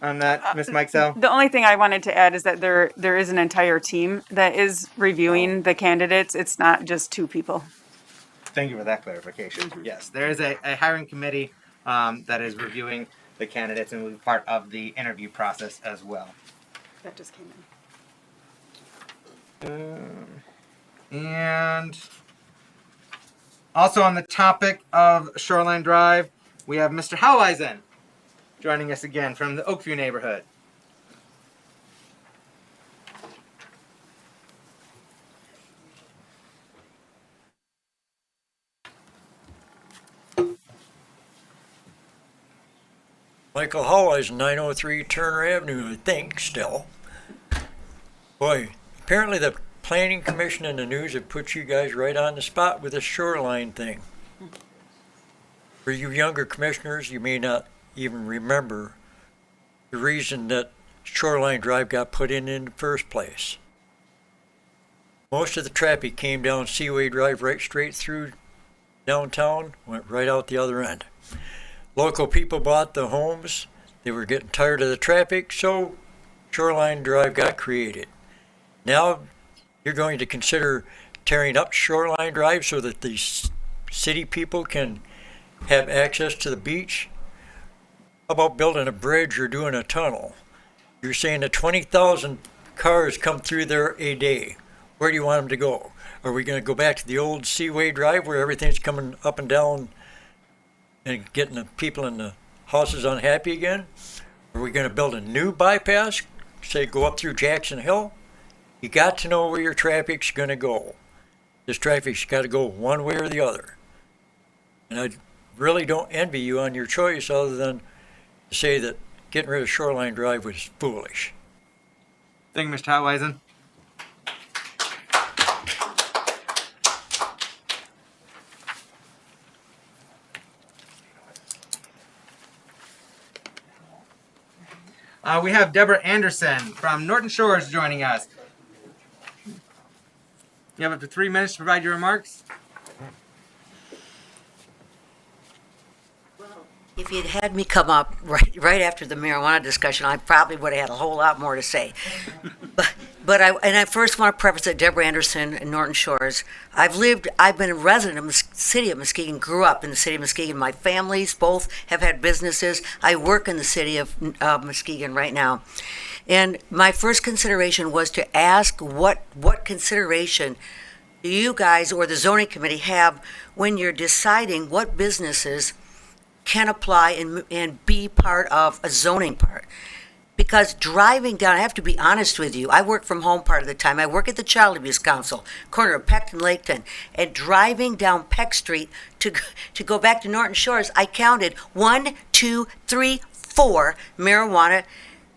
on that, Ms. Mikesell? The only thing I wanted to add is that there is an entire team that is reviewing the candidates. It's not just two people. Thank you for that clarification. Yes, there is a hiring committee that is reviewing the candidates and will be part of the interview process as well. That just came in. And also on the topic of Shoreline Drive, we have Mr. Howeisen joining us again from the Oakview neighborhood. Michael Hawes, 903 Turner Avenue, I think, still. Boy, apparently the Planning Commission and the news have put you guys right on the spot with the shoreline thing. For you younger commissioners, you may not even remember the reason that Shoreline Drive got put in the first place. Most of the traffic came down Seaway Drive right straight through downtown, went right out the other end. Local people bought the homes. They were getting tired of the traffic, so Shoreline Drive got created. Now you're going to consider tearing up Shoreline Drive so that the city people can have access to the beach? How about building a bridge or doing a tunnel? You're saying that 20,000 cars come through there a day. Where do you want them to go? Are we going to go back to the old Seaway Drive where everything's coming up and down and getting the people in the houses unhappy again? Are we going to build a new bypass, say go up through Jackson Hill? You got to know where your traffic's going to go. This traffic's got to go one way or the other. And I really don't envy you on your choice other than to say that getting rid of Shoreline Drive was foolish. Thank you, Mr. Howeisen. We have Deborah Anderson from Norton Shores joining us. You have up to 3 minutes to provide your remarks. If you'd had me come up right after the marijuana discussion, I probably would have had a whole lot more to say. But I first want to preface that Deborah Anderson in Norton Shores. I've been a resident of the city of Muskegon, grew up in the city of Muskegon. My families both have had businesses. I work in the city of Muskegon right now. And my first consideration was to ask what consideration do you guys or the zoning committee have when you're deciding what businesses can apply and be part of a zoning part. Because driving down, I have to be honest with you, I work from home part of the time. I work at the Child Abuse Council, corner of Peck and Laketon. And driving down Peck Street to go back to Norton Shores, I counted 1, 2, 3, 4 marijuana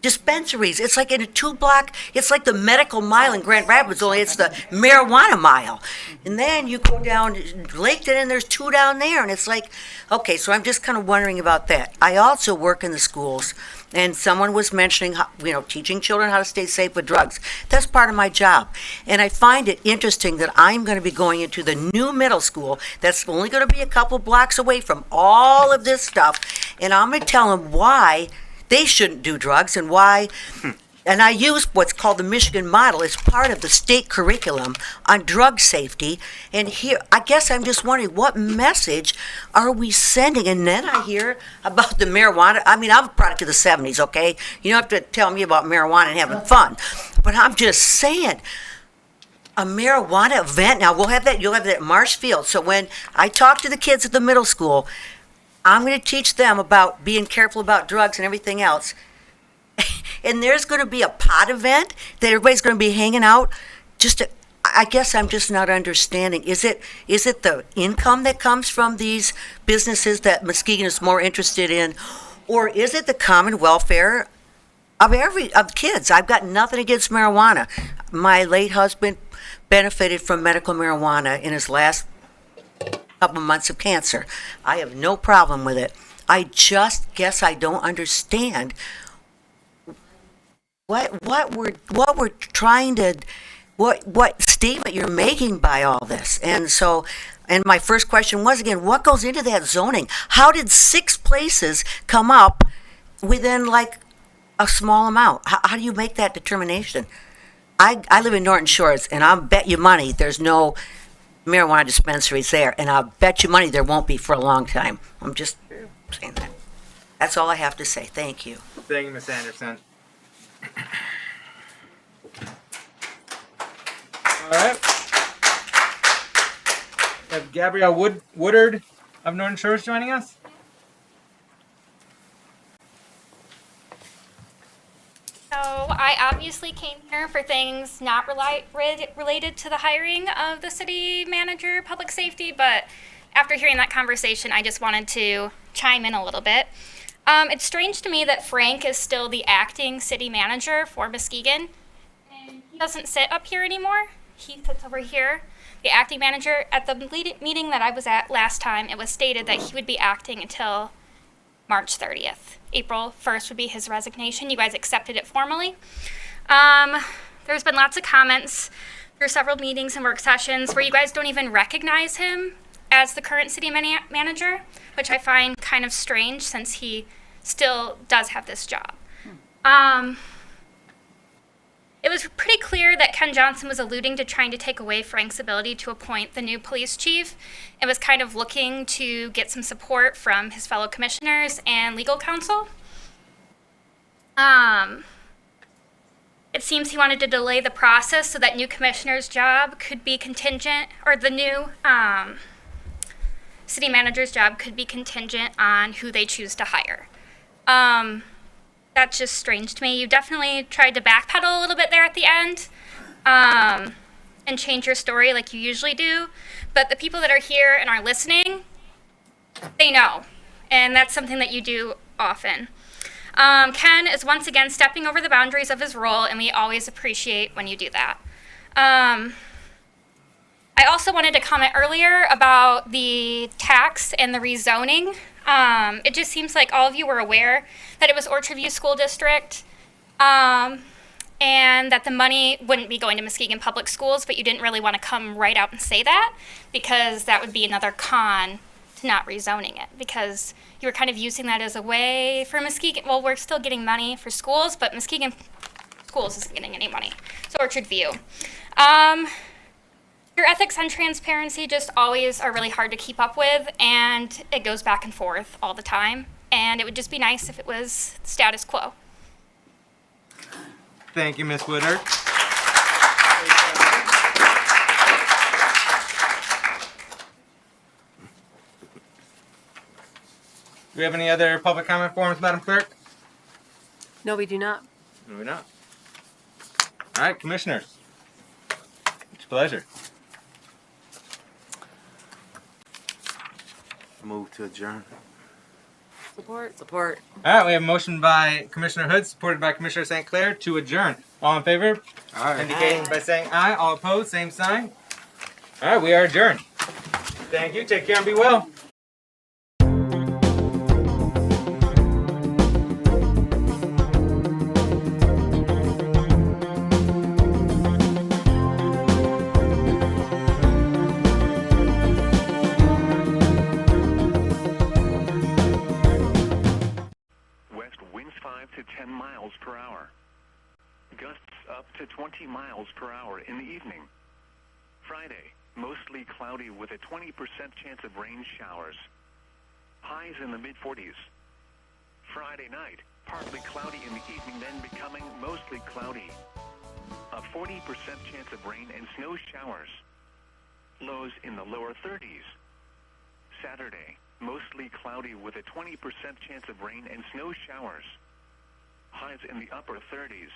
dispensaries. It's like in a 2-block, it's like the medical mile in Grand Rapids, only it's the marijuana mile. And then you go down Laketon and there's 2 down there. And it's like, okay, so I'm just kind of wondering about that. I also work in the schools. And someone was mentioning, teaching children how to stay safe with drugs. That's part of my job. And I find it interesting that I'm going to be going into the new middle school that's only going to be a couple blocks away from all of this stuff. And I'm going to tell them why they shouldn't do drugs and why. And I use what's called the Michigan model as part of the state curriculum on drug safety. And here, I guess I'm just wondering, what message are we sending? And then I hear about the marijuana. I mean, I'm a product of the 70s, okay? You don't have to tell me about marijuana and having fun. But I'm just saying, a marijuana event. Now, you'll have that at Marshfield. So when I talk to the kids at the middle school, I'm going to teach them about being careful about drugs and everything else. And there's going to be a pot event that everybody's going to be hanging out. I guess I'm just not understanding. Is it the income that comes from these businesses that Muskegon is more interested in, or is it the common welfare of kids? I've got nothing against marijuana. My late husband benefited from medical marijuana in his last couple months of cancer. I have no problem with it. I just guess I don't understand what we're trying to, what statement you're making by all this. And my first question was, again, what goes into that zoning? How did 6 places come up within like a small amount? How do you make that determination? I live in Norton Shores, and I'll bet you money there's no marijuana dispensaries there, and I'll bet you money there won't be for a long time. I'm just saying that. That's all I have to say. Thank you. Thank you, Ms. Anderson. All right. We have Gabrielle Woodard of Norton Shores joining us. So I obviously came here for things not related to the hiring of the city manager, public safety, but after hearing that conversation, I just wanted to chime in a little bit. It's strange to me that Frank is still the acting city manager for Muskegon, and he doesn't sit up here anymore. He sits over here. The acting manager, at the meeting that I was at last time, it was stated that he would be acting until March 30th. April 1st would be his resignation. You guys accepted it formally. There's been lots of comments through several meetings and work sessions where you guys don't even recognize him as the current city manager, which I find kind of strange since he still does have this job. It was pretty clear that Ken Johnson was alluding to trying to take away Frank's ability to appoint the new police chief and was kind of looking to get some support from his fellow commissioners and legal counsel. It seems he wanted to delay the process so that new commissioner's job could be contingent, or the new city manager's job could be contingent on who they choose to hire. That's just strange to me. You definitely tried to backpedal a little bit there at the end and change your story like you usually do. But the people that are here and are listening, they know. And that's something that you do often. Ken is once again stepping over the boundaries of his role, and we always appreciate when you do that. I also wanted to comment earlier about the tax and the rezoning. It just seems like all of you were aware that it was Orchard View School District, and that the money wouldn't be going to Muskegon Public Schools, but you didn't really want to come right out and say that because that would be another con to not rezoning it, because you were kind of using that as a way for Muskegon. Well, we're still getting money for schools, but Muskegon Schools isn't getting any money. So Orchard View. Your ethics and transparency just always are really hard to keep up with, and it goes back and forth all the time. And it would just be nice if it was status quo. Thank you, Ms. Woodard. Do we have any other public comment forms, Madam Clerk? No, we do not. No, we not. All right, commissioners. It's a pleasure. Move to adjourn. Support. Support. All right, we have a motion by Commissioner Hood, supported by Commissioner St. Clair to adjourn. All in favor? Aye. Indicating by saying aye. All opposed, same sign. All right, we are adjourned. Thank you. Take care and be well. West winds 5 to 10 miles per hour. Gusts up to 20 miles per hour in the evening. Friday, mostly cloudy with a 20% chance of rain showers. Highs in the mid-40s. Friday night, partly cloudy in the evening, then becoming mostly cloudy. A 40% chance of rain and snow showers. Lows in the lower 30s. Saturday, mostly cloudy with a 20% chance of rain and snow showers. Highs in the upper 30s.